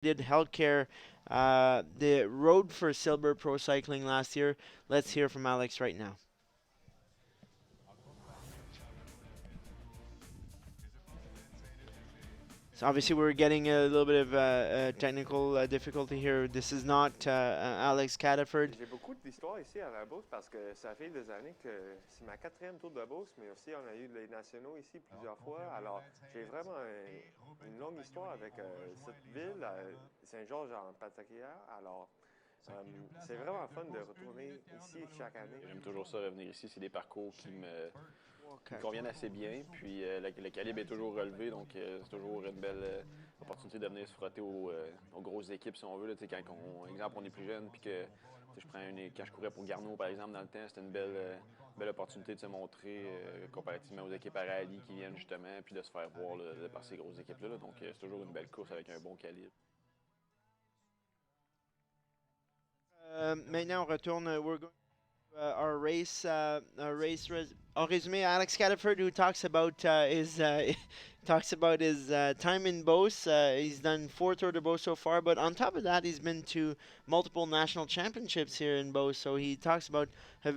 did healthcare, the road for Silver Pro Cycling last year. Let's hear from Alex right now. So obviously we're getting a little bit of technical difficulty here. This is not Alex Cataford. J'ai beaucoup d'histoires ici à la Beauce parce que ça fait des années que c'est ma quatrième tour de Beauce, mais aussi on a eu les nationaux ici plusieurs fois. Alors j'ai vraiment une longue histoire avec cette ville, Saint-Georges en particulier. Alors c'est vraiment fun de retourner ici chaque année. J'aime toujours ça, revenir ici. C'est des parcours qui me conviennent assez bien. Puis le calibre est toujours relevé, donc c'est toujours une belle opportunité de venir se frotter aux grosses équipes, si on veut. Là, quand exemple, on est plus jeune, puis que quand je courais pour Garneau, par exemple, dans le temps, c'était une belle opportunité de se montrer comparativement aux équipes à rallye qui viennent justement, puis de se faire voir là, par ces grosses équipes-là. Là. Donc c'est toujours une belle course avec un bon calibre. Maintenant, on retourne. We're going our race en résumé, Alex Cataford, who talks about his talks about his time in Beauce. He's done 4 Tour de Beauce so far, but on top of that, he's been to multiple national championships here in Beauce. So he talks about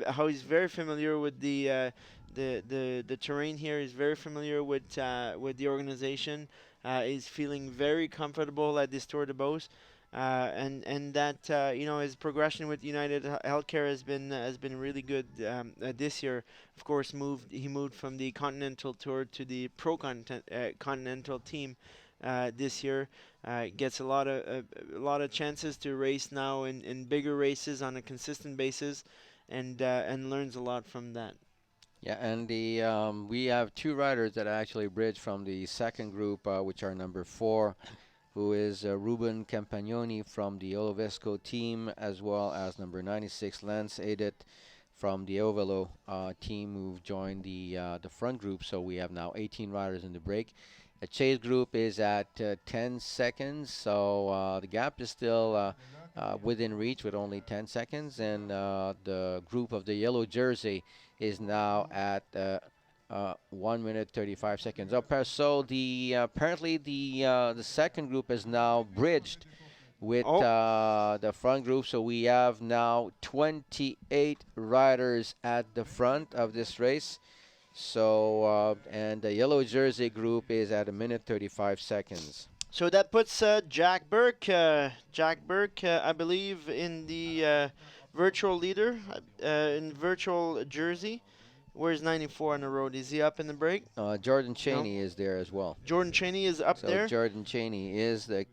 how he's very familiar with the terrain here. He's very familiar with the organization. He's feeling very comfortable at this Tour de Beauce. And that his progression with United Healthcare has been really good this year. Of course, he moved from the Continental Tour to the Continental team this year. Gets a lot of chances to race now in bigger races on a consistent basis, and learns a lot from that. Yeah, and the we have two riders that actually bridged from the second group, which are number 4, who is Ruben Campagnoni from the Olovesco team, as well as number 96 Lance Adet from the Ovelo team, who've joined the front group. So we have now 18 riders in the break. The chase group is at 10 seconds, so the gap is still within reach with only 10 seconds, and the group of the yellow jersey is now at 1 minute 35 seconds. So the apparently the second group is now bridged with Oh, the front group. So we have now 28 riders at the front of this race. So and the yellow jersey group is at 1 minute 35 seconds. so that puts Jack Burke. Jack Burke, I believe, in the virtual leader, in virtual jersey. Where's 94 on the road? Is he up in the break? Jordan No. Cheney is there as well. Jordan Cheney is up So there. Jordan Cheney is the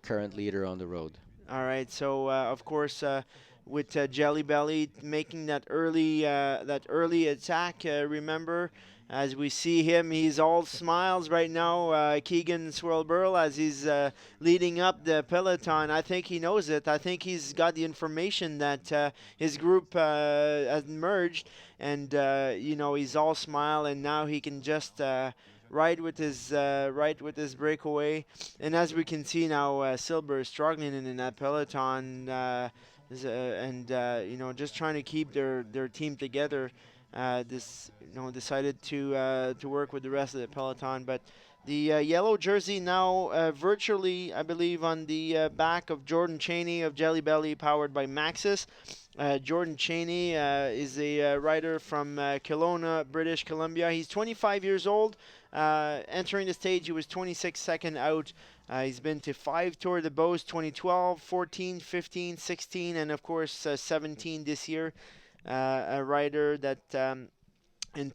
current leader on the road. All right. So of course, with Jelly Belly making that early attack. Remember, as we see him, he's all smiles right now. Keegan Swirlburl, as he's leading up the peloton. I think he knows it. I think he's got the information that his group has merged, and he's all smile, and now he can just. Ride with his breakaway, and as we can see now, Silber is struggling in that peloton, and just trying to keep their team together. This decided to work with the rest of the peloton, but the yellow jersey now virtually, I believe, on the back of Jordan Cheney of Jelly Belly, powered by Maxis. Jordan Cheney is a rider from Kelowna, British Columbia. He's 25 years old. Entering the stage, he was 26 second out. He's been to 5 Tour de Beauce, 2012, 14, 15, 16, and of course 17 this year. A rider that in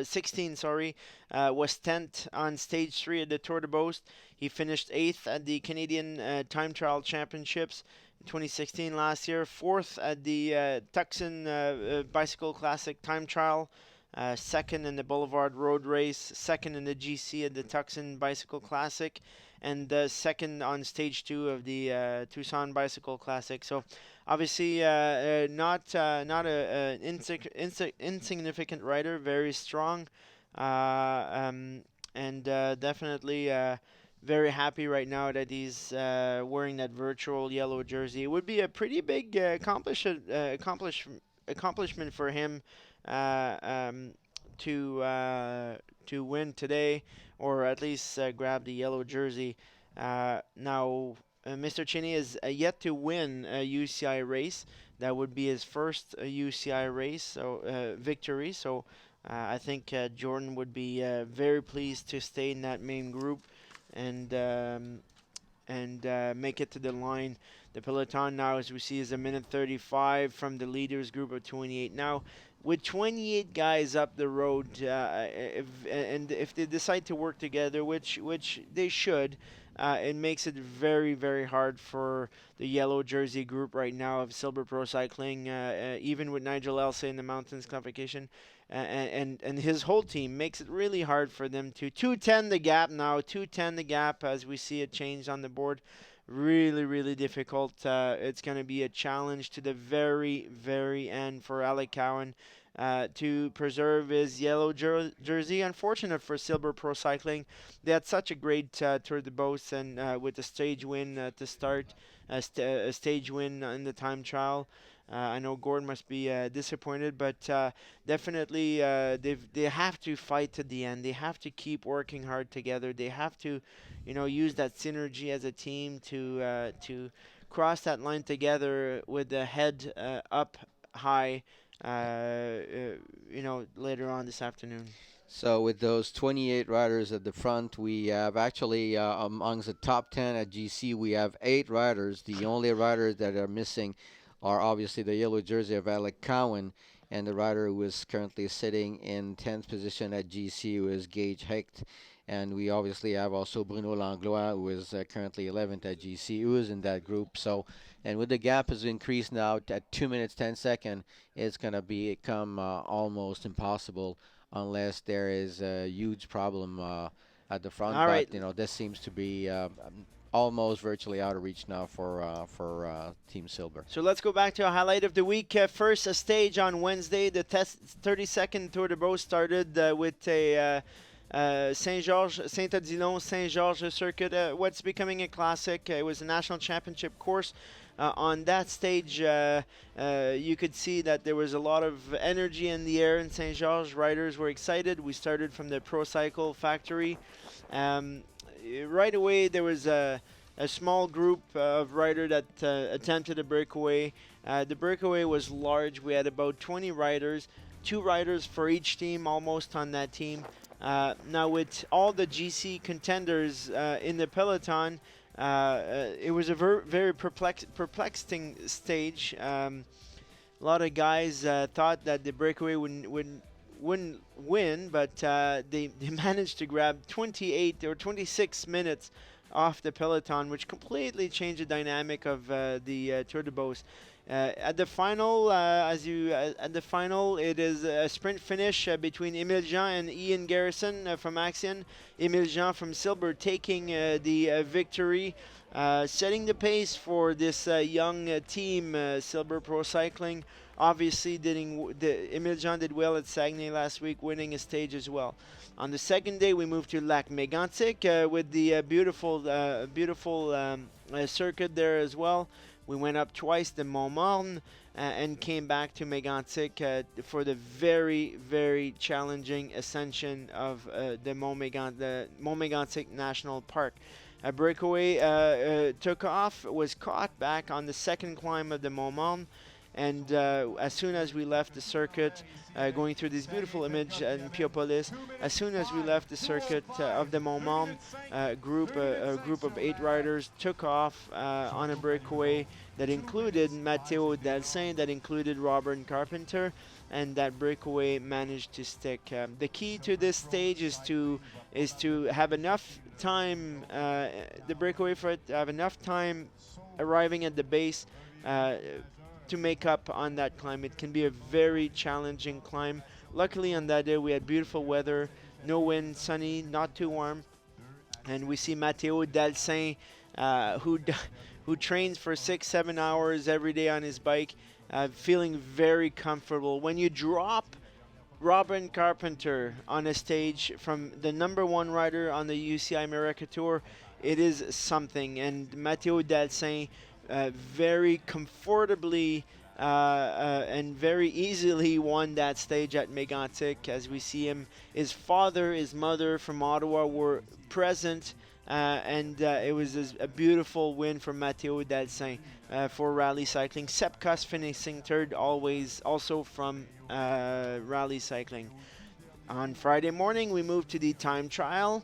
16, sorry, was 10th on stage 3 at the Tour de Beauce. He finished 8th at the Canadian Time Trial Championships in 2016 last year, 4th at the Tucson Bicycle Classic Time Trial, 2nd in the Boulevard Road Race, 2nd in the GC at the Tucson Bicycle Classic, and 2nd on stage 2 of the Tucson Bicycle Classic. So obviously, not an insignificant rider, very strong, and definitely very happy right now that he's wearing that virtual yellow jersey. It would be a pretty big accomplishment for him uh, um, to win today, or at least grab the yellow jersey. Now, Mr. Cheney is yet to win a UCI race. That would be his first UCI race, so victory. So I think Jordan would be very pleased to stay in that main group and make it to the line. The peloton now, as we see, is a minute 35 from the leaders group of 28. Now, with 28 guys up the road, if they decide to work together, which they should, it makes it very, very hard for the yellow jersey group right now of Silver Pro Cycling, even with Nigel Elsay in the mountains classification. And his whole team makes it really hard for them to 210 the gap now, 210 the gap as we see it change on the board. Really, really difficult. It's going to be a challenge to the very, very end for Alec Cowan to preserve his yellow jersey. Unfortunate for Silver Pro Cycling. They had such a great Tour de Beauce, and with a stage win to start, a stage win in the time trial. I know Gordon must be disappointed, but definitely they have to fight to the end. They have to keep working hard together. They have to, use that synergy as a team to cross that line together with the head up high. Later on this afternoon. So with those 28 riders at the front, we have actually amongst the top 10 at GC, we have 8 riders. The only riders that are missing are obviously the yellow jersey of Alec Cowan and the rider who is currently sitting in 10th position at GC, who is Gage Hecht. And we obviously have also Bruno Langlois, who is currently 11th at GC, who is in that group. So, and with the gap has increased now at 2 minutes 10 seconds, it's going to become almost impossible unless there is a huge problem at the front. All right. But this seems to be almost virtually out of reach now for Team Silver. So let's go back to a highlight of the week. First, a stage on Wednesday. The 32nd Tour de Beauce started with a Saint-Odilon, Saint-Georges circuit, what's becoming a classic. It was a national championship course. On that stage, you could see that there was a lot of energy in the air in Saint-Georges. Riders were excited. We started from the Pro Cycle factory. Right away, there was a small group of riders that attempted a breakaway. The breakaway was large. We had about 20 riders, 2 riders for each team almost on that team. Now with all the GC contenders in the peloton, it was a very perplexing stage. A lot of guys thought that the breakaway wouldn't win, but they managed to grab 28 or 26 minutes off the peloton, which completely changed the dynamic of the Tour de Beauce. At the final, it is a sprint finish between Emile Jean and Ian Garrison from Axion. Emile Jean from Silver taking the victory, setting the pace for this young team, Silver Pro Cycling. Obviously, Emile Jean did well at Saguenay last week, winning a stage as well. On the second day, we moved to Lac Mégantic with the beautiful circuit there as well. We went up twice the Mont-Morne and came back to Mégantic for the very, very challenging ascension of the Mont Mégantic National Park. A breakaway took off, was caught back on the second climb of the Mont-Morne. And as soon as we left the circuit, going through this beautiful image in Piopolis, as soon as we left the circuit of the Mont-Morne, a group of 8 riders took off on a breakaway that included Matteo Dalsin, that included Robert Carpenter, and that breakaway managed to stick. The key to this stage is to have enough time, the breakaway for it, to have enough time arriving at the base to make up on that climb. It can be a very challenging climb. Luckily on that day we had beautiful weather, no wind, sunny, not too warm, and we see Matteo Dalsin who trains for 6-7 hours every day on his bike, feeling very comfortable. When you drop Robin Carpenter on a stage from the #1 rider on the UCI America Tour, it is something. And Matteo Dalsin very comfortably and very easily won that stage at Mégantic. As we see him, his father, his mother from Ottawa were present, and it was a beautiful win for Matteo Dalcin for rally cycling. Sepkus finishing third, always also from rally cycling. On Friday morning, we moved to the time trial.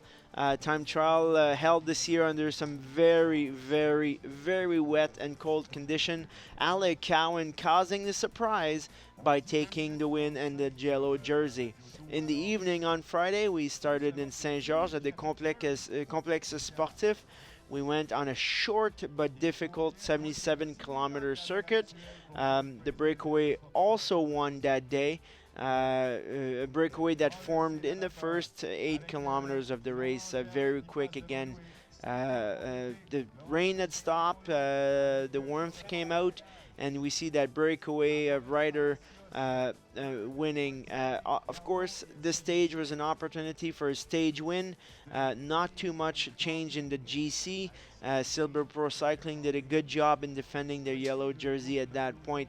Time trial held this year under some very, very, very wet and cold condition. Alec Cowan causing the surprise by taking the win and the yellow jersey. In the evening on Friday, we started in Saint-Georges at the Complexe Sportif. We went on a short but difficult 77-kilometer circuit. The breakaway also won that day. A breakaway that formed in the first 8 kilometers of the race, very quick again. The rain had stopped, the warmth came out, and we see that breakaway rider winning. Of course, this stage was an opportunity for a stage win. Not too much change in the GC. Silver Pro Cycling did a good job in defending their yellow jersey at that point.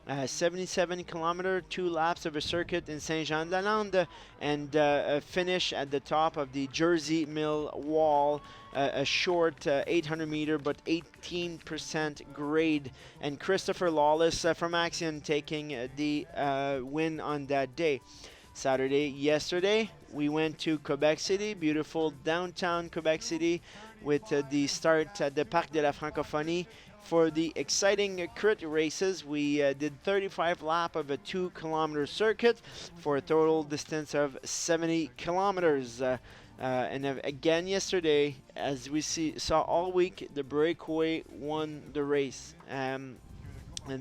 77-kilometer, 2 laps of a circuit in Saint-Jean-de-Lande, and a finish at the top of the Jersey Mill wall. A short 800-meter, but 18% grade. And Christopher Lawless from Axion taking the win on that day. Yesterday, we went to Quebec City, beautiful downtown Quebec City, with the start at the Parc de la Francophonie. For the exciting crit races, we did 35 laps of a 2-kilometer circuit for a total distance of 70 kilometers. And again yesterday, as we saw all week, the breakaway won the race. And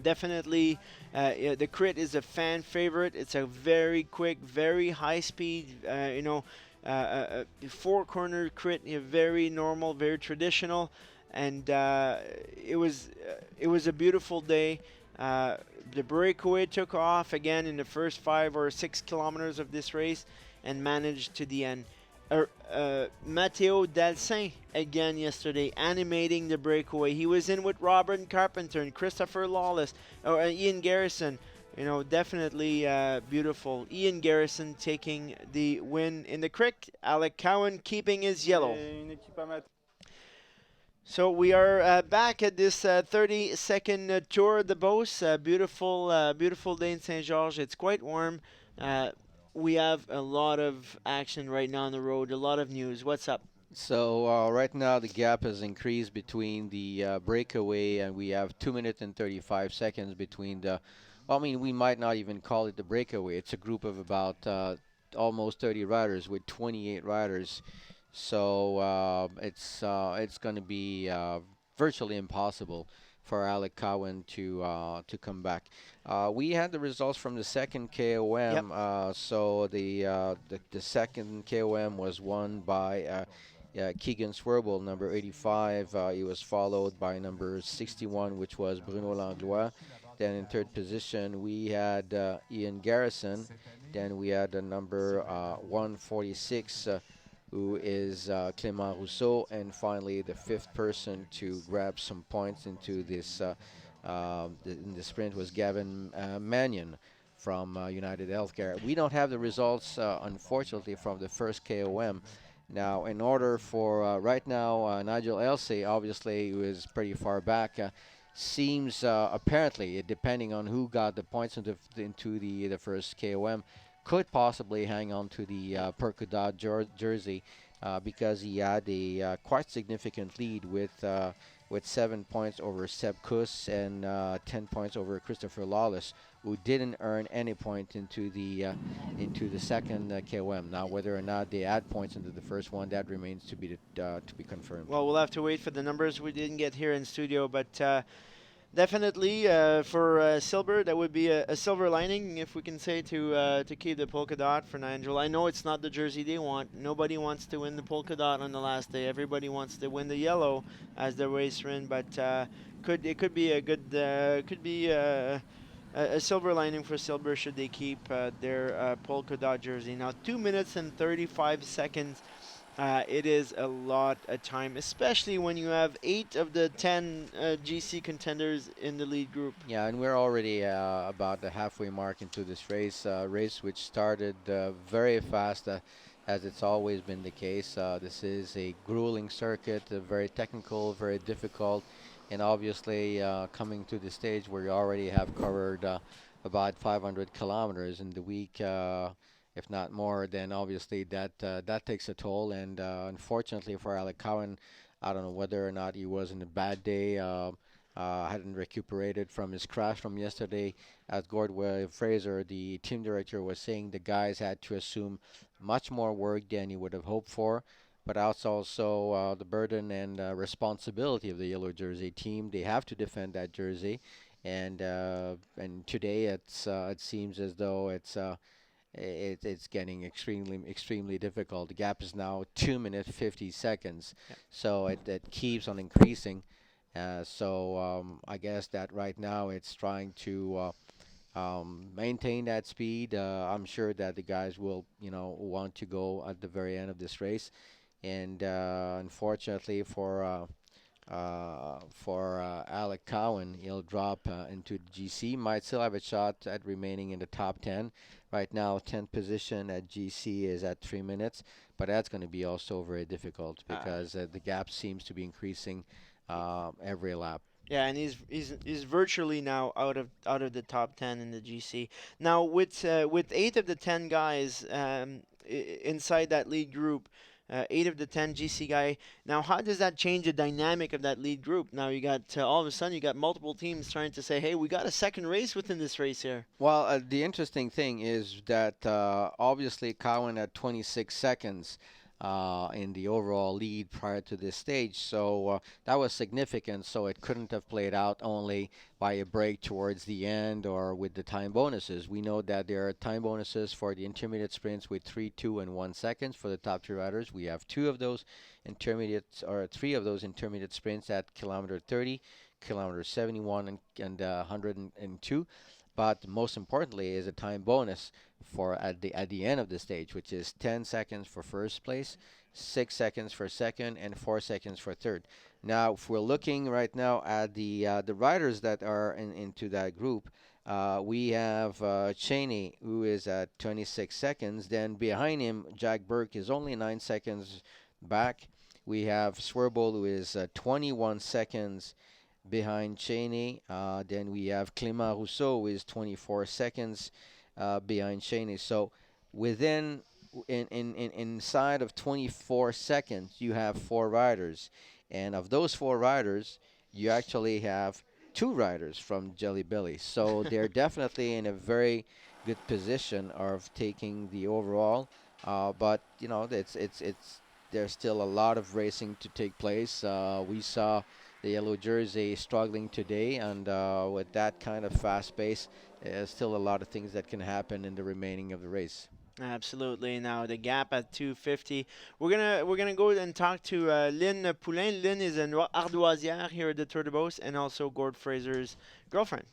definitely, the crit is a fan favorite. It's a very quick, very high speed, four-corner crit, very normal, very traditional. And it was a beautiful day. The breakaway took off again in the first 5 or 6 kilometers of this race and managed to the end. Matteo Dalcin again yesterday, animating the breakaway. He was in with Robert Carpenter and Christopher Lawless, or Ian Garrison. Definitely beautiful. Ian Garrison taking the win in the crick. Alec Cowan keeping his yellow. So we are back at this 30-second Tour de Beauce. Beautiful day in Saint-Georges. It's quite warm. We have a lot of action right now on the road, a lot of news. What's up? So right now the gap has increased between the breakaway, and we have 2 minutes and 35 seconds between the. I mean, we might not even call it the breakaway. It's a group of about almost 30 riders with 28 riders. So it's going to be virtually impossible for Alec Cowan to come back. We had the results from the second KOM. Yep. So the second KOM was won by Keegan Swerble, number 85. He was followed by number 61, which was Bruno Langlois. Then in third position, we had Ian Garrison. Then we had number 146, who is Clément Rousseau. And finally, the fifth person to grab some points into this in the sprint was Gavin Mannion from United Healthcare. We don't have the results, unfortunately, from the first KOM. Now, in order for right now, Nigel Elsey, obviously, who is pretty far back, seems apparently, depending on who got the points into the first KOM, could possibly hang on to the Polka Dot jersey because he had a quite significant lead with 7 points over Seb Kuss and 10 points over Christopher Lawless, who didn't earn any point into the second KOM. Now, whether or not they add points into the first one, that remains to be confirmed. Well, we'll have to wait for the numbers. We didn't get here in studio, but definitely for silver, that would be a silver lining, if we can say, to keep the polka dot for Nigel. I know it's not the jersey they want. Nobody wants to win the polka dot on the last day. Everybody wants to win the yellow as the race ran, but it could be a good a silver lining for silver should they keep their polka dot jersey. Now 2 minutes and 35 seconds It is a lot of time, especially when you have 8 of the 10 GC contenders in the lead group. Yeah, and we're already about the halfway mark into this race which started very fast, as it's always been the case. This is a grueling circuit, very technical, very difficult, and obviously coming to the stage where you already have covered about 500 kilometers in the week, if not more, then obviously that takes a toll. And unfortunately for Alec Cowan, I don't know whether or not he was in a bad day. Hadn't recuperated from his crash from yesterday. As Gord Fraser, the team director, was saying, the guys had to assume much more work than he would have hoped for. But that's also the burden and responsibility of the yellow jersey team. They have to defend that jersey, and today it seems as though it's getting extremely difficult. The gap is now 2 minutes 50 seconds, Yeah. so it keeps on increasing. So I guess that right now it's trying to maintain that speed. I'm sure that the guys will, want to go at the very end of this race. And unfortunately for Alec Cowan, he'll drop into the GC. Might still have a shot at remaining in the top 10. Right now, 10th position at GC is at 3 minutes, but that's going to be also very difficult because the gap seems to be increasing every lap. Yeah, and he's virtually now out of the top 10 in the GC. Now with 8 of the 10 guys inside that lead group, 8 of the 10 GC guy. Now, how does that change the dynamic of that lead group? Now you got all of a sudden you got multiple teams trying to say, hey, we got a second race within this race here. Well, the interesting thing is that obviously Cowan had 26 seconds in the overall lead prior to this stage, so that was significant. So it couldn't have played out only by a break towards the end or with the time bonuses. We know that there are time bonuses for the intermediate sprints with 3, 2, and 1 seconds for the top 3 riders. We have 2 of those intermediate or 3 of those intermediate sprints at kilometer 30, kilometer 71, and 102. But most importantly is a time bonus for at the end of the stage, which is 10 seconds for first place, 6 seconds for second, and 4 seconds for third. Now, if we're looking right now at the riders that are into that group, we have Cheney, who is at 26 seconds. Then behind him, Jack Burke is only 9 seconds back. We have Swerble, who is 21 seconds behind Cheney. Then we have Clément Rousseau, who is 24 seconds behind Cheney. So within inside of 24 seconds, you have 4 riders, and of those 4 riders, you actually have 2 riders from Jelly Belly. So they're definitely in a very good position of taking the overall. But it's there's still a lot of racing to take place. We saw the yellow jersey struggling today, and with that kind of fast pace, there's still a lot of things that can happen in the remaining of the race. Absolutely. Now the gap at 250. We're gonna go and talk to Lynn Poulain. Lynn is an ardoisière here at the Tour de Beauce and also Gord Fraser's girlfriend.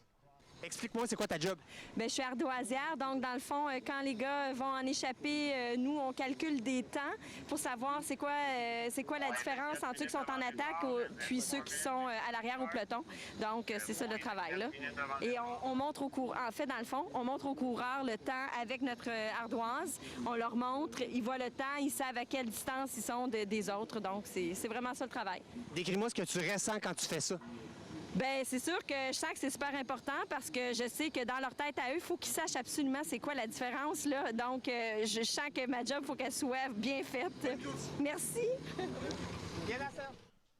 Explique-moi, c'est quoi ta job? Bien, je suis ardoisière, donc dans le fond, quand les gars vont en échapper, nous, on calcule des temps pour savoir c'est quoi la différence entre ceux qui sont en attaque puis ceux qui sont à l'arrière au peloton. Donc, c'est ça le travail, là. Et on montre au coureur, en fait, dans le fond, on montre aux coureurs le temps avec notre ardoise. On leur montre, ils voient le temps, ils savent à quelle distance ils sont des autres. Donc, c'est vraiment ça le travail. Décris-moi ce que tu ressens quand tu fais ça. Ben c'est sûr que je sens que c'est super important parce que je sais que dans leur tête à eux, il faut qu'ils sachent absolument c'est quoi la différence, là. Donc, je sens que ma job, il faut qu'elle soit bien faite. Merci.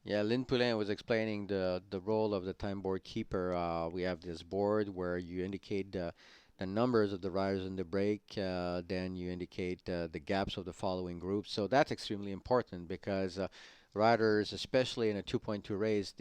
Yeah, Lynn Poulain was explaining the role of the time board keeper. We have this board where you indicate the numbers of the riders in the break, then you indicate the gaps of the following groups. So that's extremely important because riders, especially in a 2.2 race,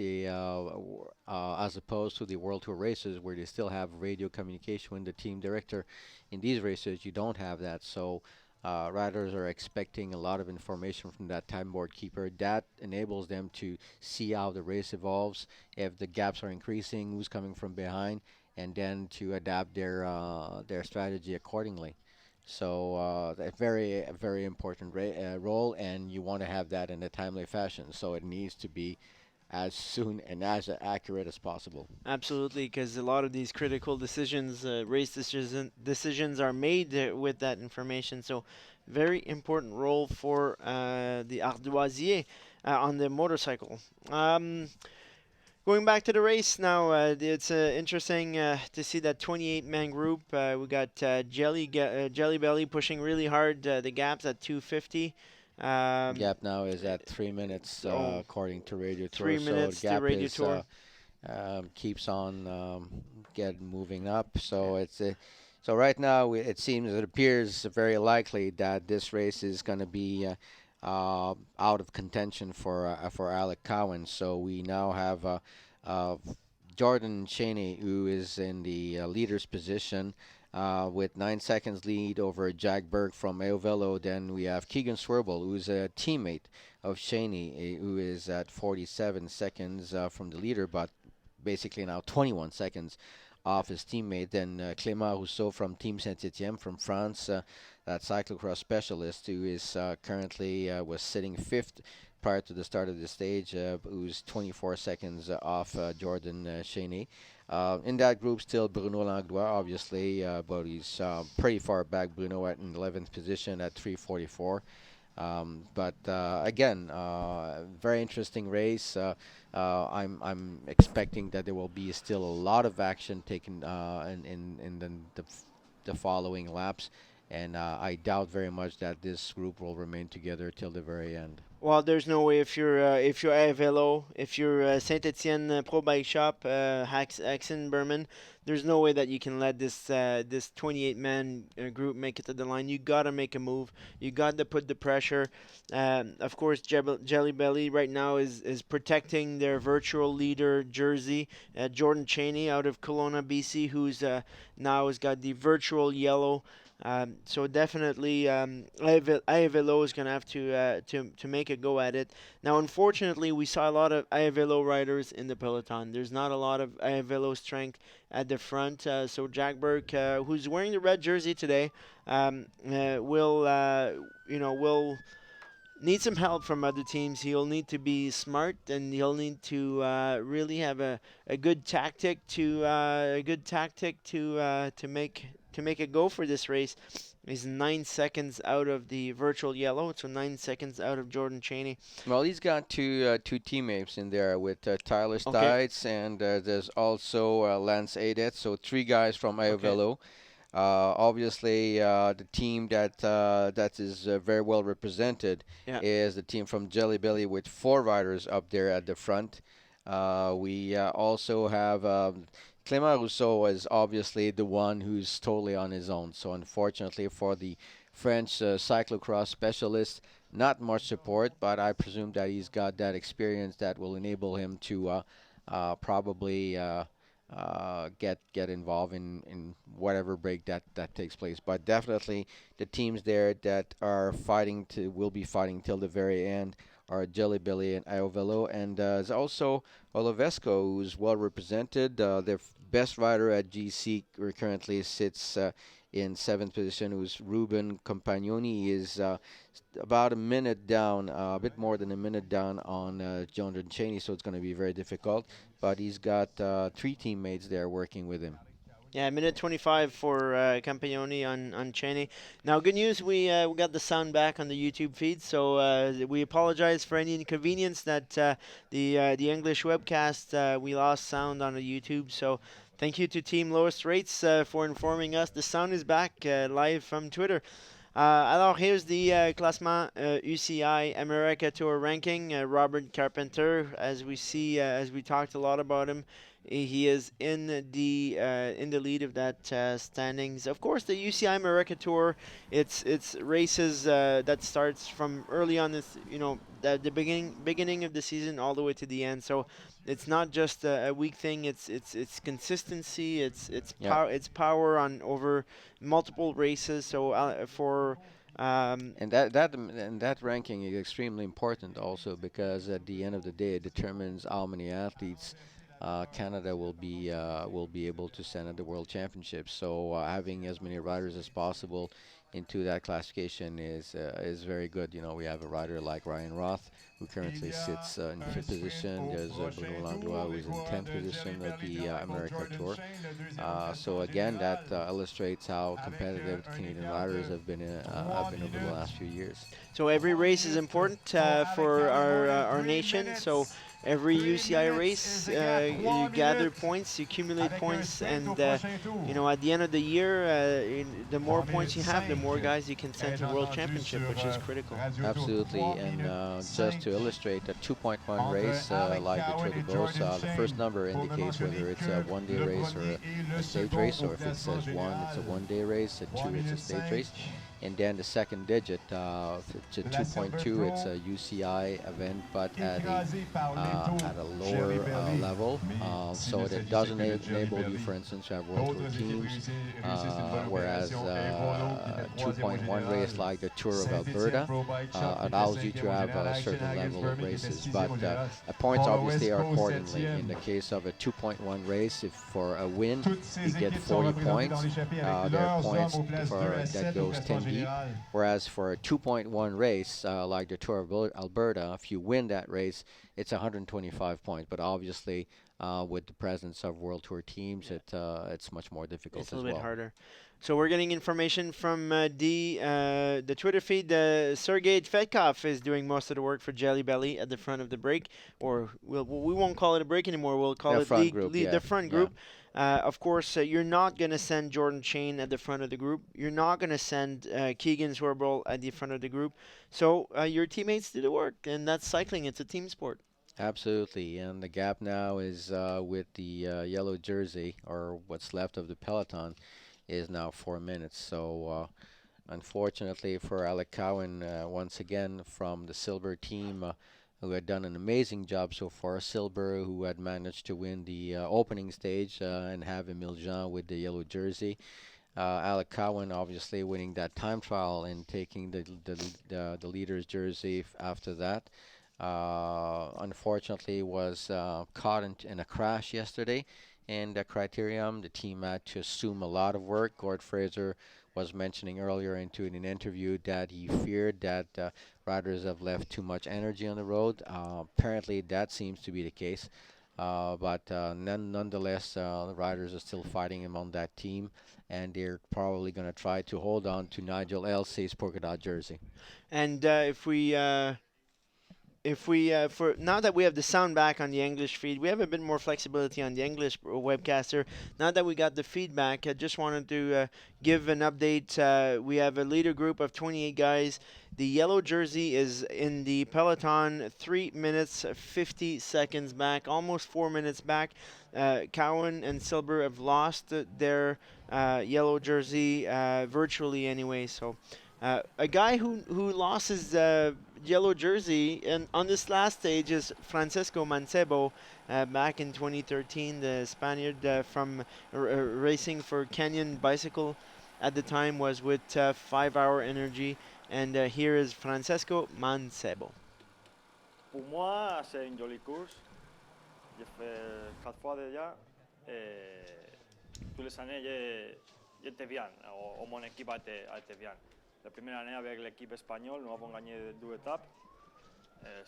as opposed to the World Tour races where they still have radio communication with the team director, in these races you don't have that. So riders are expecting a lot of information from that time board keeper. That enables them to see how the race evolves, if the gaps are increasing, who's coming from behind, and then to adapt their strategy accordingly. So a very important role, and you want to have that in a timely fashion. So it needs to be as soon and as accurate as possible. Absolutely, because a lot of these critical decisions, decisions are made with that information. So, very important role for the Ardoisier on the motorcycle. Going back to the race now, it's interesting to see that 28-man group. We got Jelly Belly pushing really hard. The gaps at 250. Gap now is at 3 minutes, Oh, according to Radio Tour. three So the minutes to gap Radio is Tour. keeps on get moving up. So it's so right now it appears very likely that this race is going to be out of contention for Alec Cowan. So we now have uh, Jordan Cheney, who is in the leader's position. With 9 seconds lead over Jack Berg from Eovelo. Then we have Keegan Swerble, who's a teammate of Cheney, who is at 47 seconds from the leader, but basically now 21 seconds off his teammate. Then Clément Rousseau from Team Saint-Etienne from France, that cyclocross specialist who is currently was sitting fifth prior to the start of the stage, who's 24 seconds off Jordan Cheney. In that group, still Bruno Langlois, obviously, but he's pretty far back. Bruno at an 11th position at 3:44. But again, very interesting race. I'm expecting that there will be still a lot of action taken in the following laps, and I doubt very much that this group will remain together till the very end. Well, there's no way if you're Avelo, if you're Saint Etienne Pro Bike Shop, Haxon Berman, there's no way that you can let this 28-man group make it to the line. You gotta make a move. You got to put the pressure. Of course, Jelly Belly right now is protecting their virtual leader jersey, Jordan Cheney out of Kelowna, BC, who's now has got the virtual yellow. So definitely, Ayavelo is gonna have to make a go at it. Now, unfortunately, we saw a lot of Ayavelo riders in the peloton. There's not a lot of Ayavelo strength at the front. So Jack Burke, who's wearing the red jersey today, will need some help from other teams. He'll need to be smart, and he'll need to really have a good tactic to make a go for this race. He's 9 seconds out of the virtual yellow, so 9 seconds out of Jordan Cheney. Well, he's got two teammates in there with Tyler Okay. Stites, and there's also Lance Adet, so three guys from Ayovelo. Obviously, the team that is very well represented Yeah. is the team from Jelly Belly with four riders up there at the front. We also have Clément Rousseau is obviously the one who's totally on his own. So unfortunately for the French cyclocross specialist, not much support, but I presume that he's got that experience that will enable him to probably get involved in whatever break that takes place. But definitely the teams there that are will be fighting till the very end are Jelly Belly and Iovelo, and there's also Olovesco, who's well represented. Their best rider at GC currently sits in seventh position, who's Ruben Compagnoni. He is about a minute down, a bit more than a minute down on Jordan Cheney, so it's going to be very difficult. But he's got three teammates there working with him. Yeah, minute 25 for Campagnoni on Cheney. Now, good news, we got the sound back on the YouTube feed, so we apologize for any inconvenience that the English webcast, we lost sound on the YouTube. So thank you to Team Lowest Rates for informing us. The sound is back live from Twitter. Alors, here's the classement UCI America Tour ranking. Robert Carpenter, as we talked a lot about him, he is in the lead of that standings. Of course, the UCI America Tour, it's races that starts from early on this, the beginning of the season all the way to the end. So it's not just a week thing. It's consistency. It's power on over multiple races. So and that ranking is extremely important also because at the end of the day it determines how many athletes Canada will be able to send at the World Championships. So having as many riders as possible into that classification is very good. You know, we have a rider like Ryan Roth who currently sits in fifth position. There's Bruno Langlois who's in 10th position of the America Tour. So again, that illustrates how competitive the Canadian riders have been over the last few years. So every race is important for our nation. So every UCI race, you gather points, you accumulate points, and you know, at the end of the year, the more points you have, the more guys you can send to World Championship, which is critical. Absolutely, and just to illustrate, a 2.1 race like the Tour de Beauce, the first number indicates whether it's a one-day race or a stage race, or if it says 1, it's a one-day race, a 2, it's a stage race. And then the second digit, to 2.2, it's a UCI event, but at a lower level. So that doesn't enable you, for instance, to have World Tour teams, whereas 2.1 race like the Tour of Alberta allows you to have a certain level of races. But points obviously are accordingly. In the case of a 2.1 race, if for a win you get 40 points, there are points that goes 10 deep. Whereas for a 2.1 race like the Tour of Alberta, if you win that race, it's 125 points. But obviously, with the presence of World Tour teams, it's much more difficult It's a as little well. bit harder. So we're getting information from the Twitter feed. Sergei Fetkov is doing most of the work for Jelly Belly at the front of the break, or we won't call it a break anymore. We'll call Yeah, it front group, the front yeah. group. Of course, you're not going to send Jordan Chain at the front of the group. You're not going to send Keegan Swerble at the front of the group. So your teammates do the work, and that's cycling. It's a team sport. Absolutely, and the gap now is with the yellow jersey, or what's left of the peloton, is now 4 minutes. So unfortunately for Alec Cowan, once again from the Silver team, who had done an amazing job so far. Silver, who had managed to win the opening stage and have Emile Jean with the yellow jersey. Alec Cowan obviously winning that time trial and taking the leader's jersey after that. Unfortunately was caught in a crash yesterday, and the Criterium, the team had to assume a lot of work. Gord Fraser was mentioning earlier in an interview that he feared that riders have left too much energy on the road. Apparently that seems to be the case, but nonetheless, the riders are still fighting him on that team, and they're probably going to try to hold on to Nigel Elsey's polka dot jersey. And if we for now that we have the sound back on the English feed, we have a bit more flexibility on the English webcaster. Now that we got the feedback, I just wanted to give an update. We have a leader group of 28 guys. The yellow jersey is in the peloton 3 minutes 50 seconds back, almost 4 minutes back. Cowan and Silber have lost their yellow jersey virtually anyway. So a guy who lost his yellow jersey and on this last stage is Francesco Mancebo, back in 2013, the Spaniard from racing for Canyon Bicycle at the time, was with 5 Hour Energy, and here is Francesco Mancebo. Pour moi, c'est une jolie course. J'ai fait 4 fois déjà. Et toutes les années, j'étais bien, ou mon équipe a été bien. La première année avec l'équipe espagnole, nous avons gagné 2 étapes.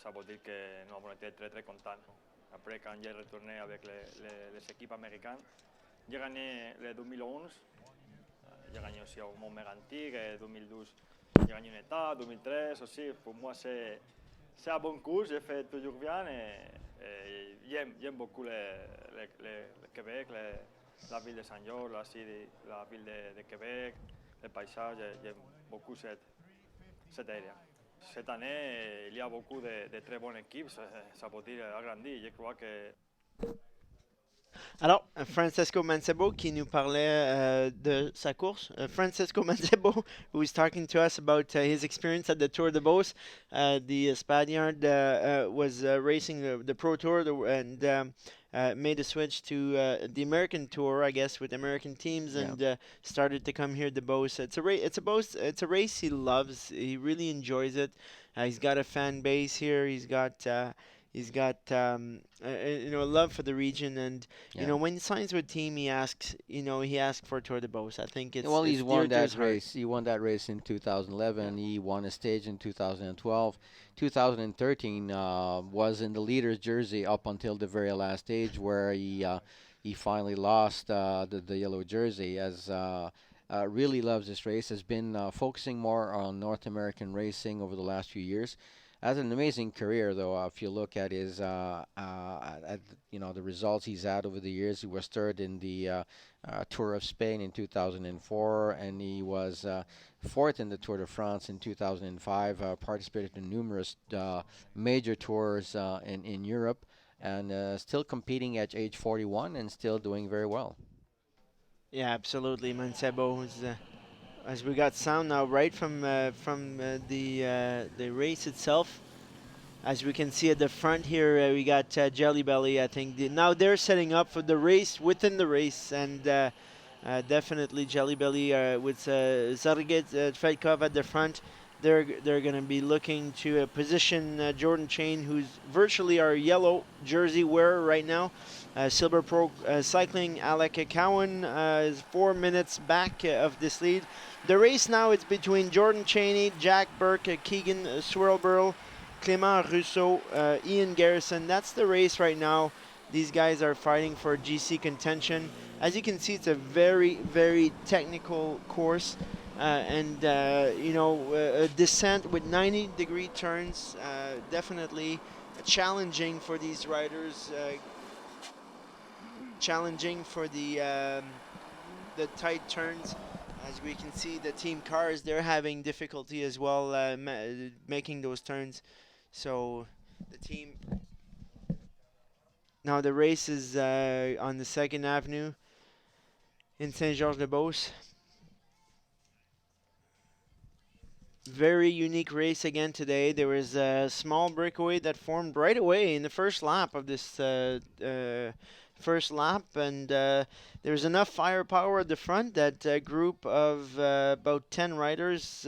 Ça veut dire que nous avons été très très contents. Après, quand j'ai retourné avec les équipes américaines, j'ai gagné le 2011. J'ai gagné aussi au Mont-Mégantic, et 2012, j'ai gagné une étape, 2013 aussi. Pour moi, c'est un bon cours, j'ai fait toujours bien et j'aime beaucoup le Québec, la ville de Saint-Georges, la ville de Québec, les paysages, j'aime beaucoup cette area. Cette année, il y a beaucoup de très bonnes équipes, ça peut dire agrandi. Je crois que Alors, Francesco Mancebo qui nous parlait de sa course. Francesco Mancebo, who is talking to us about his experience at the Tour de Beauce. The Spaniard was racing the Pro Tour and made a switch to the American Tour, I guess, with American teams, and started to come here to Beauce. It's a race he loves. He really enjoys it. He's got a fan base here. He's got He's got love for the region, and Yeah. when he signs with team, he asks for Tour de Beauce. I think Yeah, it's well, he's it's dear won to his that heart. race. He won that race in Yeah. 2011. He won a stage in 2012. 2013 was in the leader's jersey up until the very last stage, where he finally lost the yellow jersey. As really loves this race. Has been focusing more on North American racing over the last few years. Has an amazing career, though. If you look at his, the results he's had over the years, he was third in the Tour of Spain in 2004, and he was fourth in the Tour de France in 2005. Participated in numerous major tours in Europe, and still competing at age 41 and still doing very well. Yeah, absolutely, Mancebo. As we got sound now, right from the race itself. As we can see at the front here, we got Jelly Belly. I think now they're setting up for the race within the race, and definitely Jelly Belly with Zarget Fedkov at the front. They're going to be looking to position Jordan Chain, who's virtually our yellow jersey wearer right now. Silver Pro Cycling, Alec Cowan is 4 minutes back of this lead. The race now is between Jordan Chaney, Jack Burke, Keegan Swirlburl, Clément Rousseau, Ian Garrison. That's the race right now. These guys are fighting for GC contention. As you can see, it's a very, very technical course. A descent with 90-degree turns, definitely challenging for these riders, challenging for the tight turns. As we can see, the team cars, they're having difficulty as well making those turns. So the team now the race is on the Second Avenue in Saint-Georges-de-Beauce. Very unique race again today. There was a small breakaway that formed right away in the first lap of this first lap, and there was enough firepower at the front that a group of about 10 riders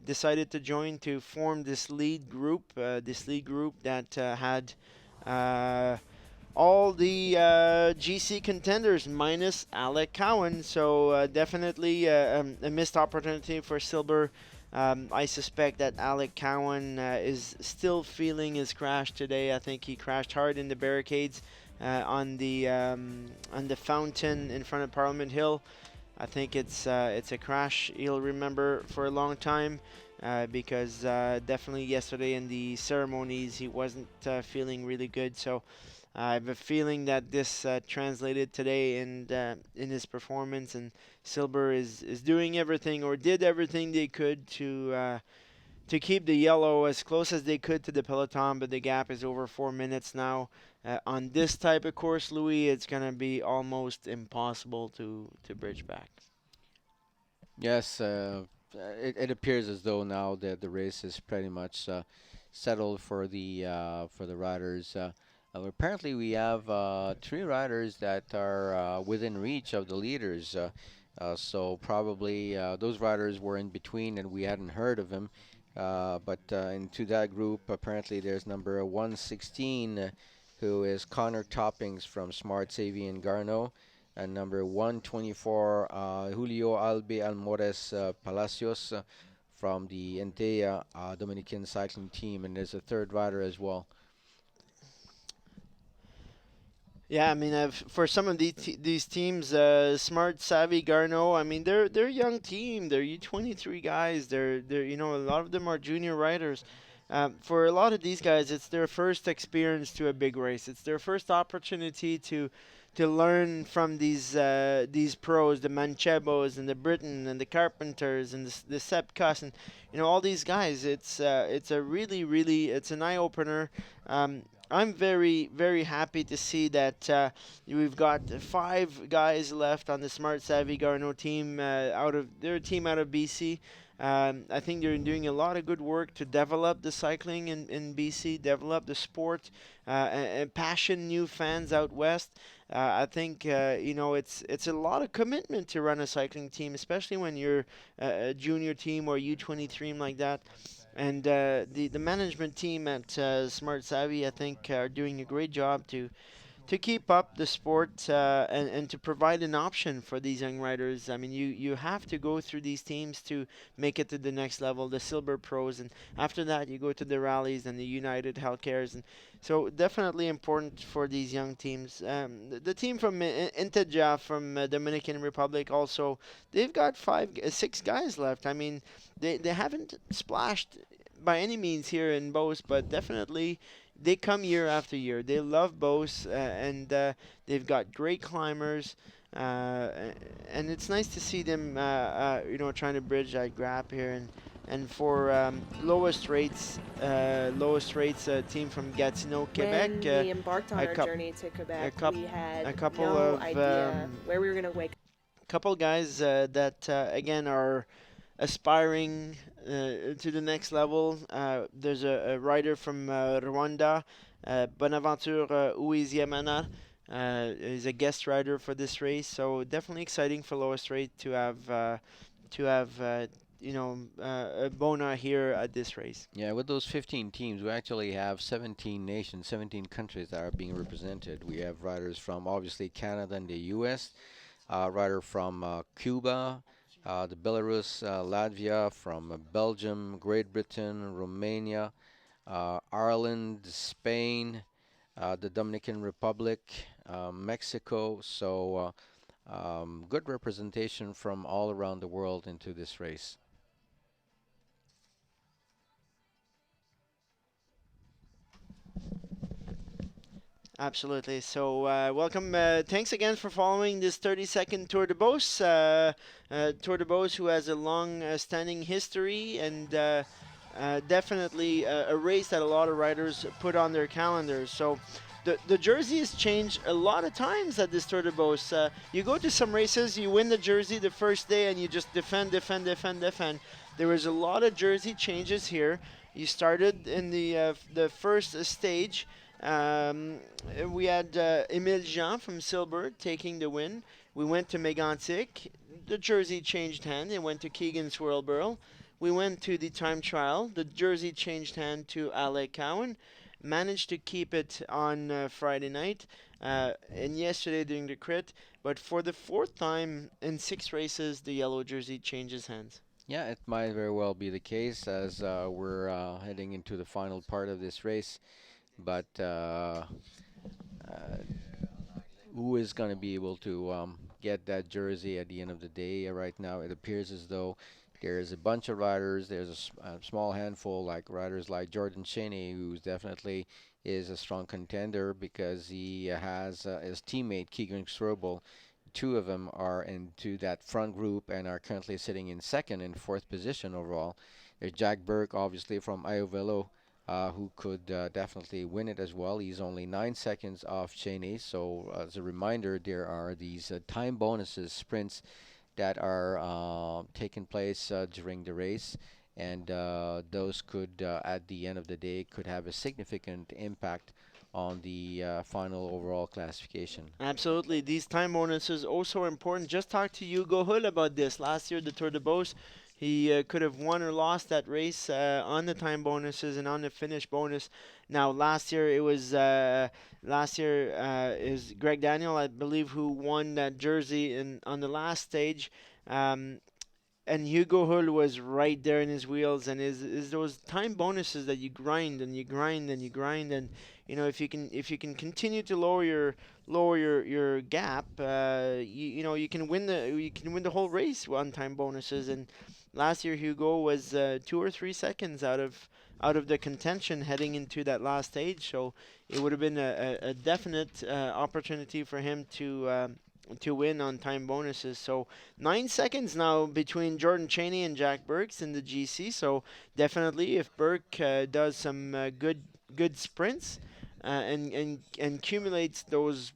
decided to join to form this lead group. This lead group that had uh, all the GC contenders minus Alec Cowan. So definitely a missed opportunity for Silver. I suspect that Alec Cowan is still feeling his crash today. I think he crashed hard in the barricades on the fountain in front of Parliament Hill. I think it's a crash he'll remember for a long time. Because definitely yesterday in the ceremonies he wasn't feeling really good. So I have a feeling that this translated today in his performance, and Silber is doing everything or did everything they could to keep the yellow as close as they could to the peloton, but the gap is over 4 minutes now. On this type of course, Louis, it's gonna be almost impossible to bridge back. Yes, it appears as though now that the race is pretty much settled for the riders. Apparently, we have three riders that are within reach of the leaders. So probably those riders were in between, and we hadn't heard of them. But into that group, apparently there's number 116, who is Connor Toppings from Smart Savian Garno, and number 124, Julio Albe Almores Palacios from the Entea Dominican cycling team, and there's a third rider as well. Yeah, I mean, for some of these teams, Smart, Savvy, Garneau, I mean, they're a young team. They're U23 guys. They're a lot of them are junior riders. For a lot of these guys, it's their first experience to a big race. It's their first opportunity to learn from these pros, the Manchebos and the Britain and the Carpenters and the Sepkus and all these guys. It's a really it's an eye opener. I'm very, very happy to see that we've got five guys left on the Smart Savvy Garneau team out of their team out of BC. I think they're doing a lot of good work to develop the cycling in BC, develop the sport, and passion new fans out west. I think it's a lot of commitment to run a cycling team, especially when you're a junior team or U23 like that. And the management team at Smart Savvy, I think, are doing a great job to keep up the sport and to provide an option for these young riders. I mean, you have to go through these teams to make it to the next level, the Silver Pros, and after that you go to the rallies and the United Healthcares, and so definitely important for these young teams. The team from Inteja from Dominican Republic also, they've got six guys left. I mean, they haven't splashed by any means here in Beauce, but definitely they come year after year. They love Beauce, and they've got great climbers, and it's nice to see them, trying to bridge that gap here. And for lowest rates team from Gatineau, Quebec. When we embarked on a our coup- journey to Quebec, we had a couple no of idea where we were going to wake couple guys that again are aspiring to the next level. There's a rider from Rwanda, Bonaventure Uiziamana. Is a guest rider for this race, so definitely exciting for lowest rate to have a Bona here at this race. Yeah, with those 15 teams, we actually have 17 nations, 17 countries that are being represented. We have riders from obviously Canada and the U.S., rider from Cuba, the Belarus, Latvia, from Belgium, Great Britain, Romania, Ireland, Spain, the Dominican Republic, Mexico. So good representation from all around the world into this race. Absolutely. So, welcome. Thanks again for following this 30-second Tour de Beauce. Tour de Beauce, who has a long-standing history and definitely a race that a lot of riders put on their calendars. So, the jersey has changed a lot of times at this Tour de Beauce. You go to some races, you win the jersey the first day, and you just defend, defend, defend, defend. There was a lot of jersey changes here. You started in the first stage. We had Emile Jean from Silbert taking the win. We went to Megantic. The jersey changed hand. It went to Keegan Swirlburl. We went to the time trial. The jersey changed hand to Alec Cowan. Managed to keep it on Friday night and yesterday during the crit. But for the fourth time in 6 races, the yellow jersey changes hands. Yeah, it might very well be the case as we're heading into the final part of this race. But who is going to be able to get that jersey at the end of the day? Right now, it appears as though there's a bunch of riders. There's a small handful, like riders like Jordan Cheney, who definitely is a strong contender because he has his teammate Keegan Strobel. Two of them are into that front group and are currently sitting in second and fourth position overall. There's Jack Burke, obviously from Iovelo, who could definitely win it as well. He's only 9 seconds off Cheney. So as a reminder, there are these time bonuses, sprints that are taking place during the race. And those could, at the end of the day, could have a significant impact on the final overall classification. Absolutely. These time bonuses also important. Just talked to Hugo Hull about this. Last year, the Tour de Beauce, he could have won or lost that race on the time bonuses and on the finish bonus. Now, last year it was is Greg Daniel, I believe, who won that jersey on the last stage. And Hugo Hull was right there in his wheels, and is those time bonuses that you grind and you grind and you grind, and if you can continue to lower your gap, you can win the whole race on time bonuses. And last year Hugo was 2 or 3 seconds out of the contention heading into that last stage, so it would have been a definite opportunity for him to win on time bonuses. So 9 seconds now between Jordan Cheney and Jack Burks in the GC. So definitely, if Burke does some good sprints and accumulates those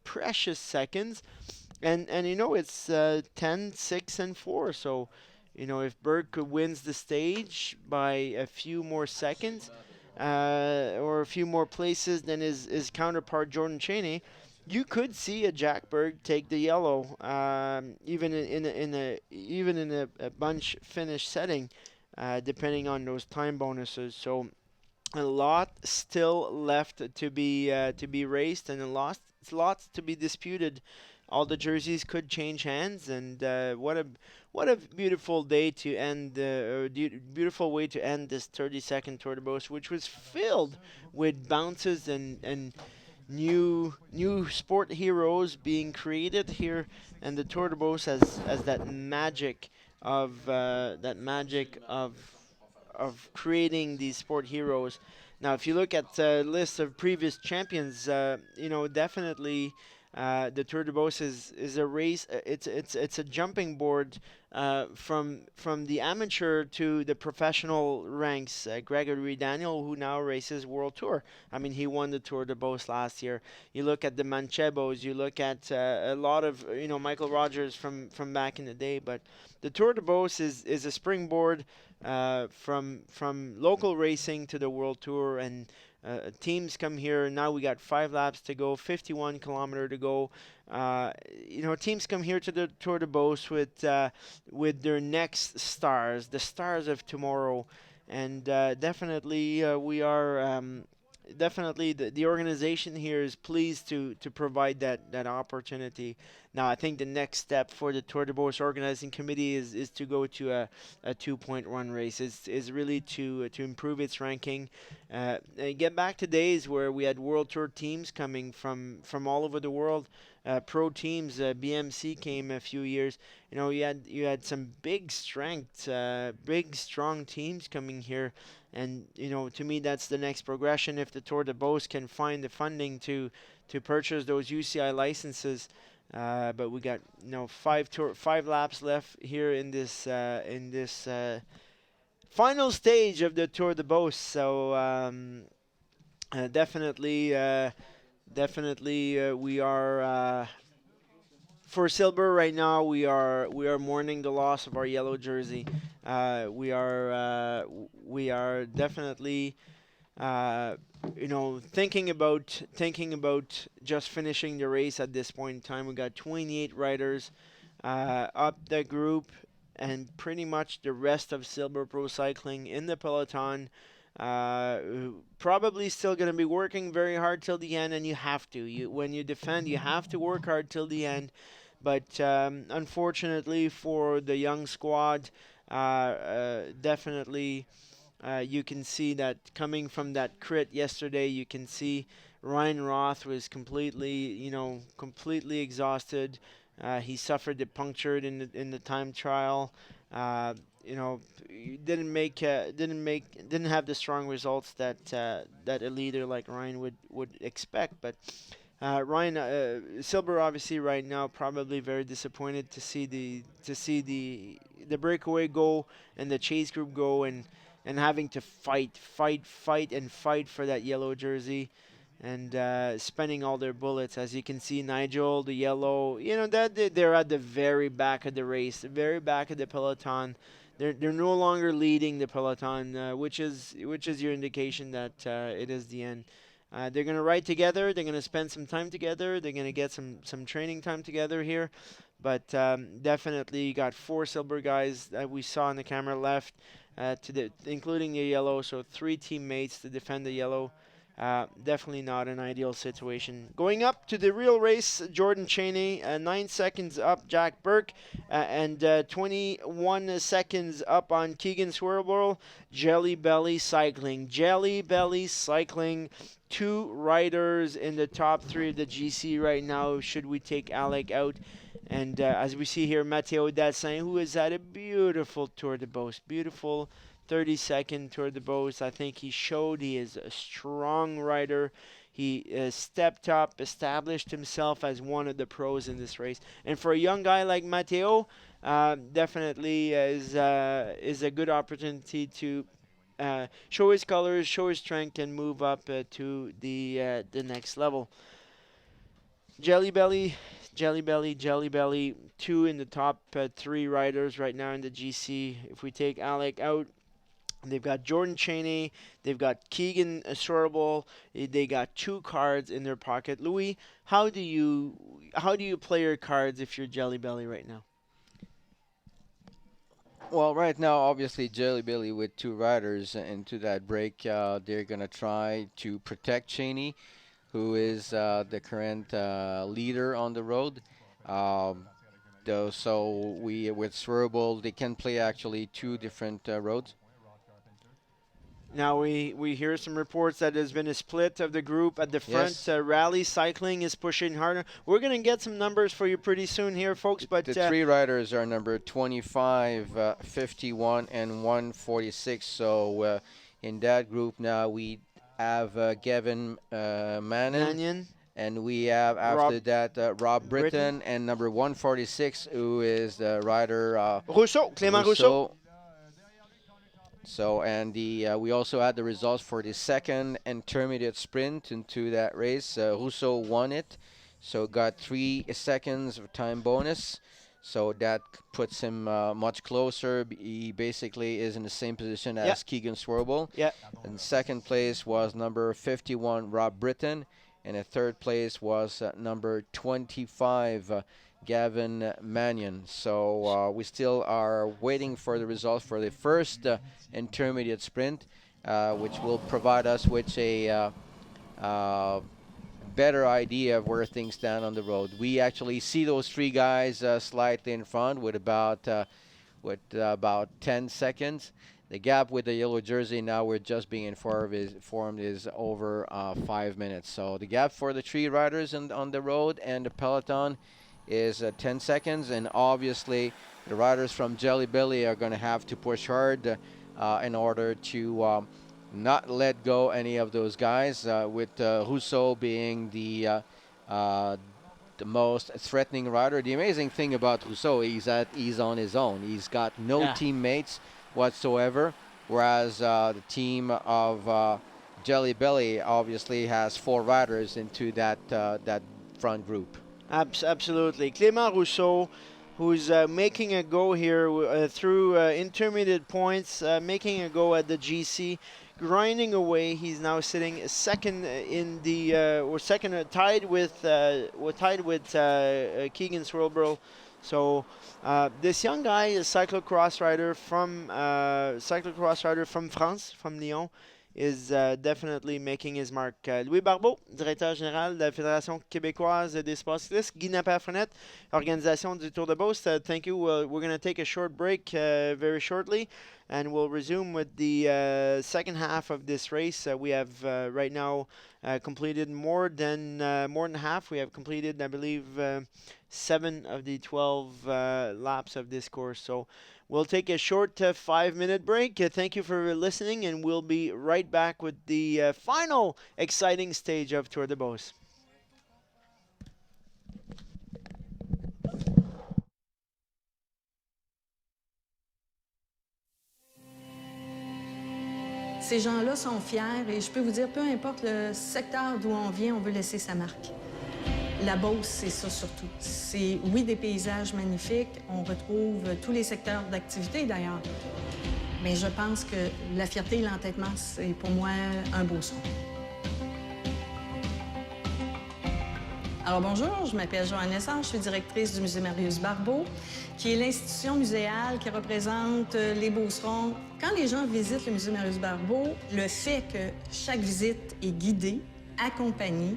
precious seconds, and it's 10, 6, and 4. So if Burke wins the stage by a few more seconds or a few more places than his counterpart Jordan Cheney, you could see a Jack Berg take the yellow, even in a bunch finish setting. depending on those time bonuses. So a lot still left to be raced, and a lot lots to be disputed. All the jerseys could change hands, and what a beautiful day to end, beautiful way to end this 32nd Tour de Beauce, which was filled with bounces and new sport heroes being created here, and the Tour de Beauce as that magic of creating these sport heroes. Now, if you look at the list of previous champions, definitely the Tour de Beauce is a race. It's a jumping board from the amateur to the professional ranks. Gregory Daniel, who now races World Tour. I mean, he won the Tour de Beauce last year. You look at the Manchebos. You look at a lot of Michael Rogers from back in the day. But the Tour de Beauce is a springboard from local racing to the World Tour, and teams come here. Now we got 5 laps to go, 51 kilometer to go. Teams come here to the Tour de Beauce with their next stars, the stars of tomorrow, and definitely we are. Definitely, the organization here is pleased to provide that opportunity. Now, I think the next step for the Tour de Beauce organizing committee is to go to a 2-point run race. Is really to improve its ranking, and get back to days where we had World Tour teams coming from all over the world. Pro teams, BMC came a few years. You had some big strength, big strong teams coming here, and to me that's the next progression. If the Tour de Beauce can find the funding to purchase those UCI licenses. But we got 5 laps left here in this final stage of the Tour de Beauce. So definitely we are for silver right now. We are mourning the loss of our yellow jersey. We are definitely thinking about just finishing the race at this point in time. We got 28 riders up the group, and pretty much the rest of Silver Pro Cycling in the peloton. Probably still going to be working very hard till the end, and you have to. When you defend, you have to work hard till the end. But unfortunately for the young squad, definitely. You can see that coming from that crit yesterday, you can see Ryan Roth was completely exhausted. He suffered a puncture in the time trial. He didn't have the strong results that a leader like Ryan would expect. But Silber obviously right now probably very disappointed to see the breakaway go and the chase group go, and having to fight for that yellow jersey, and spending all their bullets. As you can see, Nigel, the yellow, they're at the very back of the race, the very back of the peloton. They're no longer leading the peloton, which is your indication that it is the end. They're going to ride together. They're going to spend some time together. They're going to get some training time together here. But definitely you got 4 silver guys that we saw on the camera left, including the yellow. So 3 teammates to defend the yellow. Definitely not an ideal situation. Going up to the real race, Jordan Cheney, 9 seconds up Jack Burke, and 21 seconds up on Keegan Swerble. Jelly Belly Cycling. 2 riders in the top 3 of the GC right now, should we take Alec out. And as we see here, Matteo Dassin, who has had a beautiful Tour de Beauce, beautiful 32nd Tour de Beauce. I think he showed he is a strong rider. He stepped up, established himself as one of the pros in this race. And for a young guy like Matteo, definitely is a good opportunity to show his colors, show his strength, and move up to the next level. Jelly Belly, 2 in the top 3 riders right now in the GC. If we take Alec out, they've got Jordan Cheney, they've got Keegan Swerble, they got 2 cards in their pocket. Louis, how do you play your cards if you're Jelly Belly right now? Well, right now, obviously, Jelly Billy with 2 riders into that break, they're going to try to protect Cheney, who is the current leader on the road. Um, so with Swerable, they can play actually 2 different roads. Now we hear some reports that there's been a split of the group at the front. Yes. Rally Cycling is pushing harder. We're going to get some numbers for you pretty soon here, folks. But The 3 riders are number 25, 51, and 146. So in that group now we have Gavin Mannion. And we have after that Rob Britton and number 146, who is the rider Clément Rousseau. So and we also had the results for the second intermediate sprint into that race. Rousseau won it, so got 3 seconds of time bonus. So that puts him much closer. He basically is in the same position as Keegan Swerble. Yeah. And second place was number 51, Rob Britton. And the third place was number 25, Gavin Mannion. So we still are waiting for the results for the first intermediate sprint, which will provide us with a better idea of where things stand on the road. We actually see those 3 guys slightly in front with about 10 seconds. The gap with the yellow jersey, now we're just being informed is over 5 minutes. So the gap for the 3 riders on the road and the peloton is 10 seconds. And obviously, the riders from Jelly Belly are going to have to push hard in order to not let go any of those guys, with Rousseau being the most threatening rider. The amazing thing about Rousseau is that he's on his own. He's got no teammates whatsoever, whereas the team of Jelly Belly obviously has 4 riders into that front group. Absolutely. Clément Rousseau, who's making a go here through intermediate points, making a go at the GC, grinding away. He's now sitting second in the or second tied with Keegan Swerble. So this young guy is cyclocross rider from France, from Lyon, is definitely making his mark. Louis Barbeau, directeur général de la Fédération québécoise des sports cyclistes. Guy Napper-Frenette, organisation du Tour de Beauce. Thank you. We're going to take a short break very shortly, and we'll resume with the second half of this race. We have right now completed more than half. We have completed, I believe, 7 of the 12 laps of this course. So we'll take a short 5-minute break. Thank you for listening, and we'll be right back with the final exciting stage of Tour de Beauce. Ces gens-là sont fiers et je peux vous dire, peu importe le secteur d'où on vient, on veut laisser sa marque. La Beauce, c'est ça surtout. C'est, oui, des paysages magnifiques. On retrouve tous les secteurs d'activité, d'ailleurs. Mais je pense que la fierté et l'entêtement, c'est pour moi un beau son. Alors bonjour, je m'appelle Joanne Lessard, je suis directrice du musée Marius Barbeau, qui est l'institution muséale qui représente les Beaucerons. Quand les gens visitent le musée Marius Barbeau, le fait que chaque visite est guidée, accompagnés,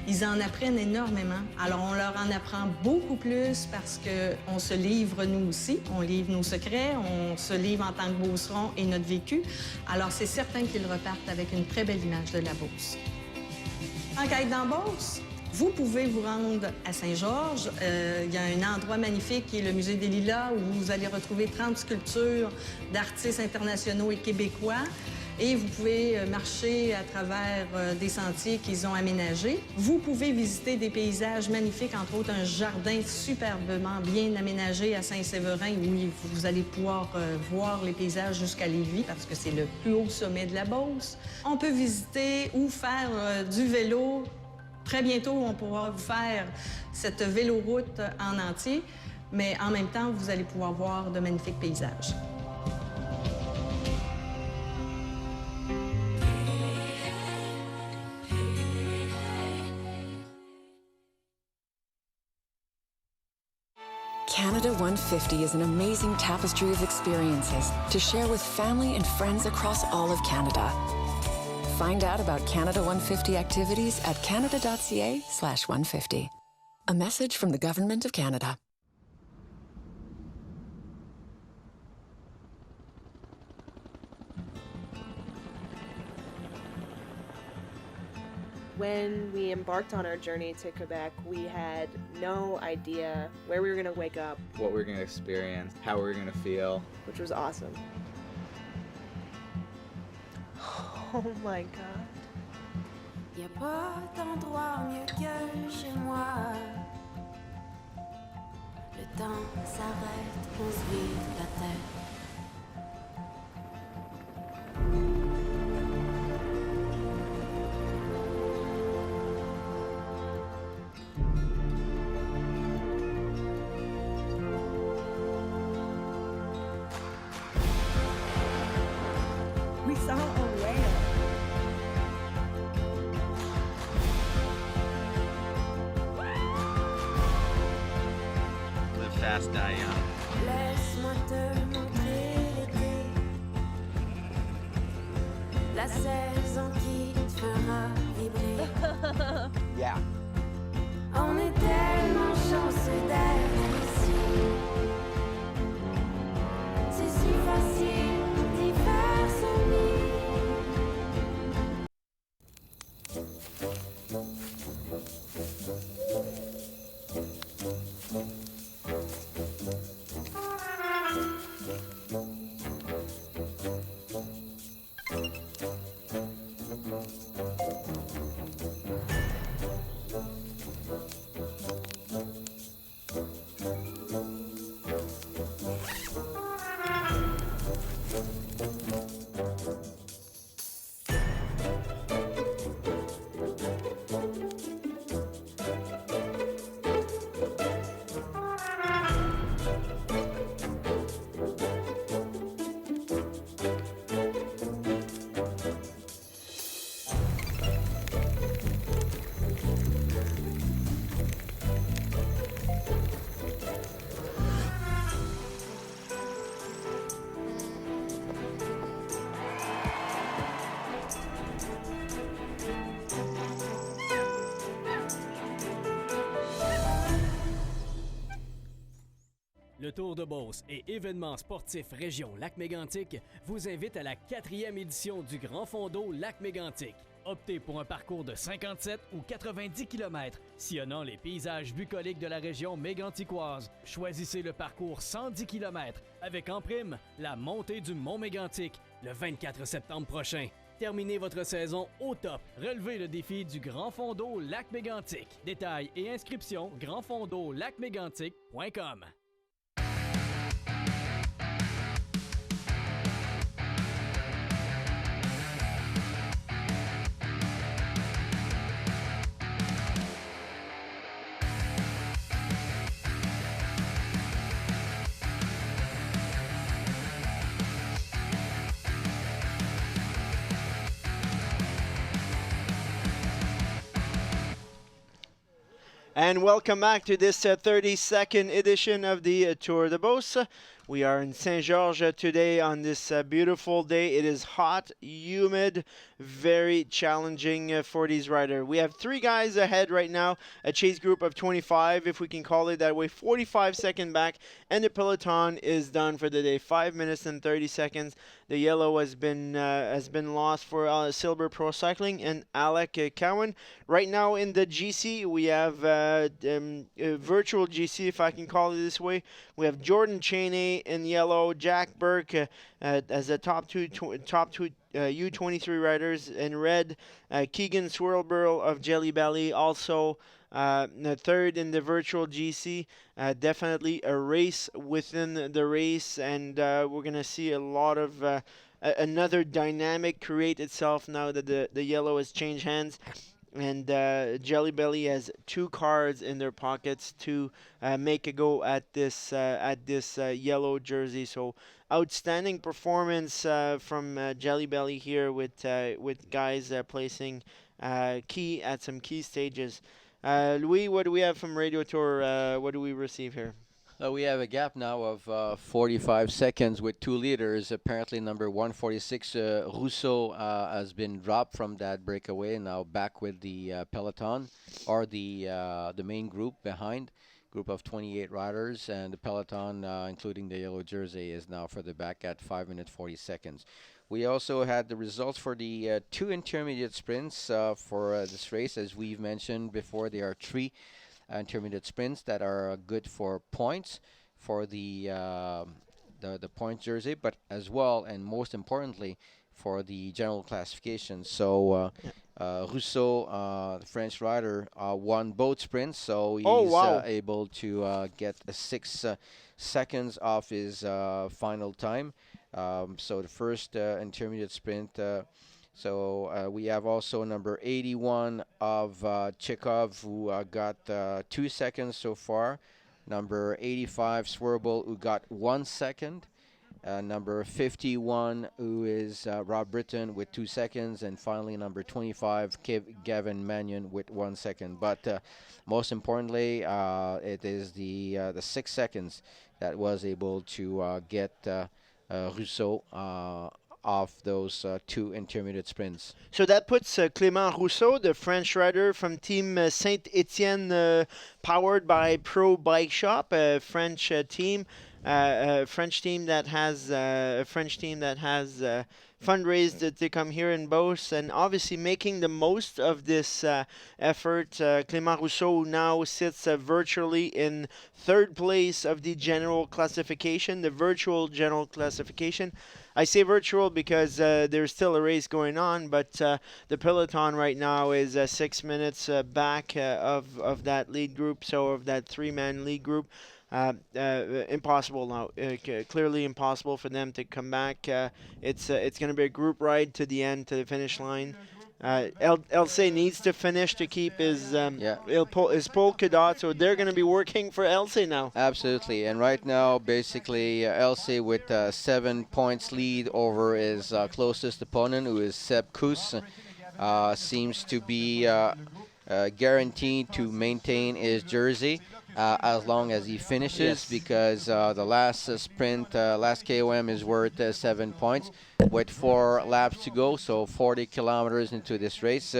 ils en apprennent énormément. Alors, on leur en apprend beaucoup plus parce qu'on se livre nous aussi, on livre nos secrets, on se livre en tant que Beauceron et notre vécu. Alors, c'est certain qu'ils repartent avec une très belle image de la Beauce. En quête dans Beauce, vous pouvez vous rendre à Saint-Georges. Il y a un endroit magnifique qui est le musée des Lilas où vous allez retrouver 30 sculptures d'artistes internationaux et québécois. Et vous pouvez marcher à travers des sentiers qu'ils ont aménagés. Vous pouvez visiter des paysages magnifiques, entre autres un jardin superbement bien aménagé à Saint-Séverin où vous allez pouvoir voir les paysages jusqu'à Lévis parce que c'est le plus haut sommet de la Beauce. On peut visiter ou faire du vélo. Très bientôt, on pourra faire cette véloroute en entier, mais en même temps, vous allez pouvoir voir de magnifiques paysages. Canada 150 is an amazing tapestry of experiences to share with family and friends across all of Canada. Find out about Canada 150 activities at canada.ca/150. A message from the Government of Canada. When we embarked on our journey to Quebec, we had no idea where we were going to wake up, what we were going to experience, how we were going to feel, which was awesome. Oh my God. Y a pas d'endroit mieux que chez moi. Le temps s'arrête, on se vide la tête. We saw a whale. Live fast, die young. Laisse-moi te montrer l'été. La saison qui te fera vibrer. Yeah. On est tellement chanceux d'être ici. C'est si facile d'y faire son lit. Le Tour de Beauce et événements sportifs région Lac-Mégantic vous invitent à la 4e édition du Grand Fond d'eau Lac-Mégantic. Optez pour un parcours de 57 ou 90 km sillonnant les paysages bucoliques de la région méganticoise. Choisissez le parcours 110 km avec en prime la montée du Mont Mégantic le 24 septembre prochain. Terminez votre saison au top. Relevez le défi du Grand Fond d'eau Lac-Mégantic. Détails et inscriptions grandfondeauxlacmégantic.com. And welcome back to this 32nd edition of the Tour de Beauce. We are in Saint-Georges today on this beautiful day. It is hot, humid, very challenging for these riders. We have 3 guys ahead right now, a chase group of 25, if we can call it that way, 45 seconds back, and the peloton is done for the day. 5 minutes and 30 seconds. The yellow has been lost for Silver Pro Cycling and Alec Cowan. Right now in the GC, we have virtual GC, if I can call it this way. We have Jordan Cheney in yellow, Jack Burke as the top two U23 riders in red, Keegan Swirlburl of Jelly Belly also third in the virtual GC. Definitely a race within the race, and we're gonna see a lot of another dynamic create itself now that the yellow has changed hands. And Jelly Belly has 2 cards in their pockets to make a go at this yellow jersey. So outstanding performance from Jelly Belly here with guys placing key at some key stages. Louis, what do we have from Radio Tour? What do we receive here? We have a gap now of 45 seconds with 2 leaders. Apparently, number 146, Rousseau, has been dropped from that breakaway, now back with the peloton, or the main group behind. Group of 28 riders, and the peloton, including the yellow jersey, is now further back at 5 minutes 40 seconds. We also had the results for the 2 intermediate sprints for this race. As we've mentioned before, there are 3 intermediate sprints that are good for points for the point jersey, but as well and most importantly for the general classification. So Rousseau, the French rider, won both sprints, so he's able to get 6 seconds off his final time. So the first intermediate sprint. So we have also number 81 of Chekhov, who got 2 seconds so far. Number 85, Swerble, who got 1 second. Number 51, who is Rob Britton with 2 seconds. And finally, number 25, Gavin Mannion with 1 second. But most importantly, it is the 6 seconds that was able to get Rousseau of those 2 intermediate sprints. So that puts Clément Rousseau, the French rider from Team Saint-Étienne, powered by Pro Bike Shop, a French team, French team that has fundraised to come here in Beauce, and obviously making the most of this effort. Clément Rousseau now sits virtually in 3rd place of the general classification, the virtual general classification. I say virtual because there's still a race going on, but the peloton right now is 6 minutes back of that lead group, so of that 3-man lead group. Impossible now. Clearly impossible for them to come back. It's going to be a group ride to the end, to the finish line. LC needs to finish to keep his polka dot, so they're going to be working for LC now. Absolutely, and right now, basically, LC with 7 points lead over his closest opponent, who is Seb Kuss, seems to be guaranteed to maintain his jersey as long as he finishes, because the last sprint, last KOM is worth 7 points with 4 laps to go, so 40 kilometers into this race.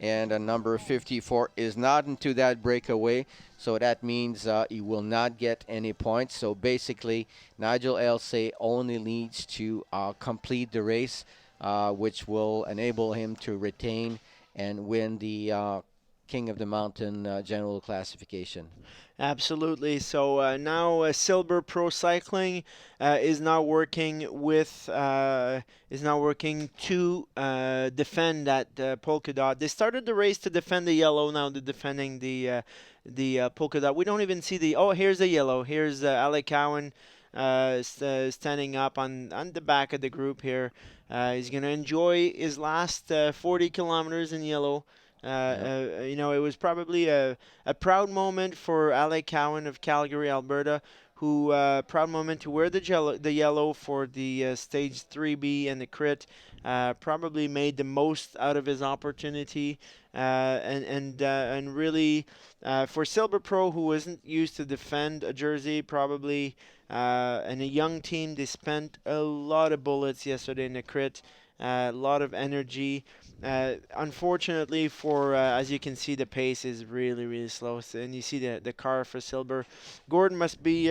And number 54 is not into that breakaway, so that means he will not get any points. So basically, Nigel Elsay only needs to complete the race, which will enable him to retain and win the King of the Mountain general classification. Absolutely. So now Silber Pro Cycling is now working to defend that polka dot. They started the race to defend the yellow. Now they're defending the polka dot. We don't even see the. Oh, here's the yellow. Here's Alec Cowan standing up on the back of the group here. He's gonna enjoy his last 40 kilometers in yellow. It was probably a proud moment for Alec Cowan of Calgary, Alberta, who proud moment to wear the yellow for the stage 3B and the crit. Probably made the most out of his opportunity, and really for Silber Pro, who wasn't used to defend a jersey, probably and a young team, they spent a lot of bullets yesterday in the crit, a lot of energy. Unfortunately, for as you can see, the pace is really, really slow. So, and you see the car for Silber. Gordon must be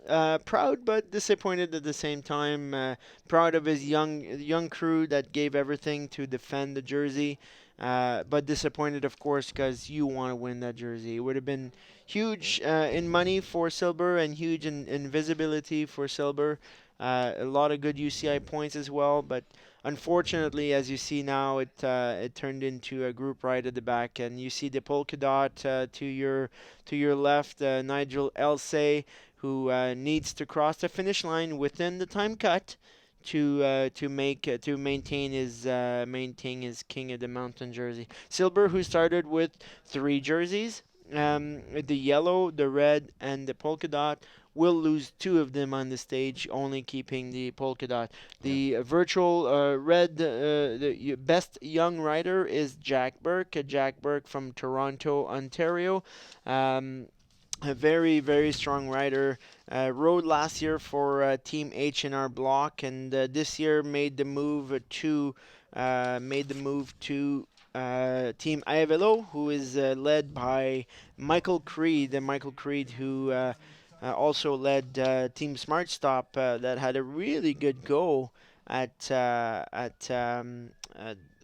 proud but disappointed at the same time. Proud of his young crew that gave everything to defend the jersey, but disappointed, of course, because you want to win that jersey. It would have been huge in money for Silber and huge in visibility for Silber. A lot of good UCI points as well, but unfortunately, as you see now, it turned into a group ride at the back, and you see the polka dot to your left, Nigel Elsay, who needs to cross the finish line within the time cut to maintain his King of the Mountain jersey. Silber, who started with 3 jerseys, the yellow, the red, and the polka dot, will lose 2 of them on the stage, only keeping the polka dot. The virtual red, the best young rider is Jack Burke. Jack Burke from Toronto, Ontario. a very very strong rider. Rode last year for Team H&R Block, and this year made the move to Team Ayavelo, who is led by Michael Creed. And Michael Creed, who also led Team Smart Stop, that had a really good go at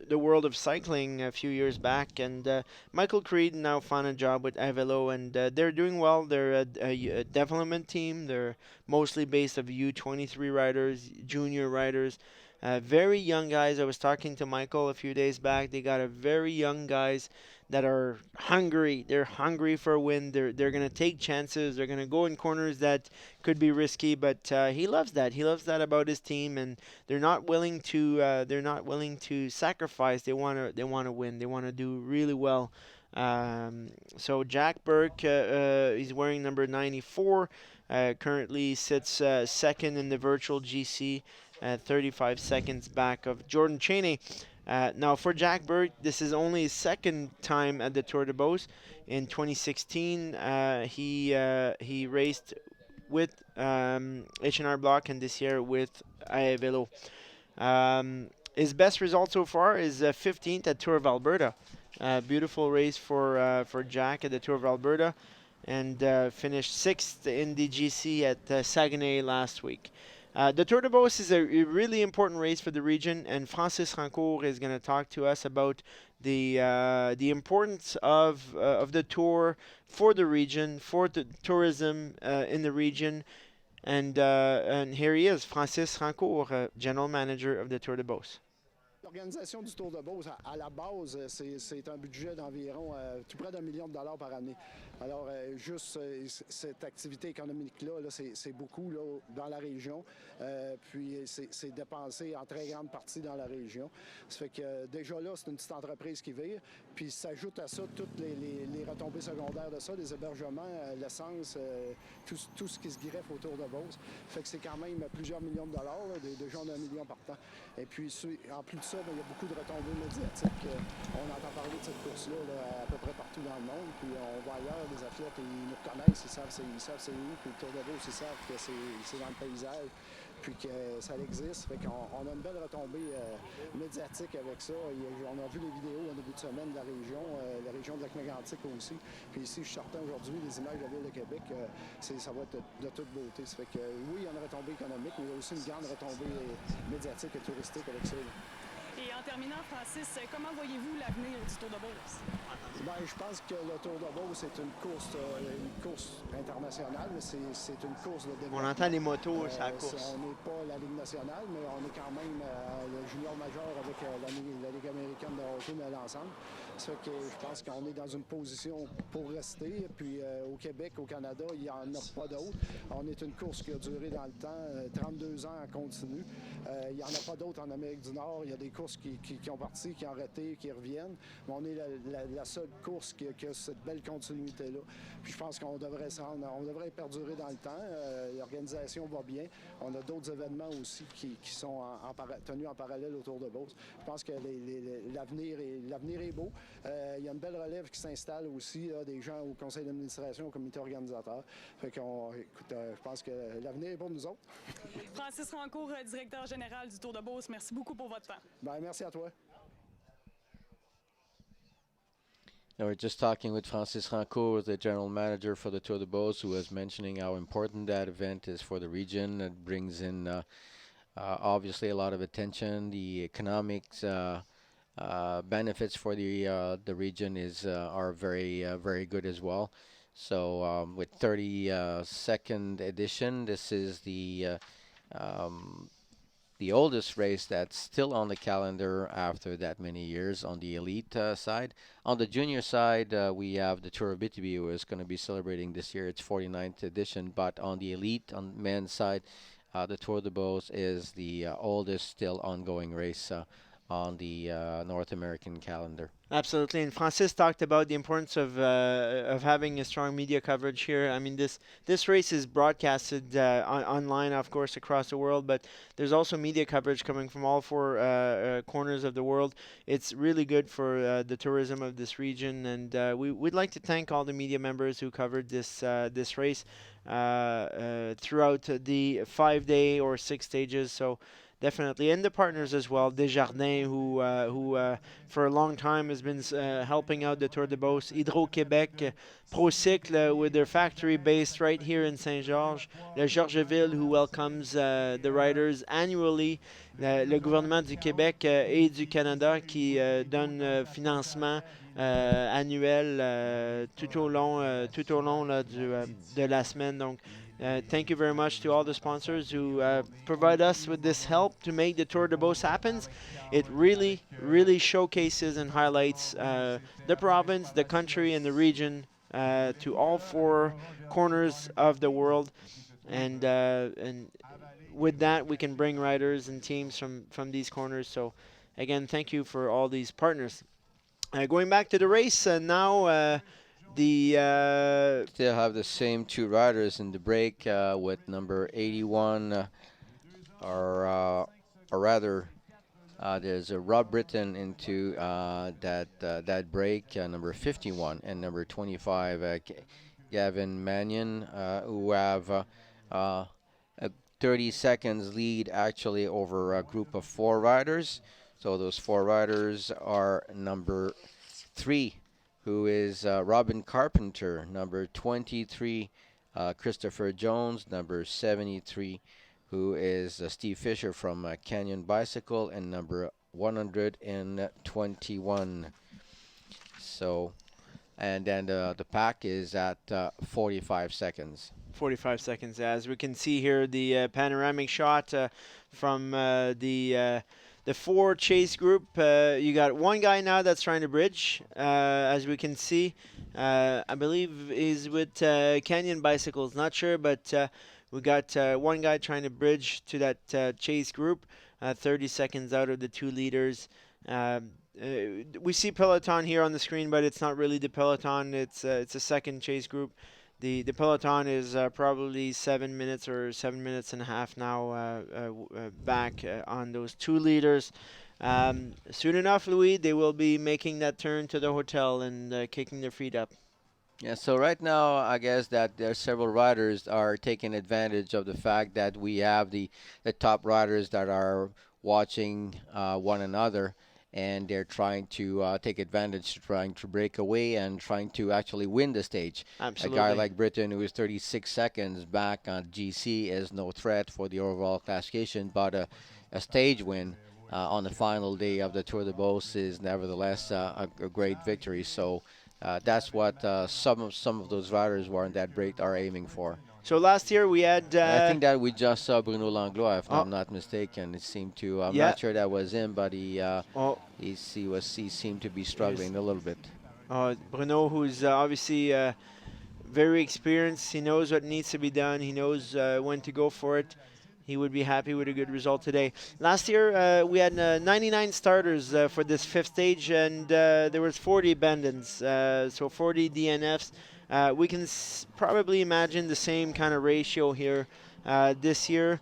the world of cycling a few years back. And Michael Creed now found a job with Avelo, and they're doing well. They're a development team. They're mostly based of U23 riders, junior riders, very young guys. I was talking to Michael a few days back. They got a very young guys that are hungry. They're hungry for a win. They're gonna take chances. They're gonna go in corners that could be risky, but he loves that. He loves that about his team, and they're not willing to sacrifice. They wanna win. They wanna do really well. So Jack Burke, he's wearing number 94. Currently sits second in the virtual GC, 35 seconds back of Jordan Cheney. Now for Jack Burke, this is only his second time at the Tour de Beauce. In 2016, he raced with H&R Block, and this year with Velo. His best result so far is 15th at Tour of Alberta. Beautiful race for Jack at the Tour of Alberta, and finished sixth in the GC at Saguenay last week. The Tour de Beauce is a really important race for the region, and Francis Rancourt is going to talk to us about the importance of the tour for the region, for the tourism in the region. And here he is, Francis Rancourt, General Manager of the Tour de Beauce. L'organisation du Tour de Beauce, à la base, c'est un budget d'environ tout près d'1 million de dollars par année. Alors, juste cette activité économique-là, c'est beaucoup là, dans la région. Puis, c'est dépensé en très grande partie dans la région. Ça fait que déjà là, c'est une petite entreprise qui vire. Puis, s'ajoute à ça toutes les retombées secondaires de ça, les hébergements, l'essence, tout ce qui se greffe autour de Beauce. Fait que c'est quand même plusieurs millions de dollars, là, déjà on a 1 million par temps. Et puis, en plus de ça, il y a beaucoup de retombées médiatiques. On entend parler de cette course-là là, à peu près partout dans le monde. Puis, on va ailleurs, les athlètes, ils nous reconnaissent, ils savent c'est où. Puis, le Tour de Beauce, ils savent que c'est dans le paysage. Puis que ça existe. Fait qu'on a une belle retombée médiatique avec ça. On a vu les vidéos au début de semaine de la région de Lac-Mégantic aussi. Puis ici, je suis certain aujourd'hui, les images de la Ville de Québec, ça va être de toute beauté. Ça fait que oui, il y a une retombée économique, mais il y a aussi une grande retombée médiatique et touristique avec ça. Là. Et en terminant, Francis, comment voyez-vous l'avenir du Tour de Beauce? Ben, je pense que le Tour de Beauce c'est une course internationale, mais c'est une course de développement. On entend les motos sur la course. On n'est pas la Ligue nationale, mais on est quand même le junior majeur avec la Ligue américaine de hockey, mais l'ensemble. Ça fait que je pense qu'on est dans une position pour rester. Puis au Québec, au Canada, il n'y en a pas d'autres. On est une course qui a duré dans le temps, 32 ans en continu. Il n'y en a pas d'autres en Amérique du Nord. Il y a des courses qui ont parti, qui ont arrêté, qui reviennent. Mais on est la seule course qui a cette belle continuité-là. Puis je pense qu'on devrait perdurer dans le temps. L'organisation va bien. On a d'autres événements aussi qui sont tenus en parallèle autour de Beauce. Je pense que l'avenir est beau. Il y a une belle relève qui s'installe aussi, là, des gens au conseil d'administration, au comité organisateur. Fait écoute, je pense que l'avenir est pour nous autres. Francis Rancourt, directeur général du Tour de Beauce, merci beaucoup pour votre temps. Ben, merci à toi. Now we're just talking with Francis Rancourt, the general manager for the Tour de Beauce, who was mentioning how important that event is for the region. It brings in obviously a lot of attention. The economics benefits for the region are very good as well. So with 32nd edition, this is the oldest race that's still on the calendar after that many years on the elite side. On the junior side, we have the Tour of BTB, who is going to be celebrating this year its 49th edition. But on the elite, on men's side, the Tour de Beauce is the oldest still ongoing race on the North American calendar. Absolutely, and Francis talked about the importance of having a strong media coverage here. I mean, this race is broadcasted online, of course, across the world, but there's also media coverage coming from all four corners of the world. It's really good for the tourism of this region, and we'd like to thank all the media members who covered this race throughout the 5 day or 6 stages. So. Definitely, and the partners as well. Desjardins, who for a long time has been helping out the Tour de Beauce. Hydro-Québec, ProCycle with their factory based right here in Saint-Georges. Le Georgeville, who welcomes the riders annually. Le gouvernement du Québec et du Canada qui donne financement annuel tout au long là, de la semaine. Donc, thank you very much to all the sponsors who provide us with this help to make the Tour de Beauce happen. It really, really showcases and highlights the province, the country, and the region to all four corners of the world. And with that, we can bring riders and teams from these corners. So, again, thank you for all these partners. Going back to the race now. Still have the same two riders in the break with number 81, or rather, there's a Rob Britton into that break, number 51, and number 25, Gavin Mannion, who have a 30 seconds lead actually over a group of four riders. So those four riders are number 3, who is Robin Carpenter, number 23, Christopher Jones, number 73, who is Steve Fisher from Canyon Bicycle, and number 121. So, and then the pack is at 45 seconds. 45 seconds. As we can see here, the panoramic shot from the 4 chase group. You got one guy now that's trying to bridge, as we can see. I believe he's with Canyon Bicycles, not sure, but we got one guy trying to bridge to that chase group, 30 seconds out of the 2 leaders. We see peloton here on the screen, but it's not really the peloton. It's a second chase group. The peloton is probably 7 minutes or 7 minutes and a half now back on those 2 leaders. Soon enough, Louis, they will be making that turn to the hotel and kicking their feet up. Yeah, so right now, I guess that there are several riders are taking advantage of the fact that we have the top riders that are watching one another, and they're trying to take advantage, trying to break away and trying to actually win the stage. Absolutely. A guy like Britton, who is 36 seconds back on GC, is no threat for the overall classification, but a stage win on the final day of the Tour de Beauce is nevertheless a great victory. So that's what some of those riders who are in that break are aiming for. So last year we had... I think that we just saw Bruno Langlois, if I'm not mistaken. It seemed to... I'm not sure that was him, but he seemed to be struggling a little bit. Bruno, who's obviously very experienced. He knows what needs to be done. He knows when to go for it. He would be happy with a good result today. Last year we had 99 starters for this 5th stage, and there was 40 abandons, so 40 DNFs. We can probably imagine the same kind of ratio here this year.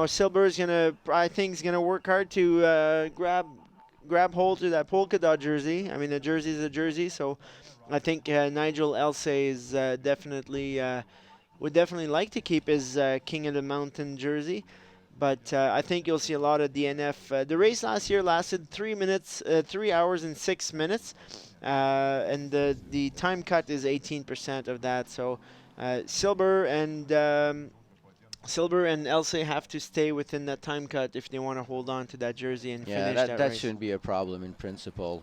Silber's I think is gonna work hard to grab hold to that polka dot jersey. I mean, the jersey is a jersey, so I think Nigel Elsay is definitely would definitely like to keep his King of the Mountain jersey. But I think you'll see a lot of DNF. The race last year lasted 3 hours and 6 minutes. And the time cut is 18% of that. So Silber and Elsay have to stay within that time cut if they want to hold on to that jersey and finish that race. That shouldn't be a problem in principle.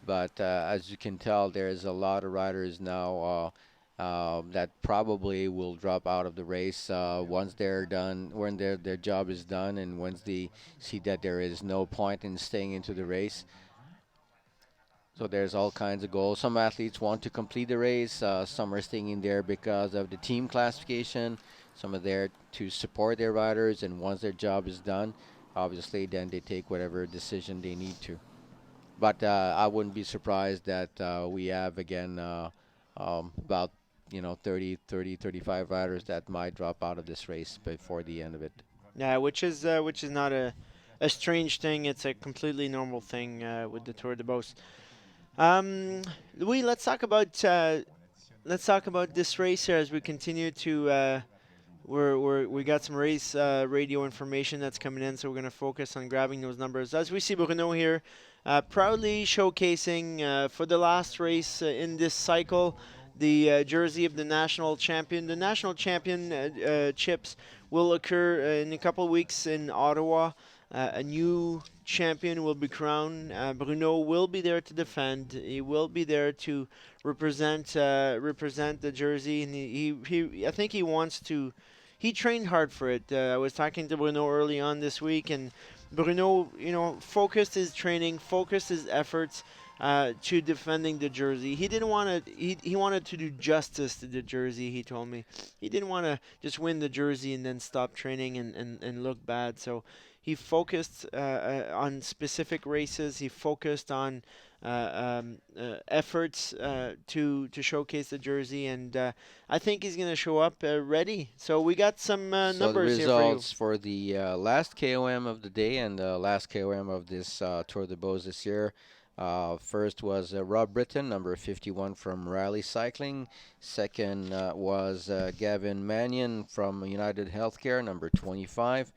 But as you can tell, there's a lot of riders now that probably will drop out of the race once they're done, when their job is done, and once they see that there is no point in staying into the race. So there's all kinds of goals. Some athletes want to complete the race. Some are staying in there because of the team classification. Some are there to support their riders, and once their job is done, obviously, then they take whatever decision they need to. But I wouldn't be surprised that we have again about 35 riders that might drop out of this race before the end of it. Yeah, which is not a strange thing. It's a completely normal thing with the Tour de Beauce. Louis, let's talk about this race here as we continue to. We got some race radio information that's coming in, so we're going to focus on grabbing those numbers. As we see Bruno here, proudly showcasing for the last race in this cycle the jersey of the national champion. The national championships will occur in a couple of weeks in Ottawa. A new champion will be crowned. Bruno will be there to defend. He will be there to represent the jersey, and I think he wants to. He trained hard for it. I was talking to Bruno early on this week, and Bruno, focused his training, focused his efforts to defending the jersey. He didn't want to. He wanted to do justice to the jersey. He told me he didn't want to just win the jersey and then stop training and look bad. So he focused on specific races. He focused on efforts to showcase the jersey, and I think he's going to show up ready. So we got some numbers here for you. So the results for the last KOM of the day and the last KOM of this Tour de Beauce this year. First was Rob Britton, number 51 from Rally Cycling. Second was Gavin Mannion from United Healthcare, number 25.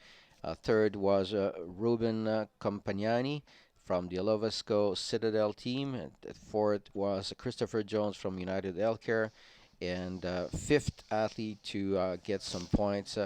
Third was Ruben Compagnani from the Olovesco Citadel team. Fourth was Christopher Jones from United Healthcare. And fifth athlete to get some points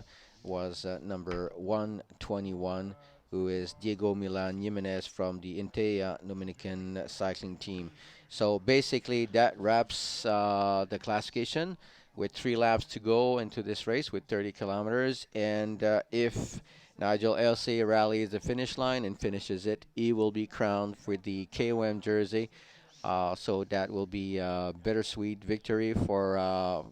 was number 121, who is Diego Milan Jimenez from the Intea Dominican cycling team. So basically that wraps the classification with 3 laps to go into this race with 30 kilometers. And if Nigel Elsey rallies the finish line and finishes it, he will be crowned for the KOM jersey. So that will be a bittersweet victory for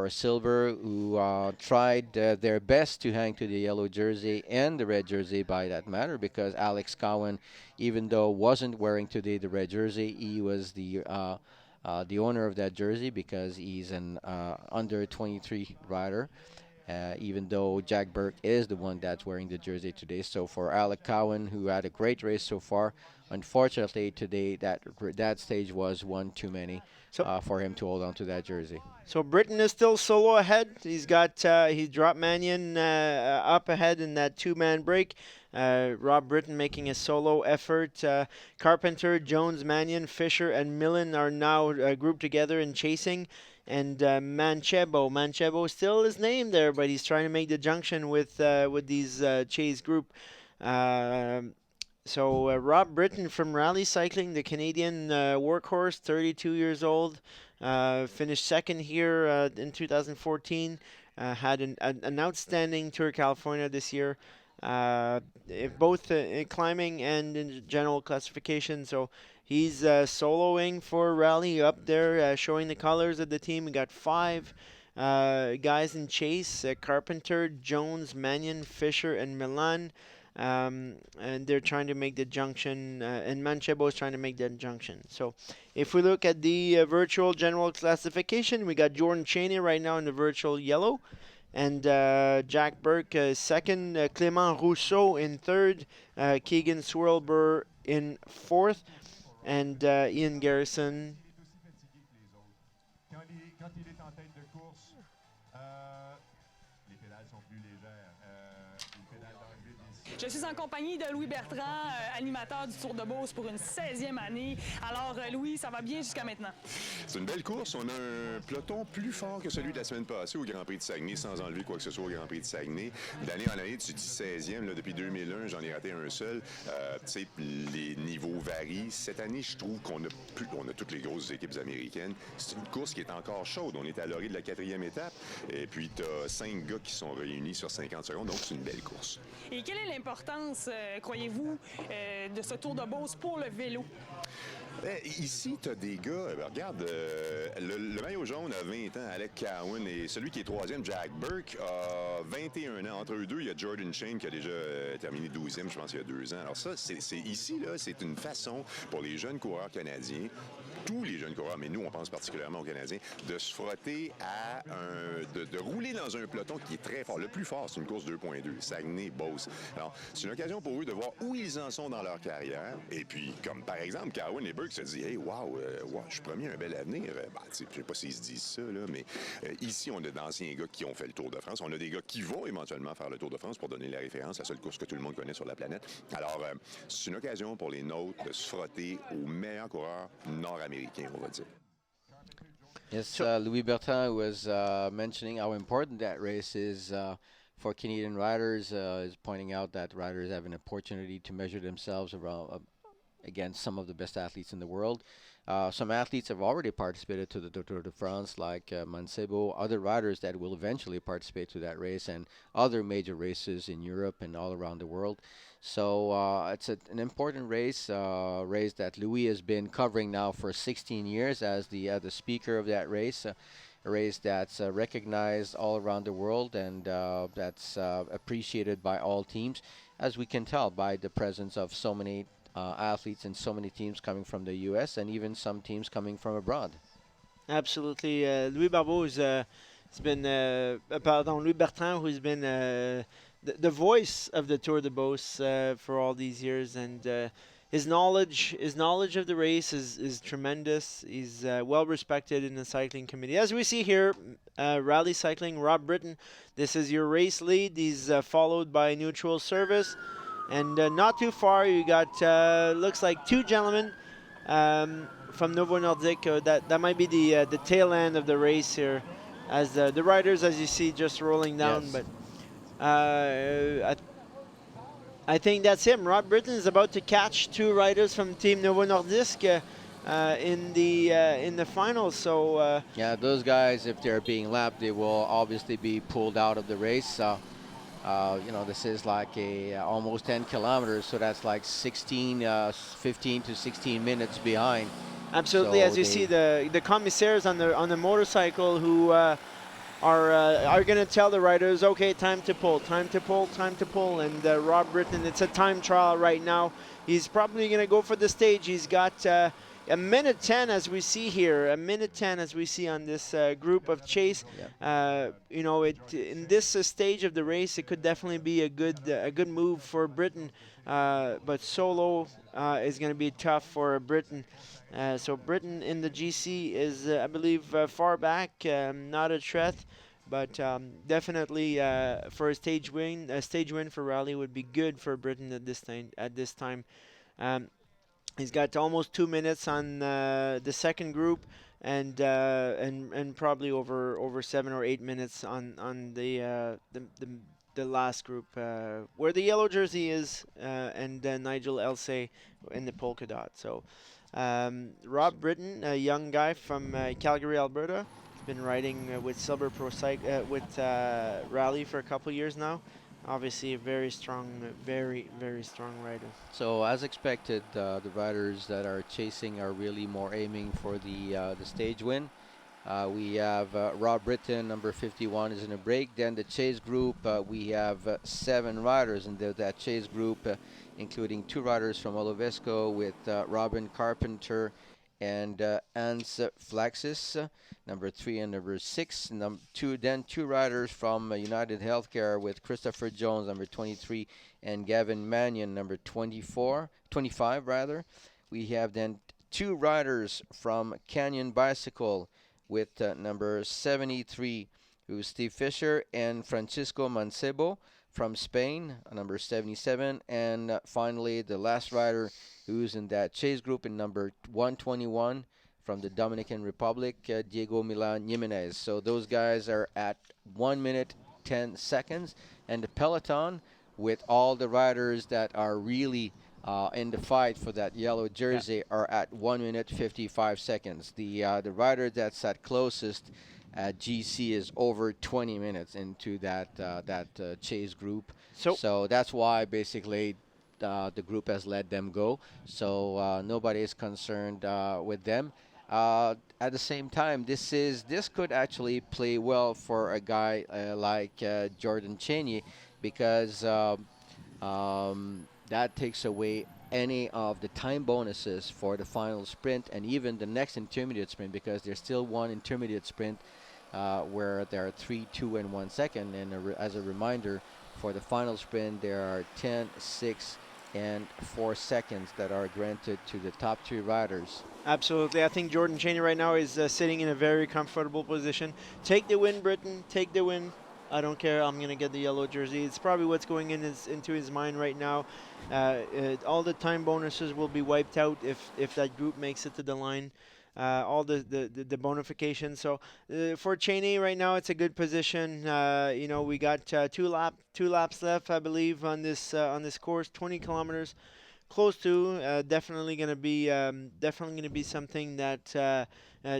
Silver, who tried their best to hang to the yellow jersey and the red jersey by that matter, because Alex Cowan, even though wasn't wearing today the red jersey, he was the owner of that jersey because he's an under 23 rider. Even though Jack Burke is the one that's wearing the jersey today. So for Alec Cowan, who had a great race so far, unfortunately today that stage was one too many for him to hold on to that jersey. So Britain is still solo ahead. He's got he dropped Mannion up ahead in that 2-man break. Rob Britton making a solo effort. Carpenter, Jones, Mannion, Fisher, and Millen are now grouped together in chasing. And Manchebo still his name there, but he's trying to make the junction with these Chase group. So Rob Britton from Rally Cycling, the Canadian workhorse, 32 years old, finished second here in 2014. Had an outstanding Tour California this year, both in climbing and in general classification. So he's soloing for Rally up there, showing the colors of the team. We got 5 guys in chase: Carpenter, Jones, Mannion, Fisher, and Milan. And they're trying to make the junction, and Manchebo is trying to make that junction. So if we look at the virtual general classification, we got Jordan Chaney right now in the virtual yellow, and Jack Burke second, Clément Rousseau in third, Keegan Swirlber in fourth, and Ian Garrison. Je suis en compagnie de Louis Bertrand, animateur du Tour de Beauce pour une 16e année. Alors, Louis, ça va bien jusqu'à maintenant? C'est une belle course. On a un peloton plus fort que celui de la semaine passée au Grand Prix de Saguenay, sans enlever quoi que ce soit au Grand Prix de Saguenay. D'année en année, tu dis 16e. Là, depuis 2001, j'en ai raté un seul. Tu sais, les niveaux varient. Cette année, je trouve qu'on a toutes les grosses équipes américaines. C'est une course qui est encore chaude. On est à l'orée de la 4e étape. Et puis, tu as 5 gars qui sont réunis sur 50 secondes. Donc, c'est une belle course. Et quelle est l'importance, croyez-vous, de ce Tour de Beauce pour le vélo? Ici, tu as des gars, regarde, le maillot jaune a 20 ans, Alec Cowan, et celui qui est troisième, Jack Burke, a 21 ans. Entre eux deux, il y a Jordan Shane qui a déjà terminé 12e, je pense, il y a 2 ans. Alors ça, ici, là, c'est une façon pour les jeunes coureurs canadiens, tous les jeunes coureurs, mais nous, on pense particulièrement aux Canadiens, de se frotter à de rouler dans un peloton qui est très fort. Le plus fort, c'est une course 2.2, Saguenay-Beauce. Alors, c'est une occasion pour eux de voir où ils en sont dans leur carrière. Et puis, comme par exemple, Cowan et Burke se disent, hey, wow, je suis promis un bel avenir. Je ne sais pas s'ils se disent ça, là, mais ici, on a d'anciens gars qui ont fait le Tour de France. On a des gars qui vont éventuellement faire le Tour de France pour donner la référence, la seule course que tout le monde connaît sur la planète. Alors, c'est une occasion pour les nôtres de se frotter aux meilleurs coureurs nord-américains, on va dire. Yes, Louis Bertrand was mentioning how important that race is for Canadian riders. Is pointing out that riders have an opportunity to measure themselves around against some of the best athletes in the world. Some athletes have already participated to the Tour de France, like Mancebo, other riders that will eventually participate to that race, and other major races in Europe and all around the world. So it's an important race, race that Louis has been covering now for 16 years as the speaker of that race. A race that's recognized all around the world and that's appreciated by all teams, as we can tell by the presence of so many athletes and so many teams coming from the U.S. and even some teams coming from abroad. Absolutely. Louis Barbeau has been, Louis Bertrand, who's been the voice of the Tour de Beauce for all these years, and his knowledge of the race is tremendous. He's well respected in the cycling committee, as we see here. Rally cycling, Rob Britton. This is your race lead. He's followed by neutral service, and not too far you got looks like two gentlemen from Novo Nordisk. That might be the tail end of the race here, as the riders, as you see, just rolling down. Yes. But I think that's him. Rob Britton is about to catch two riders from Team Novo Nordisk in the finals. So yeah, those guys, if they're being lapped, they will obviously be pulled out of the race. You know, this is like almost 10 kilometers, so that's like 15 to 16 minutes behind. Absolutely, so as you see the commissaires on the motorcycle who are going to tell the riders, okay, time to pull. And Rob Britton, it's a time trial right now. He's probably going to go for the stage. He's got a minute 10 as we see here, on this group of chase. You know, in this stage of the race, it could definitely be a good move for Britton, but solo is going to be tough for Britton. So Britton in the GC is, I believe, far back, not a threat, but definitely for a stage win for Rally would be good for Britton at this time. He's got almost 2 minutes on the second group, and probably over 7 or 8 minutes on the last group, where the yellow jersey is, and Nigel Elsay in the polka dot. So. Rob Britton, a young guy from Calgary, Alberta, has been riding with Silver Pro with Rally for a couple years now. Obviously, a very strong rider. So, as expected, the riders that are chasing are really more aiming for the stage win. We have Rob Britton, number 51, is in a break. Then the chase group, we have 7 riders in that chase group, including 2 riders from Olovisco with Robin Carpenter and Hans Flaxis, number 3 and number 6. Then 2 riders from United Healthcare with Christopher Jones, number 23, and Gavin Mannion, number 25 rather. We have then 2 riders from Canyon Bicycle with number 73, who's Steve Fisher, and Francisco Mancebo from Spain, number 77, and finally the last rider who's in that chase group in number 121 from the Dominican Republic, Diego Milan Jimenez. So those guys are at 1 minute 10 seconds, and the peloton with all the riders that are really in the fight for that yellow jersey are at 1 minute 55 seconds. The rider that's at closest GC is over 20 minutes into that chase group. So that's why basically the group has let them go, so nobody is concerned with them. At the same time, this could actually play well for a guy like Jordan Cheney because that takes away any of the time bonuses for the final sprint and even the next intermediate sprint because there's still one intermediate sprint where there are 3, 2, and 1 second. And as a reminder, for the final sprint, there are 10, 6, and 4 seconds that are granted to the top 3 riders. Absolutely. I think Jordan Cheney right now is sitting in a very comfortable position. Take the win, Britain. Take the win. I don't care. I'm going to get the yellow jersey. It's probably what's going into his mind right now. All the time bonuses will be wiped out if that group makes it to the line. All the bonification. So for Cheney right now, it's a good position. We got two laps left, I believe, on this course. 20 kilometers. Close to definitely gonna be something that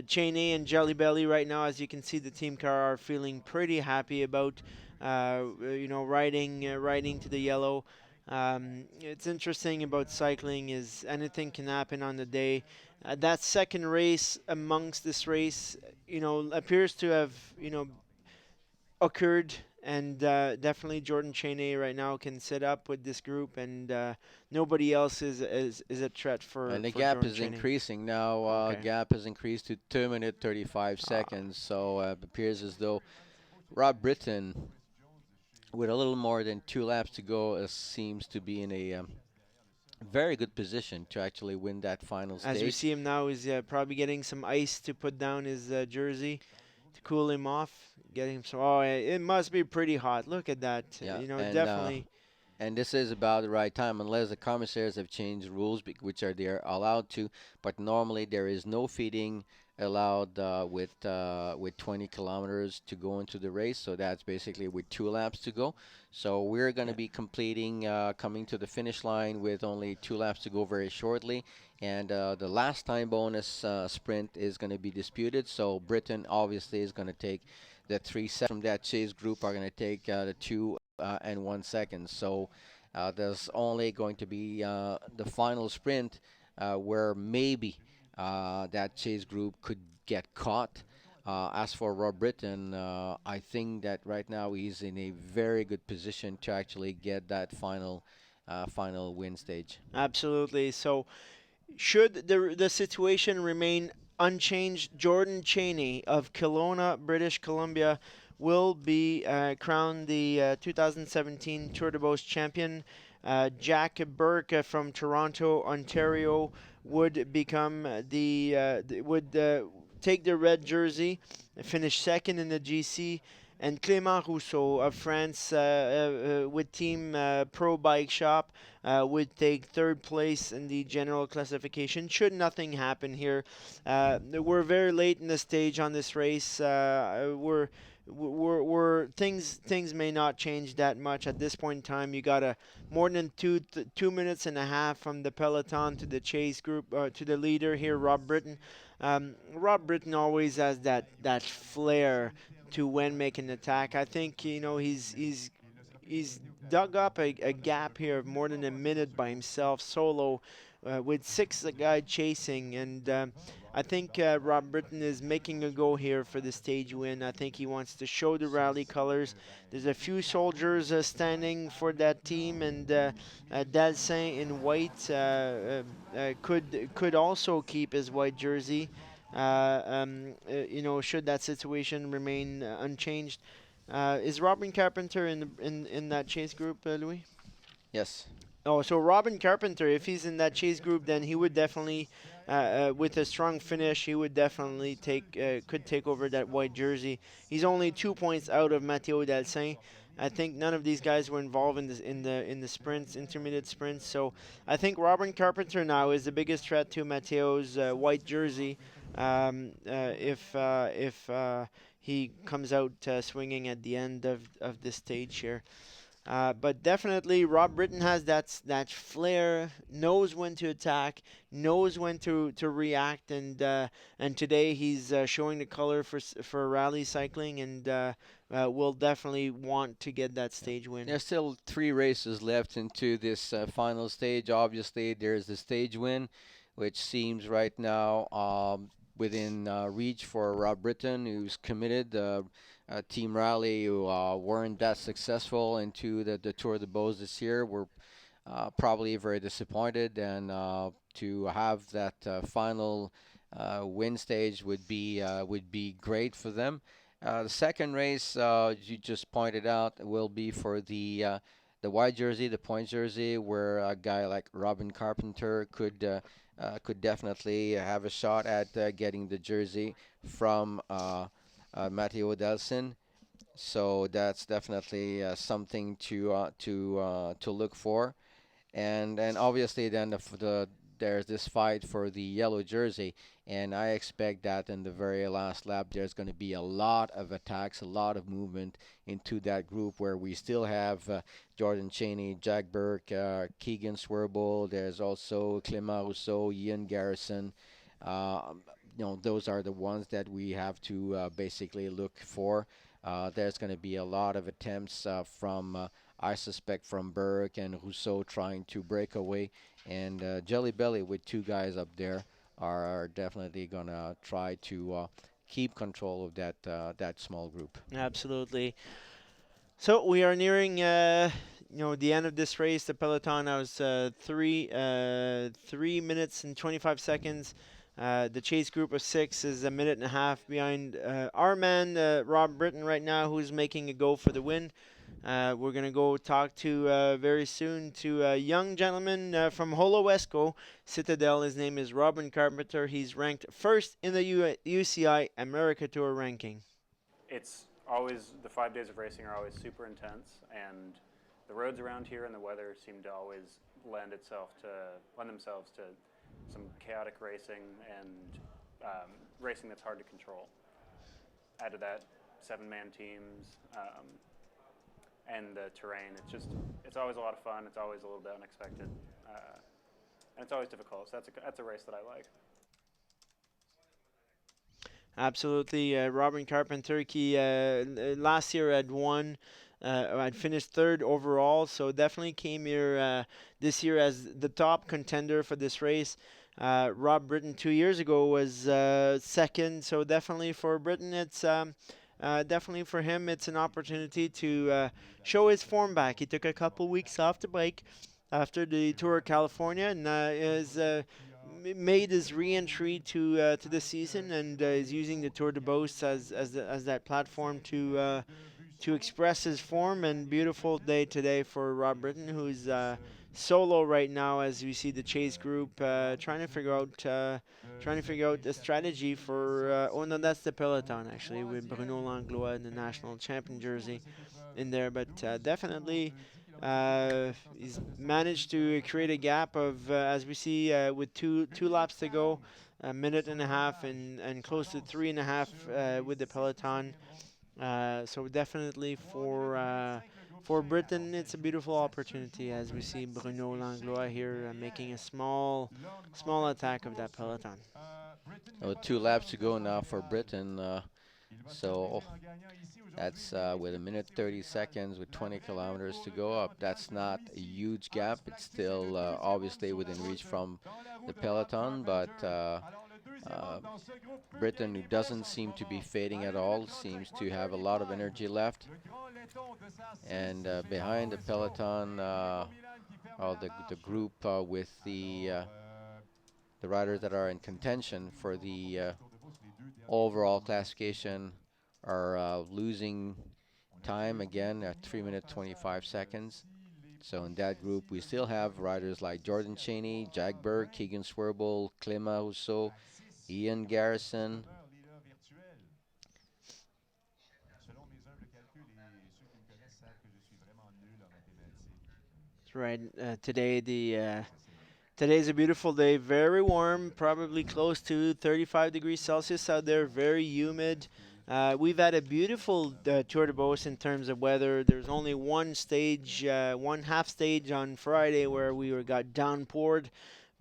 Cheney and Jelly Belly right now, as you can see, the team car are feeling pretty happy about. Riding to the yellow. It's interesting about cycling is anything can happen on the day. That second race amongst this race, appears to have occurred, and definitely Jordan Cheney right now can sit up with this group, and nobody else is a threat for. And the for gap Jordan is Cheney. increasing now. Okay. Gap has increased to 2 minute 35 seconds. So it appears as though Rob Britton, with a little more than 2 laps to go, seems to be in a very good position to actually win that final stage. As we see him now, he's probably getting some ice to put down his jersey to cool him off. Getting some. Oh, it must be pretty hot. Look at that. Yeah, and, Definitely. And this is about the right time, unless the commissaires have changed rules, which are they're allowed to. But normally there is no feeding allowed with 20 kilometers to go into the race. So that's basically with 2 laps to go. So we're going to be completing, coming to the finish line with only 2 laps to go very shortly. And the last time bonus sprint is going to be disputed. So Britain obviously is going to take the 3 seconds from that chase group are going to take the 2 and 1 second. So there's only going to be the final sprint where maybe that chase group could get caught. As for Rob Britton, I think that right now he's in a very good position to actually get that final win stage. Absolutely. So should the situation remain unchanged, Jordan Cheney of Kelowna, British Columbia, will be crowned the 2017 Tour de Beauce champion. Jack Burke from Toronto, Ontario, would become would take the red jersey, finish second in the GC. And Clément Rousseau of France with Team Pro Bike Shop would take third place in the general classification. Should nothing happen here, we're very late in the stage on this race. Things may not change that much at this point in time. You got more than 2 minutes and a half from the peloton to the chase group to the leader here, Rob Britton. Rob Britton always has that flair to when making an attack. I think he's dug up a gap here of more than a minute by himself solo with 6 guy chasing, and I think Rob Britton is making a go here for the stage win. I think he wants to show the rally colors. There's a few soldiers standing for that team, and Dalsin in white could also keep his white jersey. Should that situation remain unchanged. Is Robin Carpenter in that chase group, Louis? Yes. Oh, so Robin Carpenter, if he's in that chase group, then he would definitely, with a strong finish, he would definitely could take over that white jersey. He's only 2 points out of Matteo Dalsin. I think none of these guys were involved in the sprints, intermediate sprints. So I think Robin Carpenter now is the biggest threat to Matteo's white jersey. If he comes out swinging at the end of this stage here. But definitely, Rob Britton has that flair, knows when to attack, knows when to react, and today he's showing the color for rally cycling, and will definitely want to get that stage win. There's still 3 races left into this final stage. Obviously, there's the stage win, which seems right now within reach for Rob Britton, who's committed. Team Rally, who weren't that successful into the Tour de Beauce this year, were probably very disappointed, and to have that final win stage would be great for them. The second race, you just pointed out, will be for the white jersey, the point jersey, where a guy like Robin Carpenter could definitely have a shot at getting the jersey from Matteo Delsin. So that's definitely something to look for. And obviously then there's this fight for the yellow jersey, and I expect that in the very last lap there's going to be a lot of attacks, a lot of movement into that group, where we still have Jordan Cheney, Jack Burke, Keegan Swerble. There's also Clément Rousseau, Ian Garrison. Those are the ones that we have to basically look for. There's going to be a lot of attempts I suspect, from Burke and Rousseau trying to break away. And Jelly Belly, with 2 guys up there, are definitely going to try to keep control of that small group. Absolutely. So we are nearing, the end of this race. The peloton was 3 minutes and 25 seconds. The chase group of 6 is a minute and a half behind our man, Rob Britton, right now, who's making a go for the win. We're going to go talk to very soon to a young gentleman from Holoesco Citadel. His name is Robin Carpenter. He's ranked first in the UCI America Tour ranking. It's always, the 5 days of racing are always super intense, and the roads around here and the weather seem to always lend themselves to some chaotic racing and racing that's hard to control. Add to that 7-man teams and the terrain. It's always a lot of fun. It's always a little bit unexpected, and it's always difficult. So that's a race that I like. Absolutely. Robin Carpenter, last year had won. I'd finished 3rd overall, so definitely came here this year as the top contender for this race. Rob Britton 2 years ago was 2nd, so definitely for Britton, it's definitely for him, it's an opportunity to show his form back. He took a couple weeks off the bike after the Tour of California, and made his re-entry to the season, and is using the Tour de Beauce as that platform to express his form. And beautiful day today for Rob Britton, who's solo right now, as we see the chase group trying to figure out the strategy for. Oh no, that's the peloton actually, with Bruno Langlois in the national champion jersey in there, but definitely. He's managed to create a gap of, as we see, with two laps to go, a minute and a half, and close to 3.5 with the peloton. So definitely for Britain, it's a beautiful opportunity, as we see Bruno Langlois here making a small attack of that peloton. 2 laps to go now for Britain. So that's with 1 minute 30 seconds with 20 kilometers to go up. That's not a huge gap. It's still obviously within reach from the peloton, but Britain, who doesn't seem to be fading at all, seems to have a lot of energy left. And behind the peloton, or the group with the riders that are in contention for the overall classification are losing time again at 3 minutes 25 seconds. So in that group, we still have riders like Jordan Cheney, Jack Burke, Keegan Swerble, Clément Rousseau, Ian Garrison. That's right. Today's a beautiful day, very warm, probably close to 35 degrees Celsius out there, very humid. We've had a beautiful Tour de Beauce in terms of weather. There's only one stage, one half stage on Friday where got downpoured.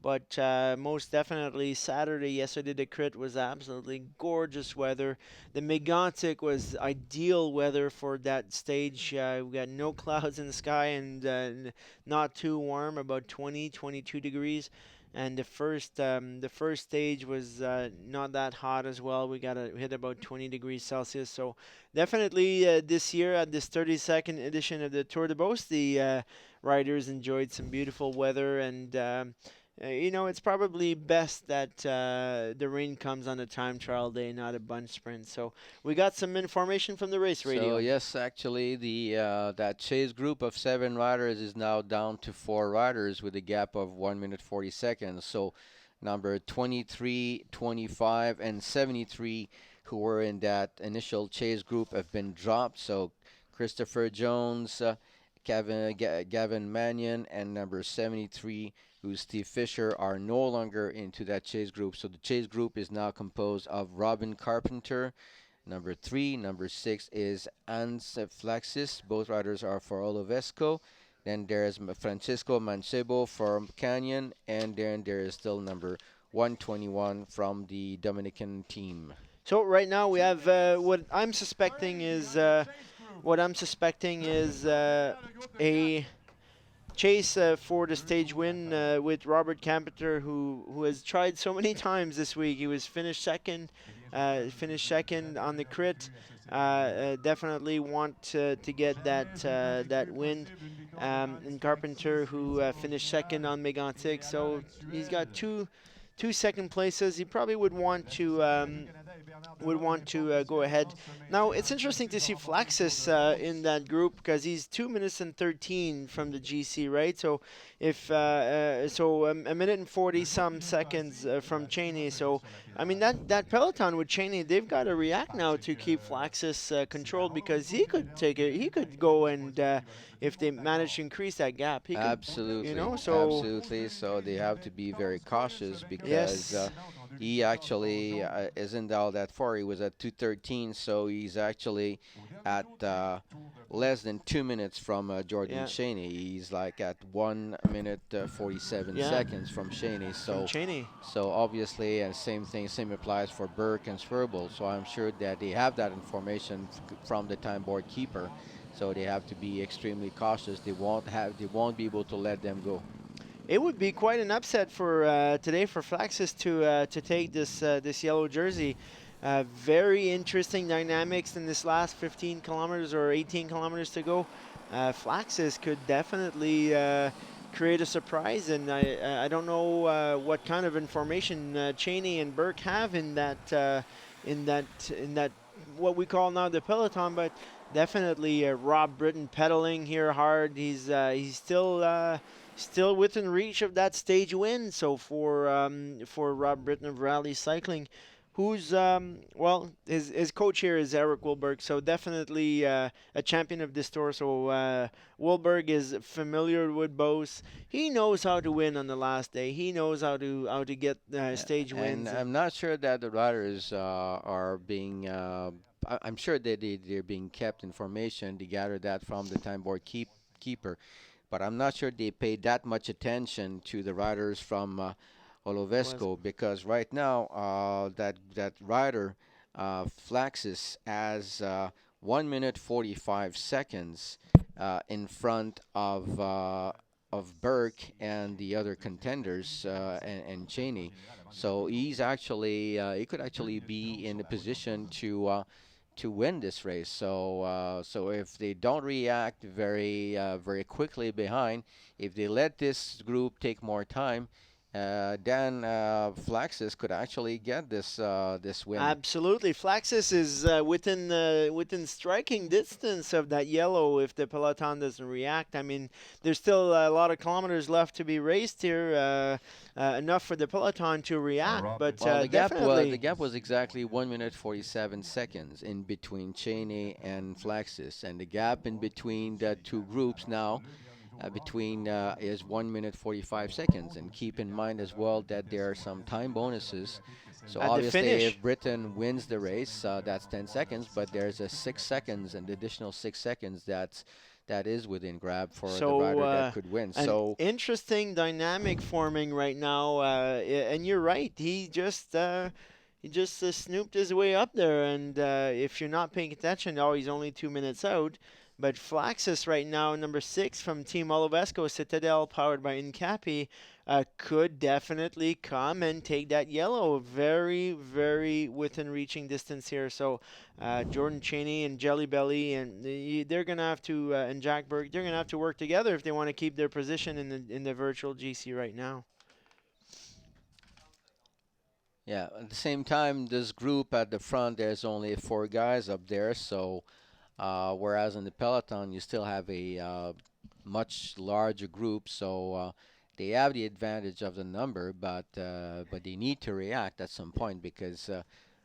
But most definitely Saturday, yesterday, the crit was absolutely gorgeous weather. The Mégantic was ideal weather for that stage. We got no clouds in the sky and not too warm, about 20, 22 degrees. And the first stage was not that hot as well. We hit about 20 degrees Celsius. So definitely this year at this 32nd edition of the Tour de Beauce, the riders enjoyed some beautiful weather and. It's probably best that the rain comes on a time trial day, not a bunch sprint. So we got some information from the race radio. So yes, actually, that chase group of 7 riders is now down to 4 riders with a gap of 1 minute 40 seconds. So number 23, 25, and 73 who were in that initial chase group have been dropped. So Christopher Jones, Gavin Mannion, and number 73 who's Steve Fisher are no longer into that chase group. So the chase group is now composed of Robin Carpenter, number 3. Number 6 is Hans Flaxis. Both riders are for Olovesco. Then there's Francisco Mancebo from Canyon. And then there is still number 121 from the Dominican team. So right now we have what I'm suspecting is a chase for the stage win with Robert Campeter, who has tried so many times this week. He was finished second on the crit. Definitely want to get that win. And Carpenter, who finished second on Mégantic, so he's got two second places. He probably would want to go ahead. Now it's interesting to see Flaxis in that group because he's 2 minutes and 13 from the GC, right? So if a minute and 40 some seconds from Cheney. So I mean that peloton with Cheney, they've got to react now to keep Flaxis controlled because he could take it. He could go and if they manage to increase that gap, he could, absolutely, absolutely. So they have to be very cautious because he actually isn't all that far. He was at 2:13, so he's actually at less than 2 minutes from Jordan Cheney. He's like at 1 minute 47 seconds from Cheney. So obviously, and same applies for Burke and Swerble. So I'm sure that they have that information from the time board keeper. So they have to be extremely cautious. They won't be able to let them go. It would be quite an upset for today for Flaxis to take this yellow jersey. Very interesting dynamics in this last 15 kilometers or 18 kilometers to go. Flaxis could definitely create a surprise, and I don't know what kind of information Cheney and Burke have in that what we call now the peloton, but definitely Rob Britton pedaling here hard. He's still within reach of that stage win. So for Rob Britton of Rally Cycling, who's his coach here is Eric Wilberg. So definitely a champion of this tour. So Wilberg is familiar with Beauce. He knows how to win on the last day. He knows how to get stage wins. And I'm not sure that the riders are being. I'm sure that they're being kept information. They gather that from the time board keeper, but I'm not sure they pay that much attention to the riders from Olovesco because right now that rider Flaxis has 1 minute 45 seconds in front of Burke and the other contenders and Cheney. So he's actually he could actually be in a position to win this race. So if they don't react very quickly behind, if they let this group take more time, then Flaxis could actually get this win. Absolutely, Flaxis is within striking distance of that yellow if the peloton doesn't react. I mean, there's still a lot of kilometers left to be raced here, enough for the peloton to react. But the definitely gap was exactly 1 minute 47 seconds in between Cheney and Flaxis, and the gap in between the two groups now. Is 1 minute 45 seconds, and keep in mind as well that there are some time bonuses So at the obviously, finish. if Britain wins the race, that's 10 seconds, but there's a 6 seconds, an additional 6 seconds that is within grab for the rider that could win. An So interesting dynamic forming right now, and you're right. He just snooped his way up there, and if you're not paying attention, oh, he's only 2 minutes out. But Flaxus right now, number 6 from Team Olovesco, Citadel, powered by Incapi, could definitely come and take that yellow. Very, very within reaching distance here. So Jordan Cheney and Jelly Belly, and they're gonna have to, and Jack Burke, they're gonna have to work together if they want to keep their position in the virtual GC right now. yeah, at the same time, this group at the front, there's only 4 guys up there. So whereas in the peloton, you still have a much larger group. So they have the advantage of the number, but they need to react at some point because,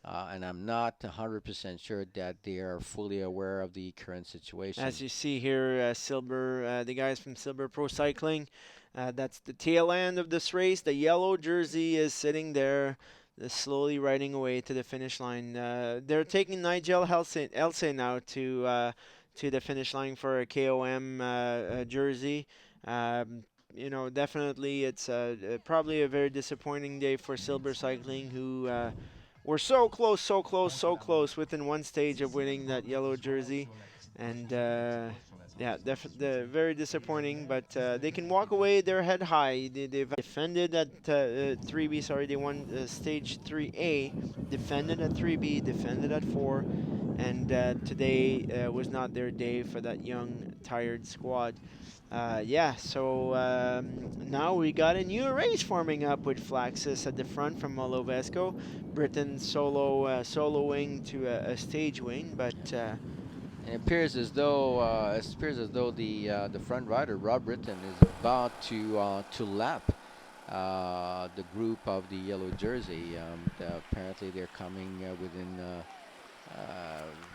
and I'm not 100% sure that they are fully aware of the current situation. As you see here, Silver, the guys from Silver Pro Cycling, that's the tail end of this race. The yellow jersey is sitting there, slowly riding away to the finish line. They're taking Nigel Else now to the finish line for a KOM jersey. You know, definitely it's probably a very disappointing day for Silver Cycling, who were so close, so close, so close within one stage of winning that yellow jersey. And yeah, very disappointing, but they can walk away their head high. They've defended at 3B, sorry, they won stage 3A, defended at 3B, defended at 4, and today was not their day for that young, tired squad. Yeah, so now we got a new race forming up with Flaxus at the front from Olovesco. Britain soloing to a stage win, but it appears as though the front rider Rob Britton is about to lap the group of the yellow jersey. Apparently, they're coming within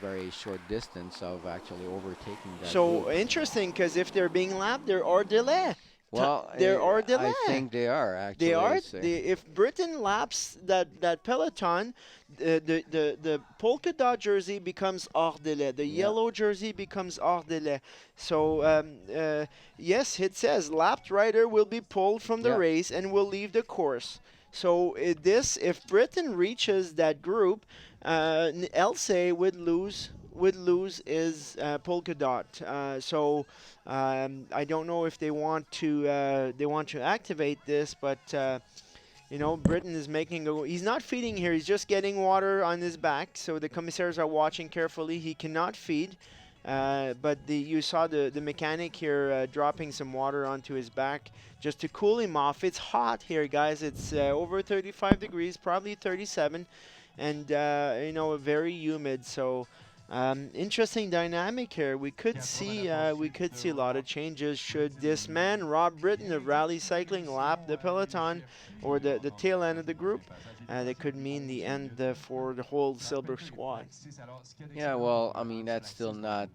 very short distance of actually overtaking that so group. Interesting, because if they're being lapped, they're hors délai. Well, I think they are actually. They are. If Britain laps that peloton, the polka dot jersey becomes hors délai. The yellow jersey becomes hors délai. So yes, it says lapped rider will be pulled from the race and will leave the course. So if Britain reaches that group, Else would lose his polka dot. So I don't know if they want to activate this, but you know, Britain is making he's not feeding here. He's just getting water on his back. So the commissaires are watching carefully. He cannot feed. But you saw the mechanic here dropping some water onto his back just to cool him off. It's hot here, guys. It's over 35 degrees, probably 37, and you know, very humid. So interesting dynamic here. We could see a lot of changes should this man Rob Britton of Rally Cycling lap the peloton or the tail end of the group. That could mean the end for the whole Silver squad. Yeah, well, I mean, that's still not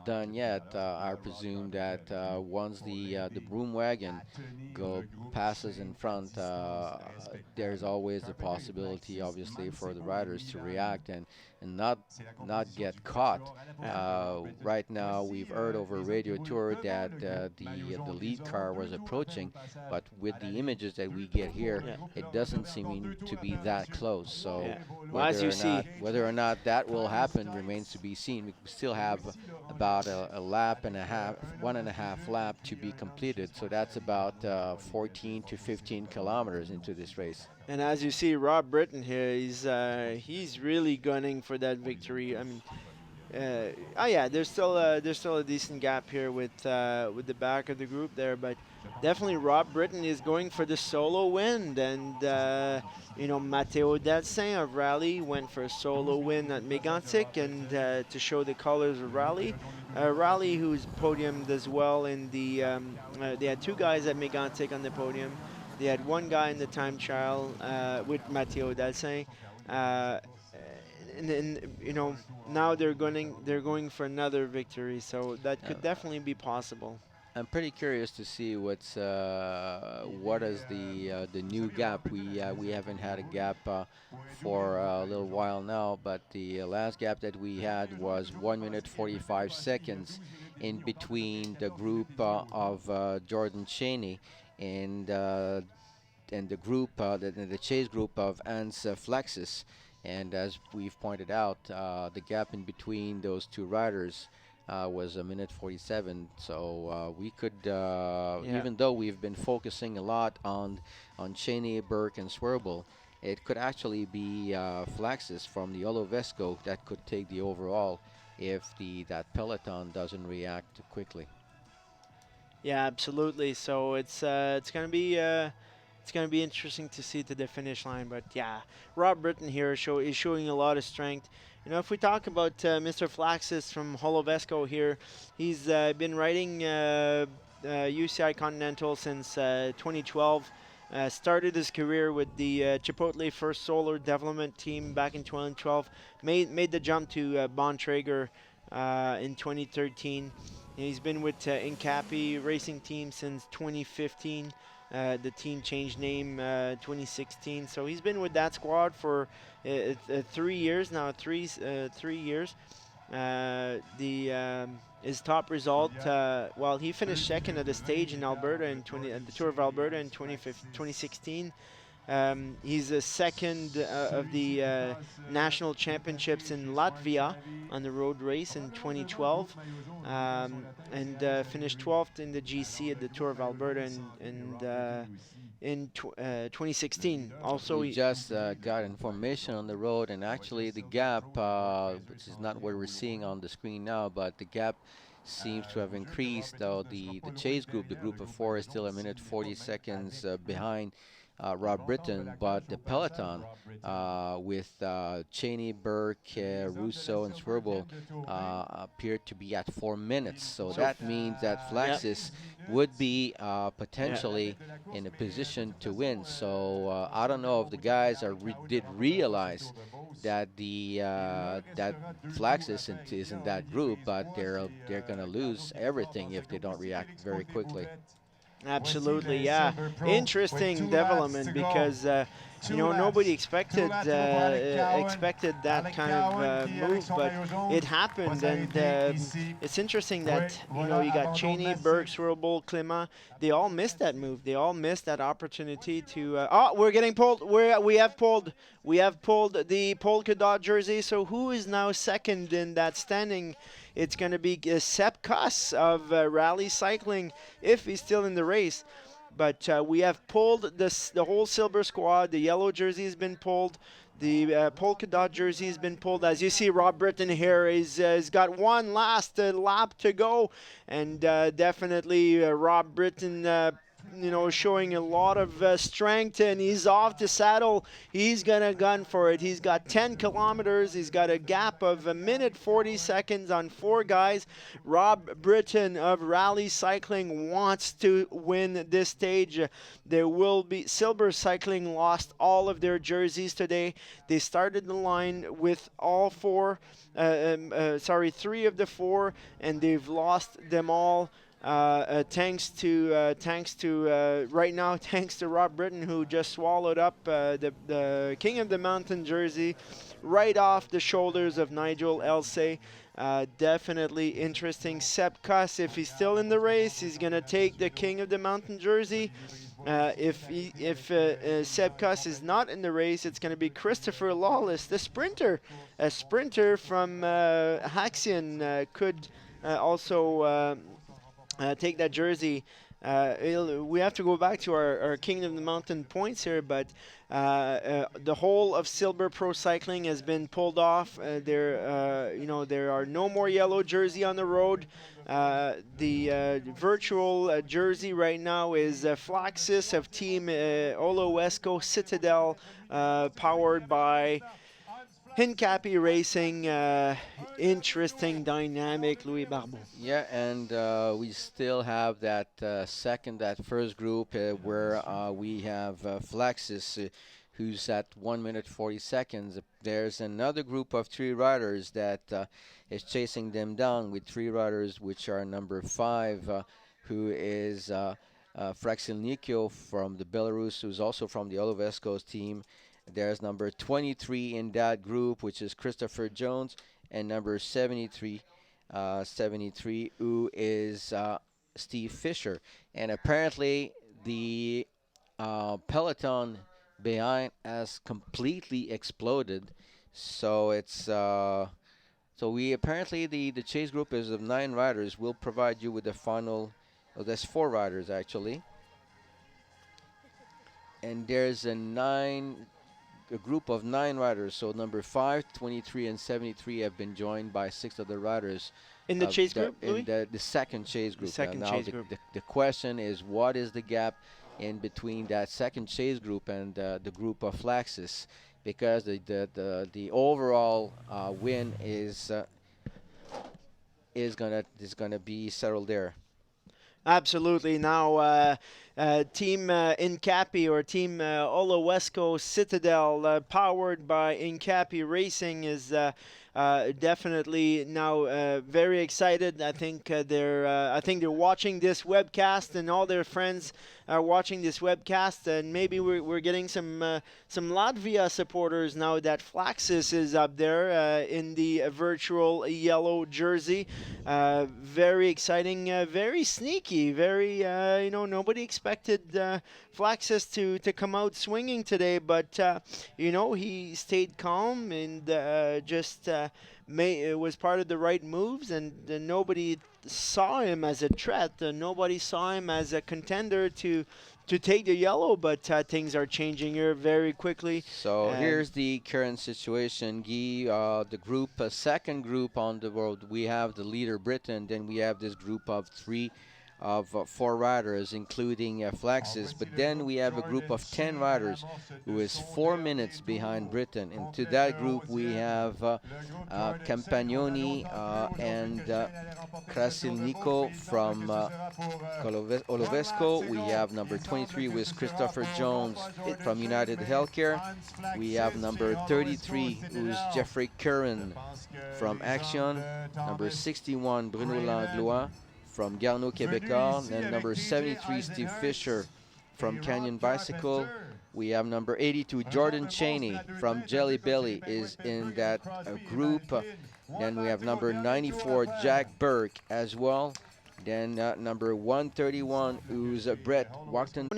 done yet. I presume that once the broom wagon passes in front, there's always the possibility, obviously, for the riders to react and not get caught. Right now, we've heard over Radio Tour that the lead car was approaching, but with the images that we get here, it doesn't seem to be that close. So whether or not that will happen remains to be seen. We still have about a lap and a half, 1.5 lap to be completed. So that's about 14 to 15 kilometers into this race. And as you see, Rob Britton here, he's really gunning for that victory. I mean, there's still a decent gap here with the back of the group there, but definitely Rob Britton is going for the solo win. And you know, Matteo Delsin of Rally went for a solo win at Mégantic, and to show the colors of Rally. Rally, who's podiumed as well in the they had 2 guys at Mégantic on the podium. They had 1 guy in the time trial with Matteo Delsin. And you know, now they're going for another victory, so that could definitely be possible. I'm pretty curious to see what is the new gap. We haven't had a gap for a little while now, but the last gap that we had was 1 minute 45 seconds in between the group of Jordan Cheney and the group, the chase group of Ans Flexus. And as we've pointed out, the gap in between those two riders was 1 minute 47. So we could, even though we've been focusing a lot on Cheney, Burke, and Swerble, it could actually be Flaxus from the Olovesco that could take the overall if that peloton doesn't react quickly. Yeah, absolutely. So it's gonna be interesting to see to the finish line. But yeah, Rob Britton here is showing a lot of strength. You know, if we talk about Mr. Flaxus from Holovesco here, he's been riding UCI Continental since 2012. Started his career with the Chipotle First Solar Development Team back in 2012. Made the jump to Bontrager in 2013. He's been with Incapi Racing Team since 2015. The team changed name 2016, so he's been with that squad for 3 years now. 3 years. His top result, well, he finished second at the stage in Alberta at the Tour of Alberta in 2016. He's a second of the national championships in Latvia on the road race in 2012, and finished 12th in the GC at the Tour of Alberta in 2016. Also, we just got information on the road, and actually the gap, which is not what we're seeing on the screen now, but the gap seems to have increased. Though the chase group, the group of four, is still 1 minute 40 seconds behind Rob Britton, but the peloton with Cheney, Burke, Russo, and Swerble appear to be at 4 minutes. So that means that Flaxus would be potentially in a position to win. So I don't know if the guys did realize that that Flaxus is in that group, but they're going to lose everything if they don't react very quickly. Absolutely, yeah. Interesting development because nobody expected that kind of move, but it happened, and it's interesting that you got Cheney, Burke, Swerble, Clément. They all missed that move. They all missed that opportunity to. We're getting pulled. We have pulled the polka dot jersey. So who is now second in that standing? It's going to be Sepp Kuss of Rally Cycling if he's still in the race. But we have pulled the whole silver squad. The yellow jersey has been pulled. The polka dot jersey has been pulled. As you see, Rob Britton here has got one last lap to go. And definitely Rob Britton showing a lot of strength, and he's off the saddle. He's gonna gun for it. He's got 10 kilometers. He's got a gap of 1 minute 40 seconds on 4 guys. Rob Britton of Rally Cycling wants to win this stage. There will be Silver Cycling lost all of their jerseys today. They started the line with all 3 of the 4, and they've lost them all. Thanks to Rob Britton, who just swallowed up the King of the Mountain jersey right off the shoulders of Nigel Elsay. Definitely interesting. Sepp Kuss, if he's still in the race, he's gonna take the King of the Mountain jersey. If Sepp Kuss is not in the race, it's going to be Christopher Lawless, the sprinter. A sprinter from Haxion could also take that jersey. We have to go back to our King of the Mountain points here, but the whole of Silver Pro Cycling has been pulled off. There are no more yellow jersey on the road. The virtual jersey right now is Flaxus of Team Olo Wesco Citadel, powered by Hincapi Racing. Interesting dynamic, Louis Barbeau. Yeah, and we still have that first group where we have Flaxus, who's at 1 minute 40 seconds. There's another group of 3 riders that is chasing them down, with 3 riders which are number 5, who is Fraxilnikio from the Belarus, who's also from the Olovesko's team. There's number 23 in that group, which is Christopher Jones, and number 73, who is Steve Fisher. And apparently the peloton behind has completely exploded. So it's so we apparently the chase group is of 9 riders. We'll provide you with the final. Oh, there's 4 riders actually, and there's a group of 9 riders. So number 5, 23, and 73 have been joined by 6 other riders. In the chase group, in the second chase group. The second chase group. The question is, what is the gap in between that second chase group and the group of Flaxus? Because the overall win is gonna be settled there. Absolutely. Now, Team Incapi or Team Olowesko Citadel, powered by Incapi Racing, is definitely now very excited. I think they're watching this webcast, and all their friends are watching this webcast, and maybe we're getting some Latvia supporters now that Flaxus is up there in the virtual yellow jersey. Very exciting, very sneaky, very nobody expected Flaxus to come out swinging today, but he stayed calm and just was part of the right moves, and nobody saw him as a threat. Nobody saw him as a contender to take the yellow, but things are changing here very quickly. So here's the current situation, Guy. The group, second group on the road, we have the leader Britain, then we have this group of 4 riders, including Flaxus, but then we have a group of 10 riders who is 4 minutes behind Britain. And to that group we have Campagnoni and Krasilniko from Olovesko. We have number 23 with Christopher Jones from United Healthcare. We have number 33 who's Jeffrey Curran from Action. Number 61 Bruno Langlois from Garneau Québécois, and number 73 Steve Fisher from Canyon Bicycle. We have number 82 Jordan Cheney from Jelly Belly is in that group. Then we have number 94 Jack Burke as well. Then number 131 who's Brett Wachton.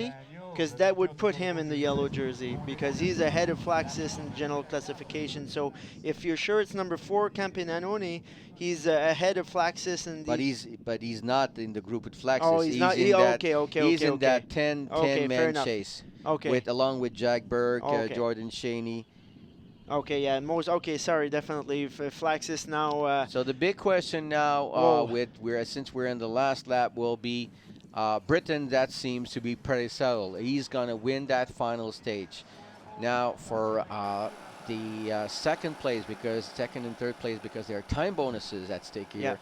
Because that would put him in the yellow jersey, because he's ahead of Flaxus in general classification. So if you're sure it's number 4 Campananoni, he's ahead of Flaxus. But he's not in the group with Flaxus. Oh, he's not. He's in that 10-man chase. Okay. Along with Jack Burke, Jordan Cheney. Okay, yeah, sorry, definitely Flaxus now. So the big question now, since we're in the last lap, will be Britain. That seems to be pretty settled. He's gonna win that final stage. Now for the second and third place, because there are time bonuses at stake here.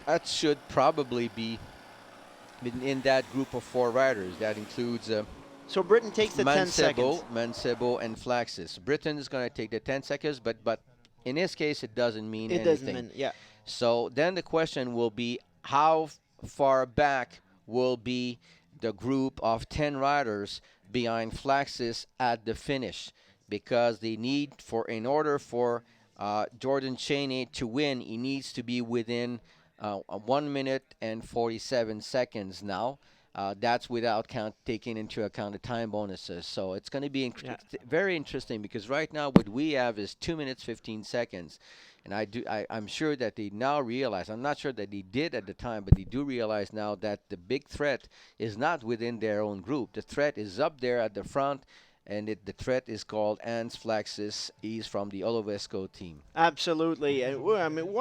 That should probably be in that group of 4 riders. That includes. So Britain takes the 10 seconds. Mancebo and Flaxus. Britain is going to take the 10 seconds, but in this case, it doesn't mean anything. It doesn't mean, yeah. So then the question will be, how far back will be the group of 10 riders behind Flaxus at the finish? Because they need, in order for Jordan Cheney to win, he needs to be within 1 minute and 47 seconds now. That's without taking into account the time bonuses. So it's going to be very interesting, because right now what we have is 2 minutes 15 seconds, and I'm sure that they now realize. I'm not sure that they did at the time, but they do realize now that the big threat is not within their own group. The threat is up there at the front, and the threat is called Hans Flaxus. He's from the Olovesko team. Absolutely. I mean,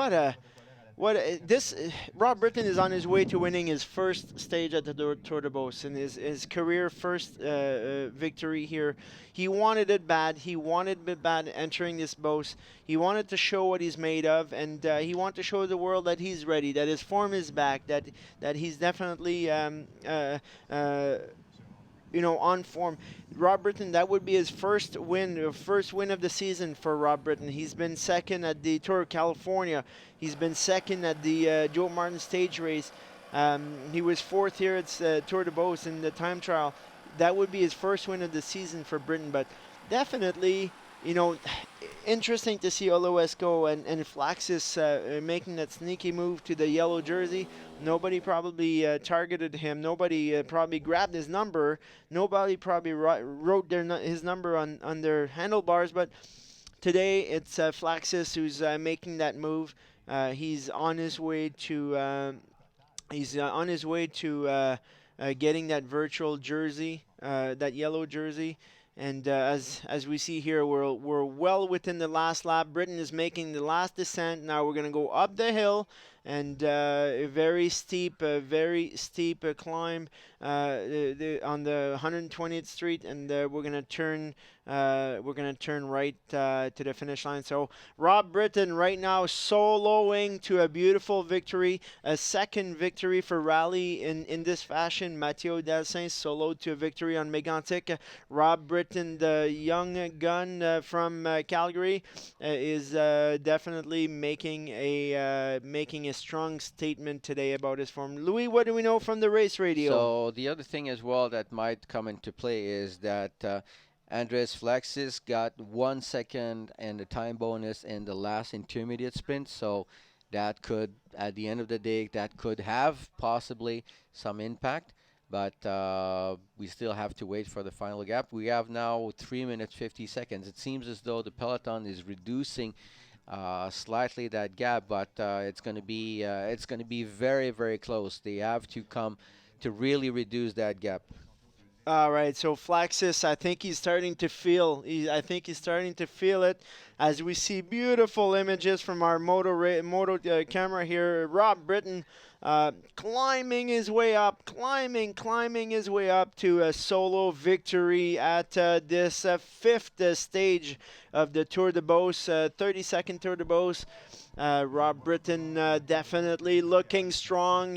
Rob Britton is on his way to winning his first stage at the Tour de Beauce, and his career first victory here. He wanted it bad. He wanted it bad entering this Beauce. He wanted to show what he's made of, and he wanted to show the world that he's ready, that his form is back, that he's definitely on form. Rob Britton, that would be his first win of the season for Rob Britton. He's been second at the Tour of California. He's been second at the Joe Martin stage race. He was fourth here at Tour de Beauce in the time trial. That would be his first win of the season for Britain, but definitely, you know, interesting to see Oloesco and Flaxis making that sneaky move to the yellow jersey. Nobody probably targeted him. Nobody probably grabbed his number. Nobody probably wrote his number on their handlebars, but today it's Flaxis who's making that move. He's on his way to getting that virtual jersey, that yellow jersey. And as we see here, we're well within the last lap. Britain is making the last descent. Now we're going to go up the hill, and a very steep climb on the 120th Street, and we're going to turn right to the finish line. So Rob Britton right now soloing to a beautiful victory, a second victory for Rally in this fashion. Matteo Delsain soloed to a victory on Mégantic. Rob Britton, the young gun from Calgary, is definitely making a strong statement today about his form. Louis, what do we know from the race radio? So the other thing as well that might come into play is that Andres Flaxis got 1 second and a time bonus in the last intermediate sprint, so that could, at the end of the day, that could have possibly some impact, but we still have to wait for the final gap. We have now 3 minutes 50 seconds. It seems as though the peloton is reducing slightly that gap, but it's going to be very, very close. They have to come to really reduce that gap. All right, so Flaxis, I think he's starting to feel. I think he's starting to feel it, as we see beautiful images from our moto camera here. Rob Britton climbing his way up, climbing his way up to a solo victory at this fifth stage of the Tour de Beauce, 32nd Tour de Beauce. Rob Britton definitely looking strong.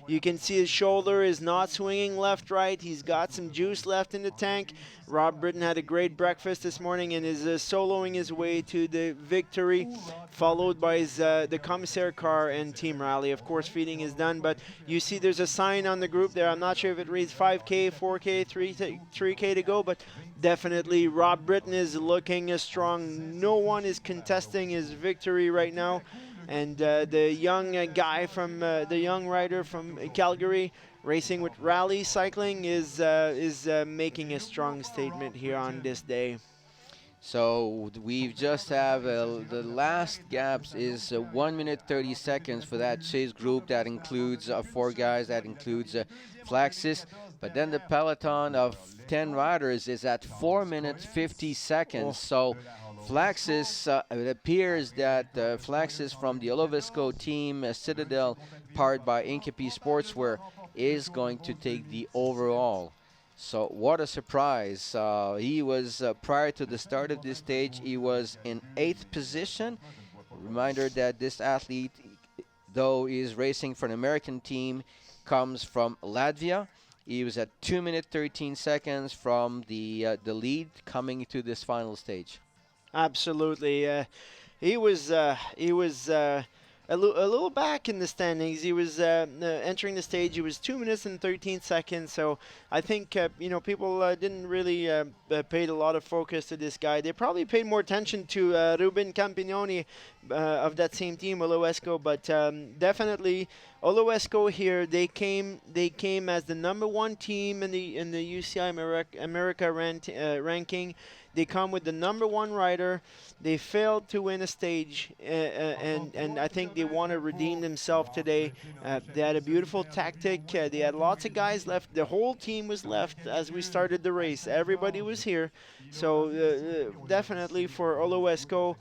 You can see his shoulder is not swinging left-right. He's got some juice left in the tank. Rob Britton had a great breakfast this morning and is soloing his way to the victory, followed by the commissaire car and Team Rally. Of course, feeding is done, but you see there's a sign on the group there. I'm not sure if it reads 5K, 4K, 3K to go, but definitely Rob Britton is looking strong. No one is contesting his victory right now. And the young guy from the young rider from Calgary, racing with Rally Cycling, is making a strong statement here on this day. So we just have the last gaps is 1 minute 30 seconds for that chase group. That includes 4 guys. That includes Flaxis. But then the peloton of 10 riders is at 4 minutes 50 seconds. So Flaxis, it appears that Flaxis from the Olovisco team, Citadel, powered by Inkepi Sportswear, is going to take the overall. So what a surprise. He was, prior to the start of this stage, he was in 8th position. Reminder that this athlete, though he is racing for an American team, comes from Latvia. He was at 2 minutes 13 seconds from the lead coming to this final stage. Absolutely. He was a little back in the standings. He was entering the stage. He was 2 minutes and 13 seconds. So I think people didn't really paid a lot of focus to this guy. They probably paid more attention to Ruben Campignoni of that same team, Oloesco. But definitely Oloesco here. They came as the #1 team in the UCI America ranking. They come with the #1 rider. They failed to win a stage, and I think they want to redeem themselves today. They had a beautiful tactic. They had lots of guys left. The whole team was left as we started the race. Everybody was here. So definitely for Oloesco,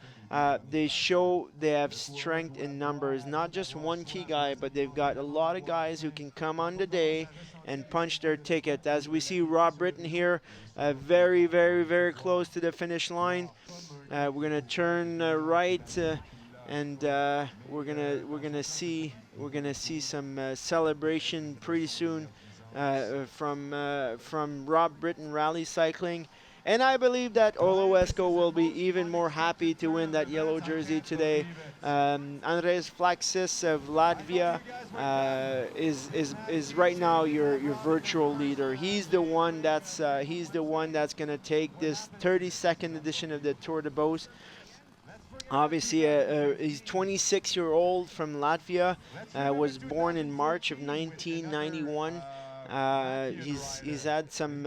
they show they have strength in numbers. Not just one key guy, but they've got a lot of guys who can come on the day and punch their ticket. As we see Rob Britton here, very, very, very close to the finish line. We're gonna turn right, and we're gonna see some celebration pretty soon from Rob Britton Rally Cycling. And I believe that Oloesco will be even more happy to win that yellow jersey today. Andres Flaxis of Latvia is right now your virtual leader. He's the one that's going to take this 32nd edition of the Tour de Beauce. Obviously, he's 26-year-old from Latvia. Was born in March of 1991. He's had some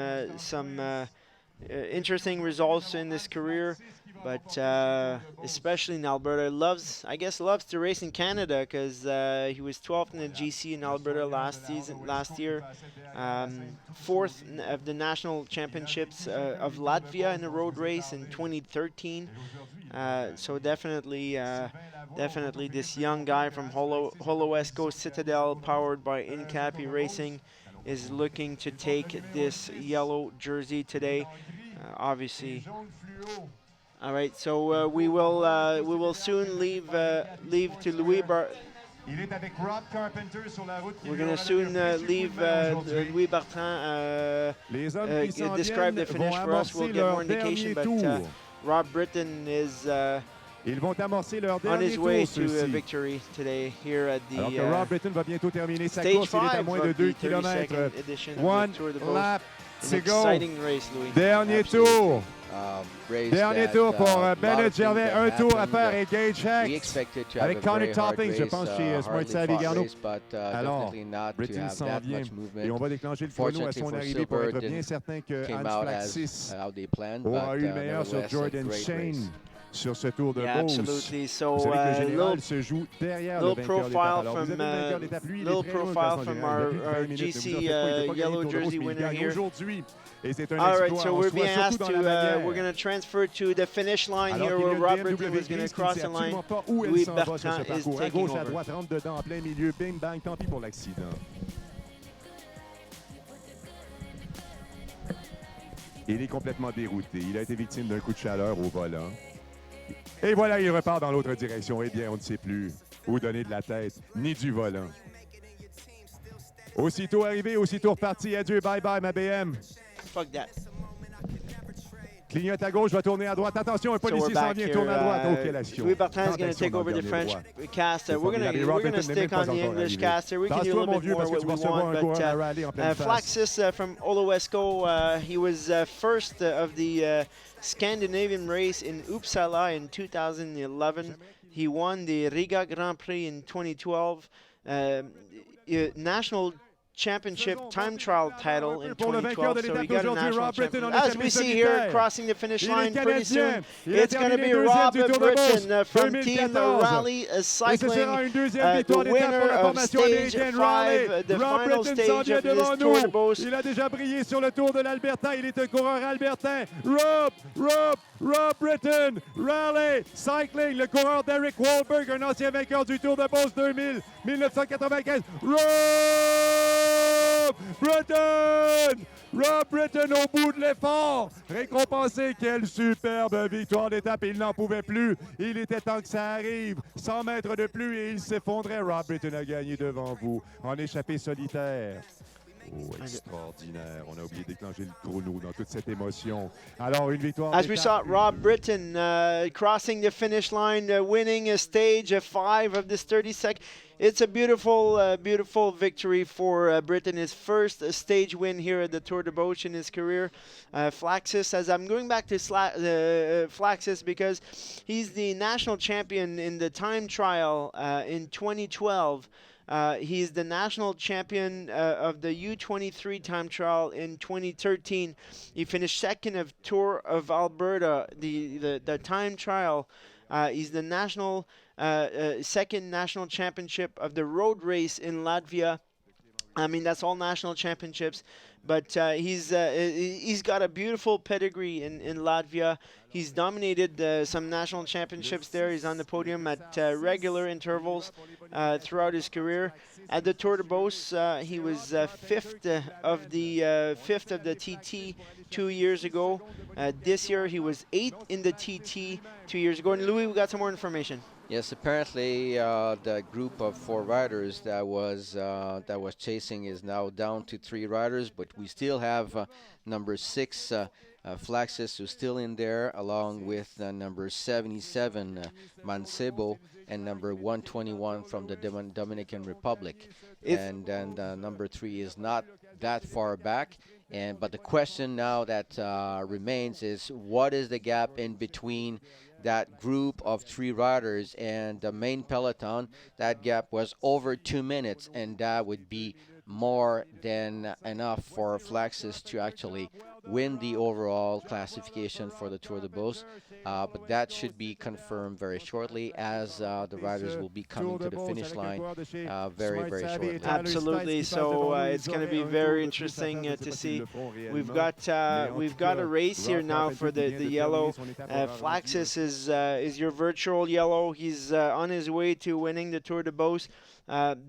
interesting results in his career, but especially in Alberta. Loves to race in Canada because he was 12th in the GC in Alberta last year. Fourth of the national championships of Latvia in a road race in 2013. So definitely this young guy from Oloesco Citadel, powered by Incapi Racing, is looking to take this yellow jersey today. Obviously. All right, so we will soon leave to Louis We're going to soon leave Louis Bertrand describe the finish for us. We'll get more indication, but Rob Britton is Ils vont amorcer leur on his dernier way tour, to ceux-ci. victory today here at the Alors que Rob Britton va bientôt terminer sa stage course, il est à 5 moins de of 2 the 32nd km. edition of One the Tour de Beauce. lap An to go. exciting race, Louis. Dernier tour. Race Dernier that, tour pour a lot of Bennett things Gervais. that Un tour à happened. faire et Gage We Hecht. expected to have Avec a Connie very hard Topping, je race, pense, chez Smart hardly Savvy fought Garneau. race, but Alors, definitely not to Britton have s'en that vient much movement. et on va déclencher le chrono à Fortunately son for arrivée pour Silver, être bien didn't certain que came Hans out Flaxis as how they planned, aura but eu le meilleur sur nevertheless, a Jordan great Shane race. sur ce tour de Yeah, Beauce. absolutely. So, Vous savez que le général little- se joue derrière little le vainqueur d'étape. profile Alors, vous from, avez le vainqueur d'étape, lui, il est little très loin au profile classement from général. Il a plus de our 20 minutes. GC, Ne vous en faites pas, il n'a pas gagné yellow le Tour de Beauce, jersey mais il winner gagne here. aujourd'hui. Et c'est un All right, exploit so en we're soi, being surtout asked dans to, la manière. we're going to transfer to the finish line Alors here qu'il y a where une Rob BMW Britton was going grise to qui ne cross sait the line. absolument pas où elle Louis s'en va sur ce Bertrand is parcours. À taking gauche, à over. droite, rentre dedans, en plein milieu, bing bang, tant pis pour l'accident. Il est complètement dérouté. Il a été victime d'un coup de chaleur au volant. Et voilà, il repart dans l'autre direction. Eh bien, on ne sait plus où donner de la tête, ni du volant. Aussitôt arrivé, aussitôt reparti. Adieu, bye-bye, ma BM. Fuck that. Clignote à gauche, va tourner à droite. Attention, un So we're policier s'en back vient, here. tourne à droite. Oh, quelle action. Louis Bertrand is going to Tentation take over dans the le French dernier cast. C'est We're going formidable. to Rob Britton n'est stick même pas on the encore English arrivé. caster. We can do a Tasse-toi, little mon bit vieux, more parce que what tu we vas recevoir want. un coureur à But rallye en pleine face. Flaxis from Oloesco, he was first of the Scandinavian race in Uppsala in 2011. He won the Riga Grand Prix in 2012. National championship time trial title in Pour le vainqueur 2012, de so he l'étape got a d'aujourd'hui, national Rob Britton en championship. As échappée we see here, solitaire. crossing the finish Il est line pretty canadien. soon, Il a it's going to terminé be deuxième Rob du Tour de Beauce Britton from Team 2014. Rally Et ce Cycling, sera une deuxième the victoire d'étape pour winner la of formation stage américaine 5, Raleigh. the Rob final Britton s'en stage vient of this devant Tour de nous. Beauce. Il a déjà brillé sur le Tour de l'Alberta. Il est un coureur albertain. Rob Britton, Raleigh Cycling, le coureur d'Eric Wahlberg, un ancien vainqueur du Tour de Beauce 1995. Rob Britton au bout de l'effort, récompensé. Quelle superbe victoire d'étape. Il n'en pouvait plus. Il était temps que ça arrive. 100 mètres de plus et il s'effondrait. Rob Britton a gagné devant vous en échappée solitaire. Oh, extraordinaire. On a oublié de déclencher le chrono dans toute cette émotion. Alors, une victoire. As we saw Rob Britton crossing the finish line, winning a stage 5 of this 32nd. It's a beautiful victory for Britton. His first stage win here at the Tour de Beauce in his career. Flaxis, as I'm going back to Flaxis because he's the national champion in the time trial in 2012. He's the national champion of the U23 time trial in 2013. He finished second of Tour of Alberta, the time trial. He's the national second national championship of the road race in Latvia. I mean, that's all national championships. But he's got a beautiful pedigree in Latvia. He's dominated some national championships there. He's on the podium at regular intervals throughout his career. At the Tour de Beauce, he was fifth of the TT 2 years ago. This year, he was eighth in the TT 2 years ago. And Louis, we got some more information. Yes, apparently the group of 4 riders that was chasing is now down to 3 riders, but we still have number 6 Flaxis who's still in there, along with number 77 Mancebo and number 121 from the Dominican Republic. And then number 3 is not that far back. But the question now that remains is, what is the gap in between that group of 3 riders and the main peloton? That gap was over 2 minutes, and that would be more than enough for Flaxis to actually win the overall classification for the Tour de Beauce. But that should be confirmed very shortly, as the riders will be coming to the finish line very, very shortly. Absolutely. So it's going to be very interesting to see. We've got a race here now for the yellow. Flaxis is your virtual yellow. He's on his way to winning the Tour de Beauce.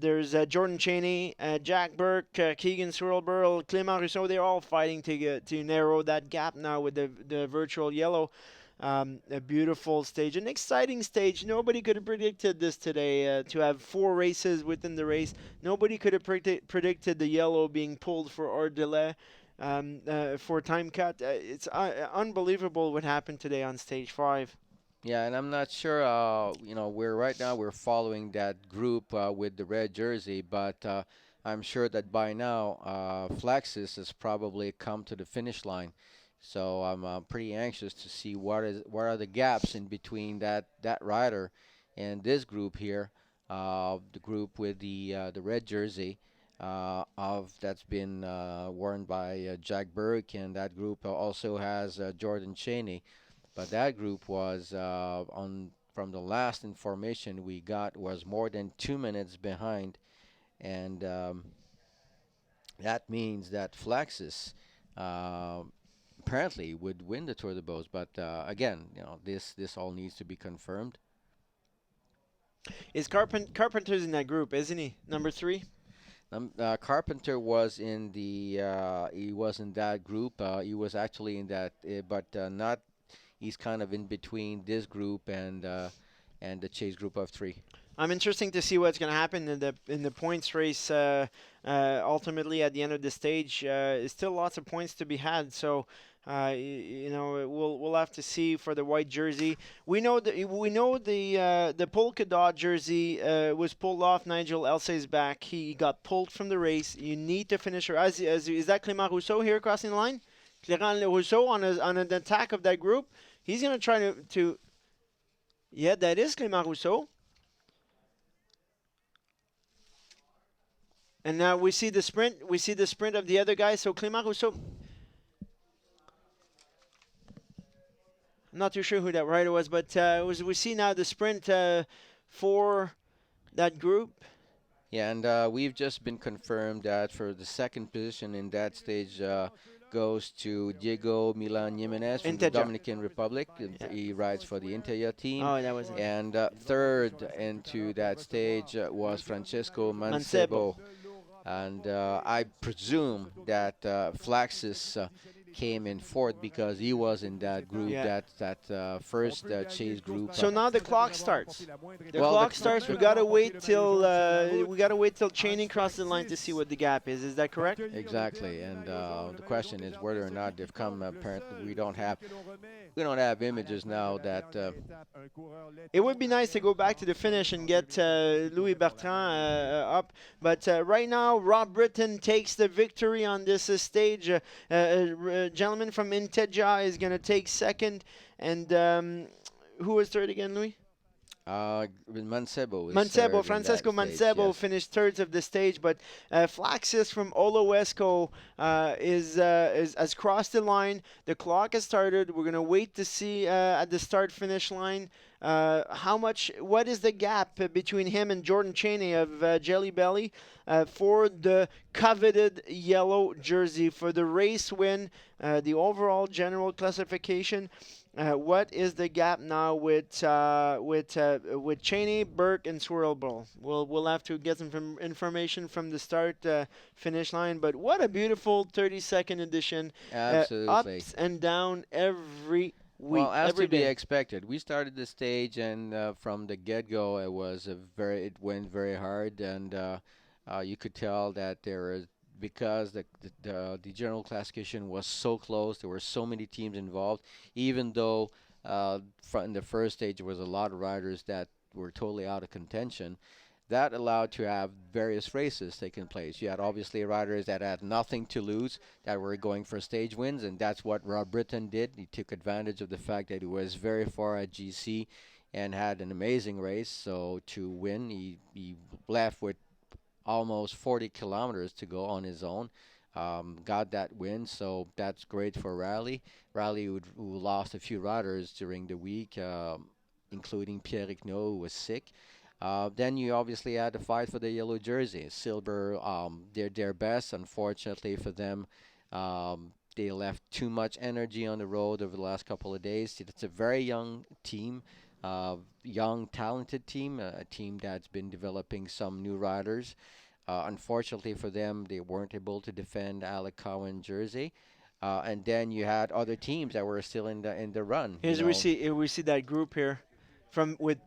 There's Jordan Cheney, Jack Burke, Keegan Swirlburl, Clément Rousseau. They're all fighting to narrow that gap now with the virtual yellow. A beautiful stage, an exciting stage. Nobody could have predicted this today, to have 4 races within the race. Nobody could have predicted the yellow being pulled for Ordelais for time cut. It's unbelievable what happened today on stage 5. Yeah, and I'm not sure, we're following that group with the red jersey, but I'm sure that by now Flaxis has probably come to the finish line. So I'm pretty anxious to see what are the gaps in between that rider and this group here, the group with the red jersey that's been worn by Jack Burke, and that group also has Jordan Cheney. But that group was from the last information we got, was more than 2 minutes behind, and that means that Flaxis apparently would win the Tour de Beauce. But again, this all needs to be confirmed. Is Carpenter's in that group, isn't he? Number 3. Carpenter was in he was in that group. He was actually in that, but not. He's kind of in between this group and the chase group of 3. I'm interested to see what's going to happen in the points race. Ultimately, at the end of the stage, still lots of points to be had. So, we'll have to see for the white jersey. We know the polka dot jersey was pulled off Nigel Elsay's back. He got pulled from the race. You need to finish her. Is that Clément Rousseau here crossing the line? Clément Rousseau on an attack of that group. He's going to try to. Yeah, that is Clément Rousseau. And now we see the sprint. We see the sprint of the other guy. So Clément Rousseau. I'm not too sure who that rider was, but we see now the sprint for that group. Yeah, and we've just been confirmed that for the second position in that stage goes to Diego Milan Jimenez from the Dominican Republic. Yeah. He rides for the Inteja team. Oh, that was it. And third into that stage was Francesco Mancebo. And I presume that Flaxis came in fourth because he was in that group, that first chase group. So now the clock starts. The clock starts. We gotta wait till Cheney crosses the line to see what the gap is. Is that correct? Exactly. And the question is whether or not they've come. Apparently, we don't have images now that. It would be nice to go back to the finish and get Louis Bertrand up, but right now Rob Britton takes the victory on this stage. Gentleman from Inteja is going to take second. And who was third again, Louis? Mancebo. Francesco Mancebo finished third of the stage, but Flaxis from Oloesco has crossed the line. The clock has started. We're going to wait to see at the start-finish line what is the gap between him and Jordan Cheney of Jelly Belly for the coveted yellow jersey for the race win, the overall general classification. What is the gap now with Cheney, Burke, and Swirlbull? We'll have to get some information from the start finish line. But what a beautiful 32nd edition! Absolutely, ups and down every week, Well, as every to be day. expected, we started the stage, and from the get-go, it went very hard, and you could tell that there is because the general classification was so close. There were so many teams involved, even though in the first stage there was a lot of riders that were totally out of contention. That allowed to have various races taking place. You had obviously riders that had nothing to lose that were going for stage wins, and that's what Rob Britton did. He took advantage of the fact that he was very far at GC and had an amazing race. So to win, he left with almost 40 kilometers to go on his own. Got that win, so that's great for Rally. Rally who lost a few riders during the week, including Pierre Ignaud, who was sick. Then you obviously had to fight for the yellow jersey. Silver did their best. Unfortunately for them, they left too much energy on the road over the last couple of days. It's a very young team, young, talented team, a team that's been developing some new riders. Unfortunately for them, they weren't able to defend Alec Cowan jersey. And then you had other teams that were still in the run. Here's we see that group here, from with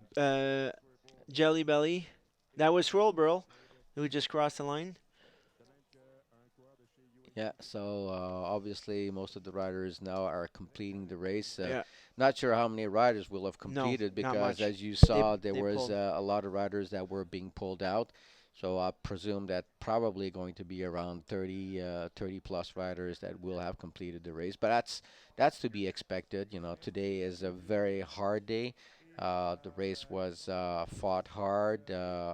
Jelly Belly. That was Swirlburl, who just crossed the line. Yeah, so obviously most of the riders now are completing the race. Yeah. Not sure how many riders will have No, completed not because, much. as you saw, They there was pulled. a lot of riders that were being pulled out. So I presume that probably going to be around 30 plus riders that will have completed the race. But that's to be expected. You know, today is a very hard day. The race was fought hard.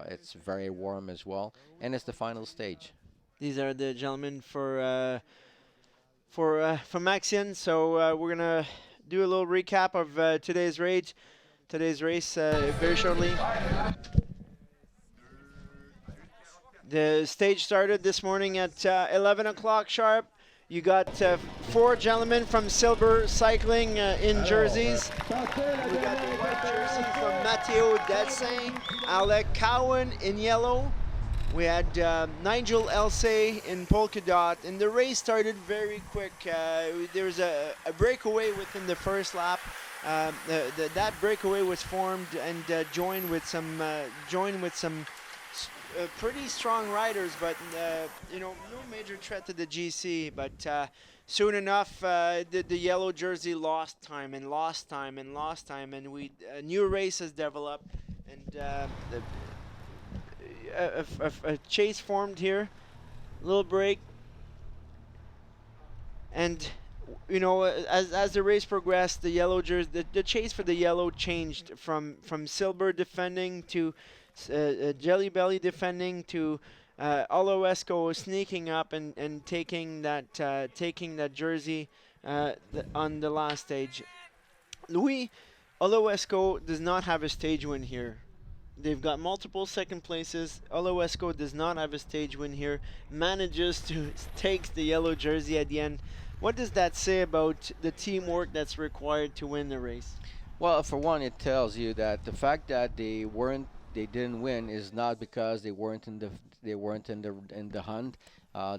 It's very warm as well, and it's the final stage. These are the gentlemen from Axion. So we're gonna do a little recap of today's race. Very shortly. The stage started this morning at 11 o'clock sharp. You got 4 gentlemen from Silver cycling in jerseys. We got the white jersey from Matteo Dessin, Alec Cowan in yellow. We had Nigel Elsay in polka dot, and the race started very quick. There was a breakaway within the first lap. That breakaway was formed and joined with some pretty strong riders, but no major threat to the GC. But soon enough, the yellow jersey lost time, and a new race has developed, and a chase formed here. A little break, and as the race progressed, the yellow jersey, the chase for the yellow changed from Silver defending to Jelly Belly defending to Oloesco sneaking up and taking that jersey on the last stage. Louis, Oloesco does not have a stage win here. They've got multiple second places. Oloesco does not have a stage win here. Manages to take the yellow jersey at the end. What does that say about the teamwork that's required to win the race? Well, for one, it tells you that the fact that they didn't win is not because they weren't in the hunt.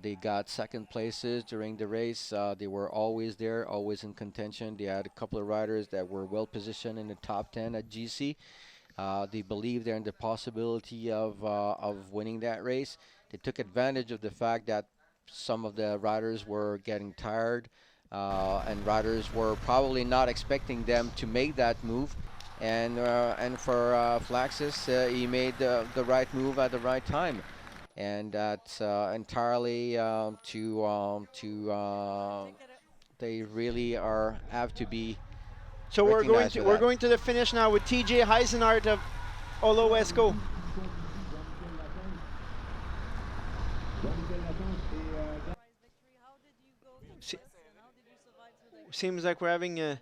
They got second places during the race. They were always there, always in contention. They had a couple of riders that were well positioned in the top 10 at GC. They believed they're in the possibility of winning that race. They took advantage of the fact that some of the riders were getting tired, and riders were probably not expecting them to make that move. And for Flaxus, he made the right move at the right time, and that's entirely they really have to be. So we're going to the finish now with TJ Heisenart of Oloesco. Seems like we're having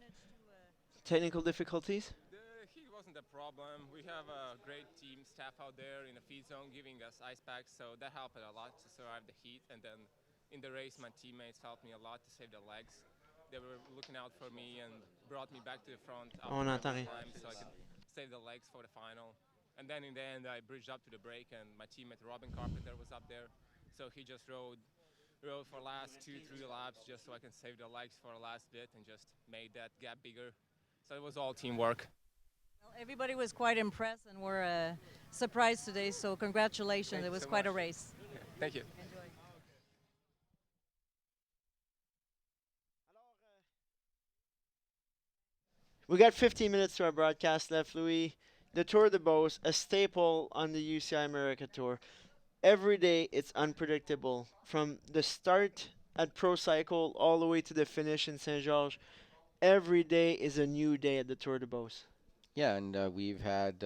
technical difficulties. The heat wasn't a problem. We have a great team staff out there in the feed zone giving us ice packs, so that helped a lot to survive the heat. And then in the race, my teammates helped me a lot to save their legs. They were looking out for me and brought me back to the front after my time so I could save the legs for the final. And then in the end, I bridged up to the break, and my teammate Robin Carpenter was up there. So he just rode for last 2-3 laps just so I can save the legs for the last bit and just made that gap bigger. So it was all teamwork. Well, everybody was quite impressed and were surprised today, so congratulations. Thank It you was so quite a much. race. Yeah, thank you. We got 15 minutes to our broadcast left, Louis. The Tour de Beauce, a staple on the UCI America Tour. Every day it's unpredictable. From the start at Pro Cycle all the way to the finish in Saint Georges, every day is a new day at the Tour de Beauce. Yeah, and we've had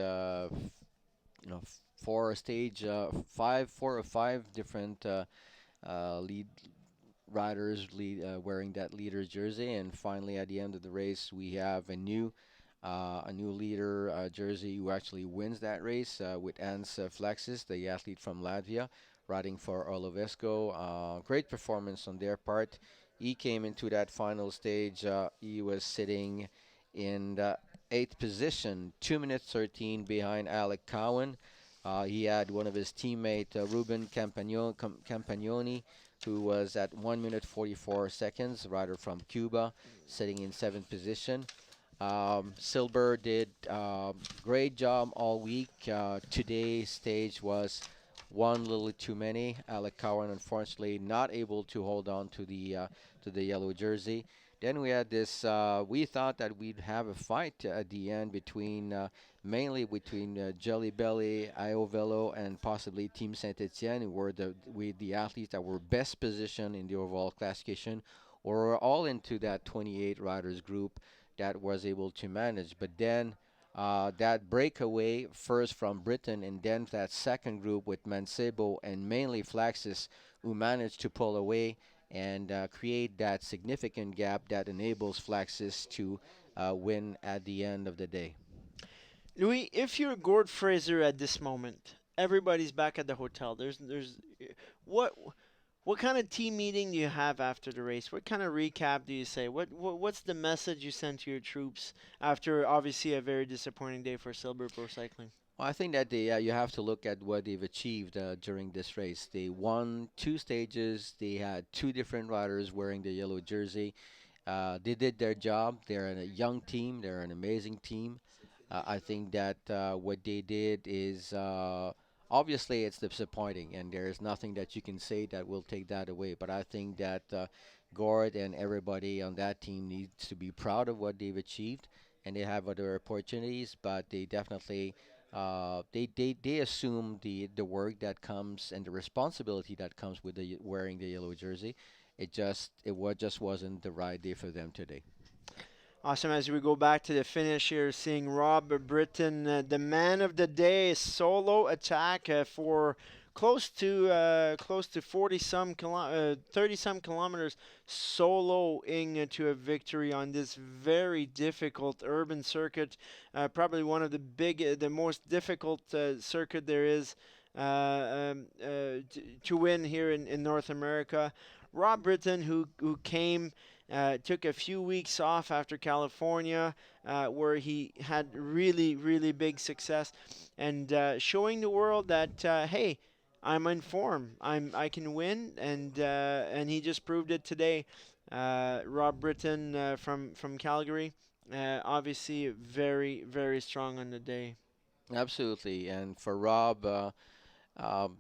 four stage, four or five different lead riders wearing that leader jersey, and finally at the end of the race we have a new leader jersey who actually wins that race with Hans Flexis, the athlete from Latvia, riding for Olovisco. Great performance on their part. He came into that final stage. He was sitting in the eighth position, 2 minutes 13 behind Alec Cowan. He had one of his teammate, Ruben Campagnoni, who was at 1 minute 44 seconds, rider from Cuba, sitting in seventh position. Silber did great job all week. Today's stage was one little too many. Alec Cowan, unfortunately, not able to hold on to the yellow jersey. Then we had this. We thought that we'd have a fight at the end between mainly between Jelly Belly, Iovelo, and possibly Team Saint Etienne, who were the athletes that were best positioned in the overall classification, or were all into that 28 riders group that was able to manage. But then that breakaway, first from Britain, and then that second group with Mancebo and mainly Flaxis, who managed to pull away and create that significant gap that enables Flaxis to win at the end of the day. Louis, if you're Gord Fraser at this moment, everybody's back at the hotel. What what kind of team meeting do you have after the race? What kind of recap do you say? What's the message you send to your troops after obviously a very disappointing day for Silver Pro Cycling? Well, I think that you have to look at what they've achieved during this race. They won two stages. They had two different riders wearing the yellow jersey. They did their job. They're a young team. They're an amazing team. I think that what they did is obviously it's disappointing, and there is nothing that you can say that will take that away. But I think that Gord and everybody on that team needs to be proud of what they've achieved, and they have other opportunities. But they definitely they assume the work that comes and the responsibility that comes with wearing the yellow jersey. Just wasn't the right day for them today. Awesome. As we go back to the finish here, seeing Rob Britton, the man of the day, solo attack for close to 30 some kilometers, soloing to a victory on this very difficult urban circuit. Probably one of the most difficult circuit there is to win here in North America. Rob Britton, who came. Took a few weeks off after California, where he had really, really big success, and showing the world that hey, I'm in form. I can win, and he just proved it today. Rob Britton from Calgary, obviously very, very strong on the day. Absolutely, and for Rob. Um,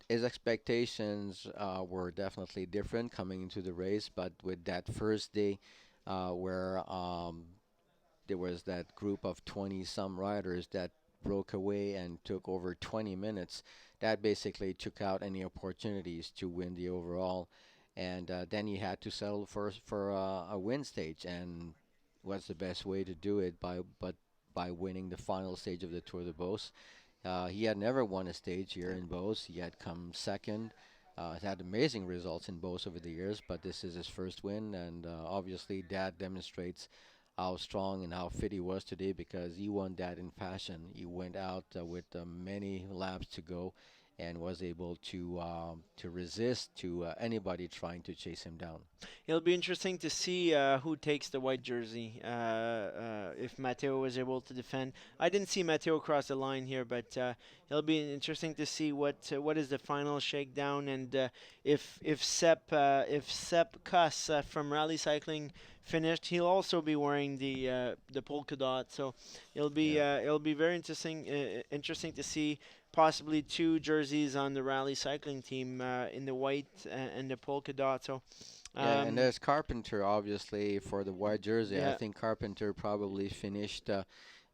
his expectations were definitely different coming into the race, but with that first day where there was that group of 20 some riders that broke away and took over 20 minutes, that basically took out any opportunities to win the overall. And then he had to settle for a win stage, and what's the best way to do it by winning the final stage of the Tour de Beauce. He had never won a stage here in Beauce. He had come second. Had amazing results in Beauce over the years, but this is his first win, and obviously that demonstrates how strong and how fit he was today because he won that in passion. He went out with many laps to go, and was able to resist to anybody trying to chase him down. It'll be interesting to see who takes the white jersey. If Matteo was able to defend, I didn't see Matteo cross the line here, but it'll be interesting to see what is the final shakedown, and if Sepp Kuss from Rally Cycling finished, he'll also be wearing the polka dot. So it'll be very interesting to see possibly two jerseys on the Rally Cycling team in the white and the polka dot. So. Yeah, and there's Carpenter, obviously, for the white jersey. Yeah. I think Carpenter probably finished,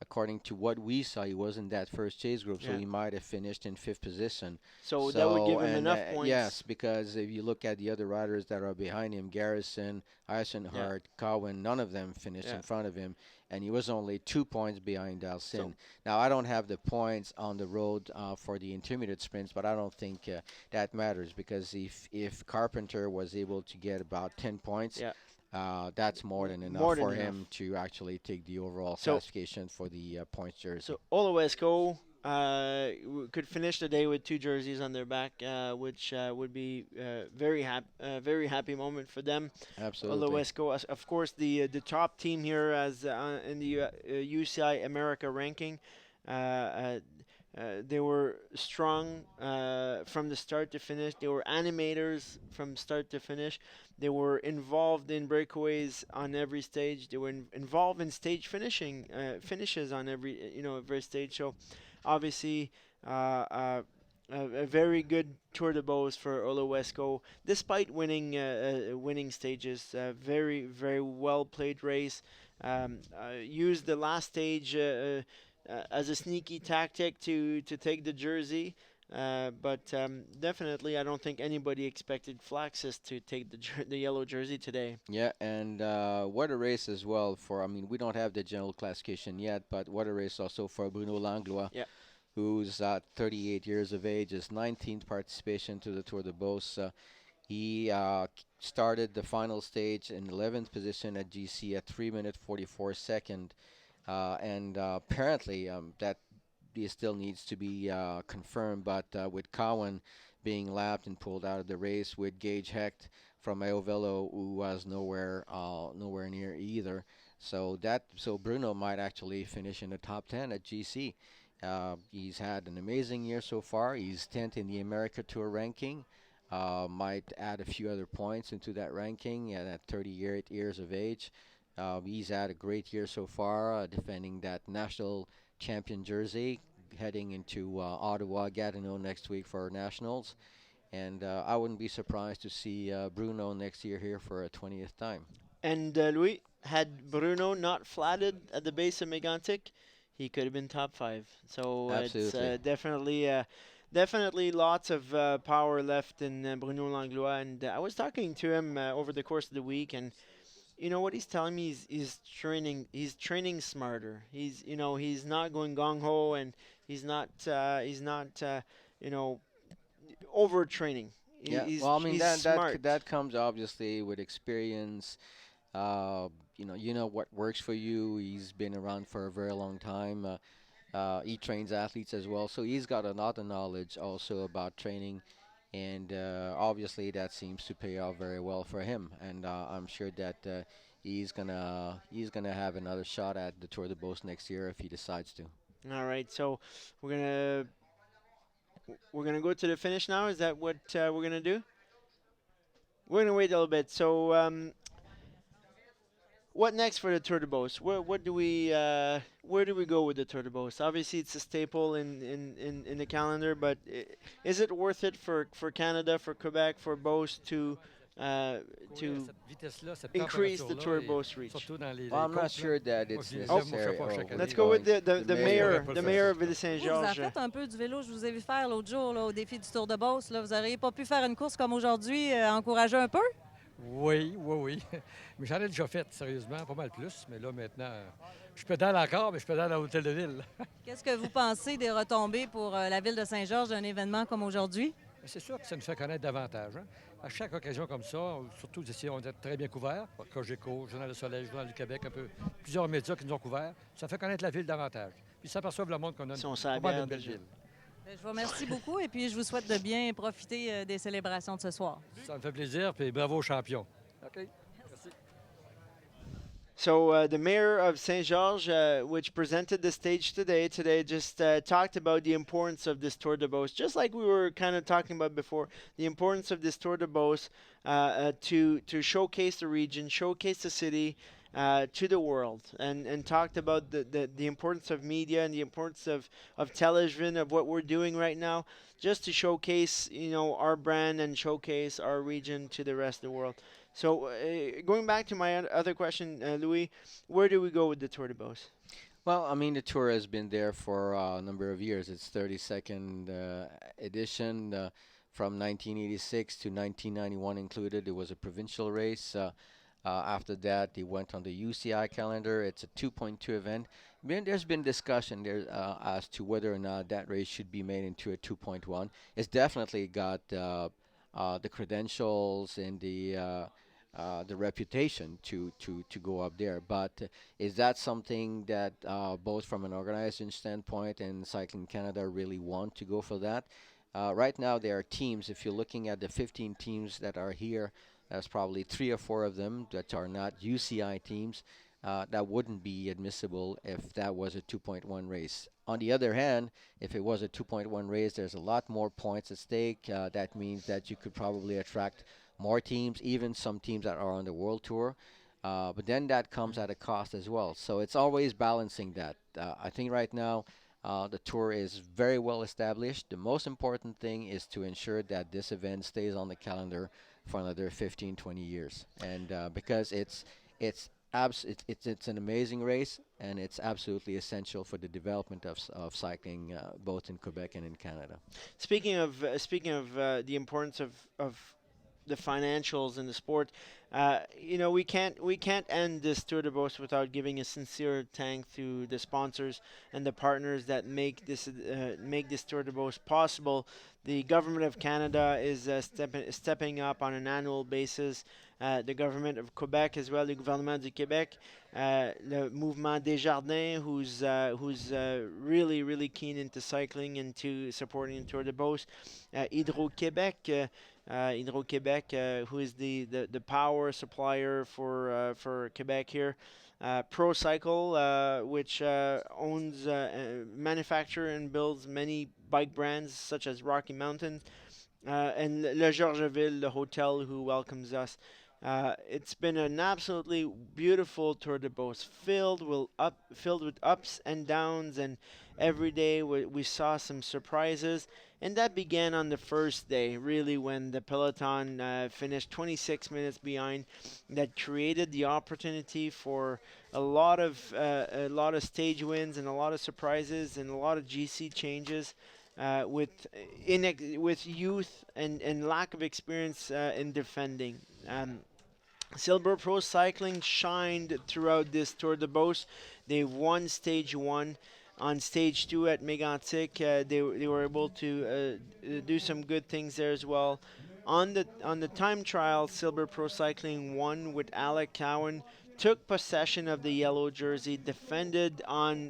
according to what we saw, he was in that first chase group, so Yeah. he might have finished in 5th position. So that would give him and, enough points. Yes, because if you look at the other riders that are behind him, Garrison, Eisenhardt, Cowan, none of them finished in front of him, and he was only 2 points behind Dalsin. Now, I don't have the points on the road for the intermediate sprints, but I don't think that matters, because if Carpenter was able to get about 10 points, that's more than enough for him to actually take the overall classification for the points jersey. So Olowesco could finish the day with two jerseys on their back, which would be very happy moment for them. Absolutely. Olowesco, of course, the top team here as in the UCI America ranking. They were strong from the start to finish. They were animators from start to finish. They were involved in breakaways on every stage. They were involved in stage finishes on every stage. So, obviously, a very good Tour de Beauce for Olowesco, despite winning stages. Very, very well played race. Used the last stage as a sneaky tactic to take the jersey. But definitely, I don't think anybody expected Flaxus to take the yellow jersey today. Yeah, and what a race as well we don't have the general classification yet, but what a race also for Bruno Langlois, who's 38 years of age, his 19th participation to the Tour de Beauce. He started the final stage in 11th position at GC at 3 minutes 44 seconds, and apparently that he still needs to be confirmed, but with Cowan being lapped and pulled out of the race, with Gage Hecht from Aovelo, who was nowhere near either, so Bruno might actually finish in the top 10 at GC. He's had an amazing year so far. He's 10th in the America Tour ranking. Might add a few other points into that ranking at 38 years of age. He's had a great year so far, defending that national champion jersey, heading into Ottawa, Gatineau next week for nationals. And I wouldn't be surprised to see Bruno next year here for a 20th time. And Louis, had Bruno not flatted at the base of Mégantic, he could have been top 5. So it's definitely lots of power left in Bruno Langlois. And I was talking to him over the course of the week, and you know what he's telling me? He's training smarter. He's not going gung ho, and he's not overtraining. That comes obviously with experience. You know what works for you. He's been around for a very long time. He trains athletes as well, so he's got a lot of knowledge also about training, and obviously that seems to pay off very well for him. And I'm sure that he's gonna have another shot at the Tour de Beauce next year if he decides to. All right, so we're gonna go to the finish now. Is that what we're gonna do? We're gonna wait a little bit. So. What next for the Tour de Beauce? Where do we go with the Tour de Beauce? Obviously, it's a staple in the calendar, but is it worth it for Canada, for Quebec, for Beauce to increase the Tour de Beauce reach? Well, I'm not sure that it's necessary. Let's go with the mayor of Ville-Saint-Georges. Vous avez fait un peu du vélo, je vous ai vu faire l'autre jour là, au défi du Tour de Beauce. Là. Vous n'auriez pas pu faire une course comme aujourd'hui, encourager un peu? Oui. Mais j'en ai déjà fait, sérieusement, pas mal plus. Mais là, maintenant, je pédale encore, mais je pédale à l'hôtel de ville. Qu'est-ce que vous pensez des retombées pour la ville de Saint-Georges d'un événement comme aujourd'hui? C'est sûr que ça nous fait connaître davantage. Hein? À chaque occasion comme ça, surtout ici, on est très bien couverts. Cogeco, Journal du Soleil, Journal du Québec, un peu plusieurs médias qui nous ont couverts. Ça fait connaître la ville davantage. Puis ça perçoit le monde qu'on a pas mal de belle ville. Je vous remercie beaucoup et puis je vous souhaite de bien profiter des célébrations de ce soir. Ça me fait plaisir, puis bravo aux champions. OK? Merci. So the mayor of Saint Georges, which presented the stage today just talked about the importance of this Tour de Beauce, just like we were kind of talking about before, the importance of this Tour de Beauce to showcase the region, showcase the city to the world, and talked about the importance of media and the importance of television, of what we're doing right now, just to showcase our brand and showcase our region to the rest of the world. So going back to my other question, Louis, where do we go with the Tour de Beauce? Well, I mean, the tour has been there for a number of years. It's 32nd edition from 1986 to 1991 included. It was a provincial race. After that, they went on the UCI calendar. It's a 2.2 event. There's been discussion there as to whether or not that race should be made into a 2.1. It's definitely got the credentials and the reputation to go up there. But is that something that both from an organization standpoint and Cycling Canada really want to go for that? Right now, there are teams. If you're looking at the 15 teams that are here, there's probably 3 or 4 of them that are not UCI teams. That wouldn't be admissible if that was a 2.1 race. On the other hand, if it was a 2.1 race, there's a lot more points at stake. That means that you could probably attract more teams, even some teams that are on the World Tour. But then that comes at a cost as well. So it's always balancing that. I think right now the tour is very well established. The most important thing is to ensure that this event stays on the calendar for another 15, 20 years. And because it's an amazing race, and it's absolutely essential for the development of cycling, both in Quebec and in Canada. Speaking of the importance of the financials in the sport, we can't end this Tour de Beauce without giving a sincere thank to the sponsors and the partners that make this Tour de Beauce possible. The government of Canada is stepping up on an annual basis. The government of Quebec as well, le gouvernement du Québec, le mouvement Desjardins, who's really keen into cycling and to supporting the Tour de Beauce. Hydro-Québec. Hydro-Québec, who is the power supplier for Quebec here. ProCycle, which owns, manufacture and builds many bike brands such as Rocky Mountain, and Le Georgeville, the hotel who welcomes us. It's been an absolutely beautiful Tour de Beauce, filled with ups and downs, and every day we saw some surprises. And that began on the first day, really, when the peloton finished 26 minutes behind. That created the opportunity for a lot of stage wins and a lot of surprises and a lot of GC changes. With youth and lack of experience in defending. Silver Pro Cycling shined throughout this Tour de Beauce. They won stage 1. On stage 2 at Mégantic, they were able to do some good things there as well. On the time trial, Silver Pro Cycling won with Alec Cowan, took possession of the yellow jersey, defended on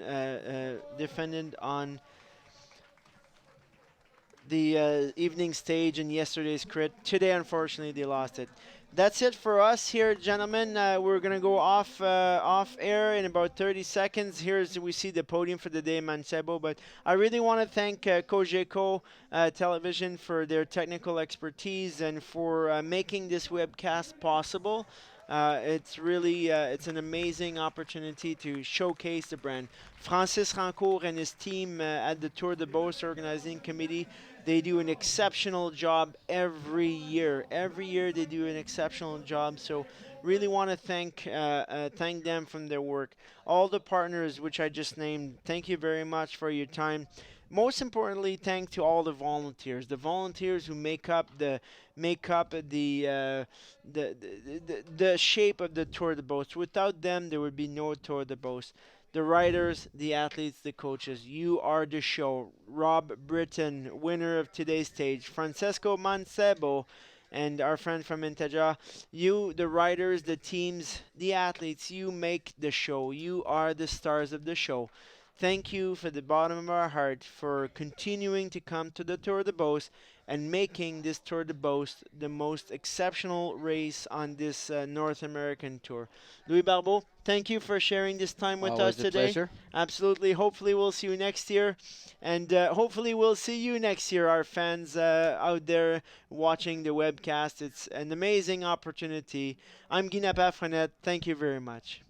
the evening stage in yesterday's crit. Today, unfortunately, they lost it. That's it for us here, gentlemen. We're going to go off air in about 30 seconds. We see the podium for the day, Mancebo. But I really want to thank Cogeco Television for their technical expertise and for making this webcast possible. It's really it's an amazing opportunity to showcase the brand. Francis Rancourt and his team at the Tour de Beauce organizing committee, they do an exceptional job every year. Every year they do an exceptional job. So really want to thank them from their work. All the partners which I just named, thank you very much for your time. Most importantly, thank to all the volunteers who make up the shape of the Tour de Beauce. Without them, there would be no Tour de Beauce. The riders, the athletes, the coaches, you are the show. Rob Britton, winner of today's stage. Francesco Mancebo, and our friend from Inteja. You, the riders, the teams, the athletes, you make the show. You are the stars of the show. thank you for the bottom of our heart for continuing to come to the Tour de Beauce and making this Tour de Beauce the most exceptional race on this North American tour. Louis Barbeau, thank you for sharing this time with us Always a today. pleasure. Absolutely. Hopefully we'll see you next year. And hopefully we'll see you next year, our fans out there watching the webcast. It's an amazing opportunity. I'm Guy Napafrenette. Thank you very much.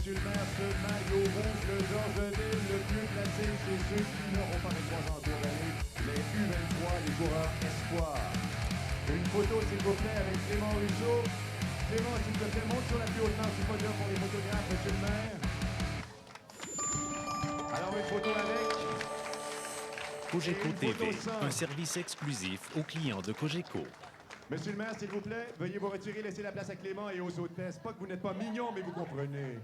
Le maire, ce maillot rouge, le Georges Ville, le plus placé, c'est ceux qui n'auront pas 23 ans pour l'année, les U23, les coureurs espoirs. Une photo, s'il vous plaît, avec Clément Russo. Clément, s'il te plaît, monte sur la plus haute marche du podium pour les photographes, monsieur le maire. Alors, une photo avec. Cogeco TV, un service exclusif aux clients de Cogeco. Monsieur le maire, s'il vous plaît, veuillez vous retirer, laisser la place à Clément et aux hôtesses. Pas que vous n'êtes pas mignons, mais vous comprenez.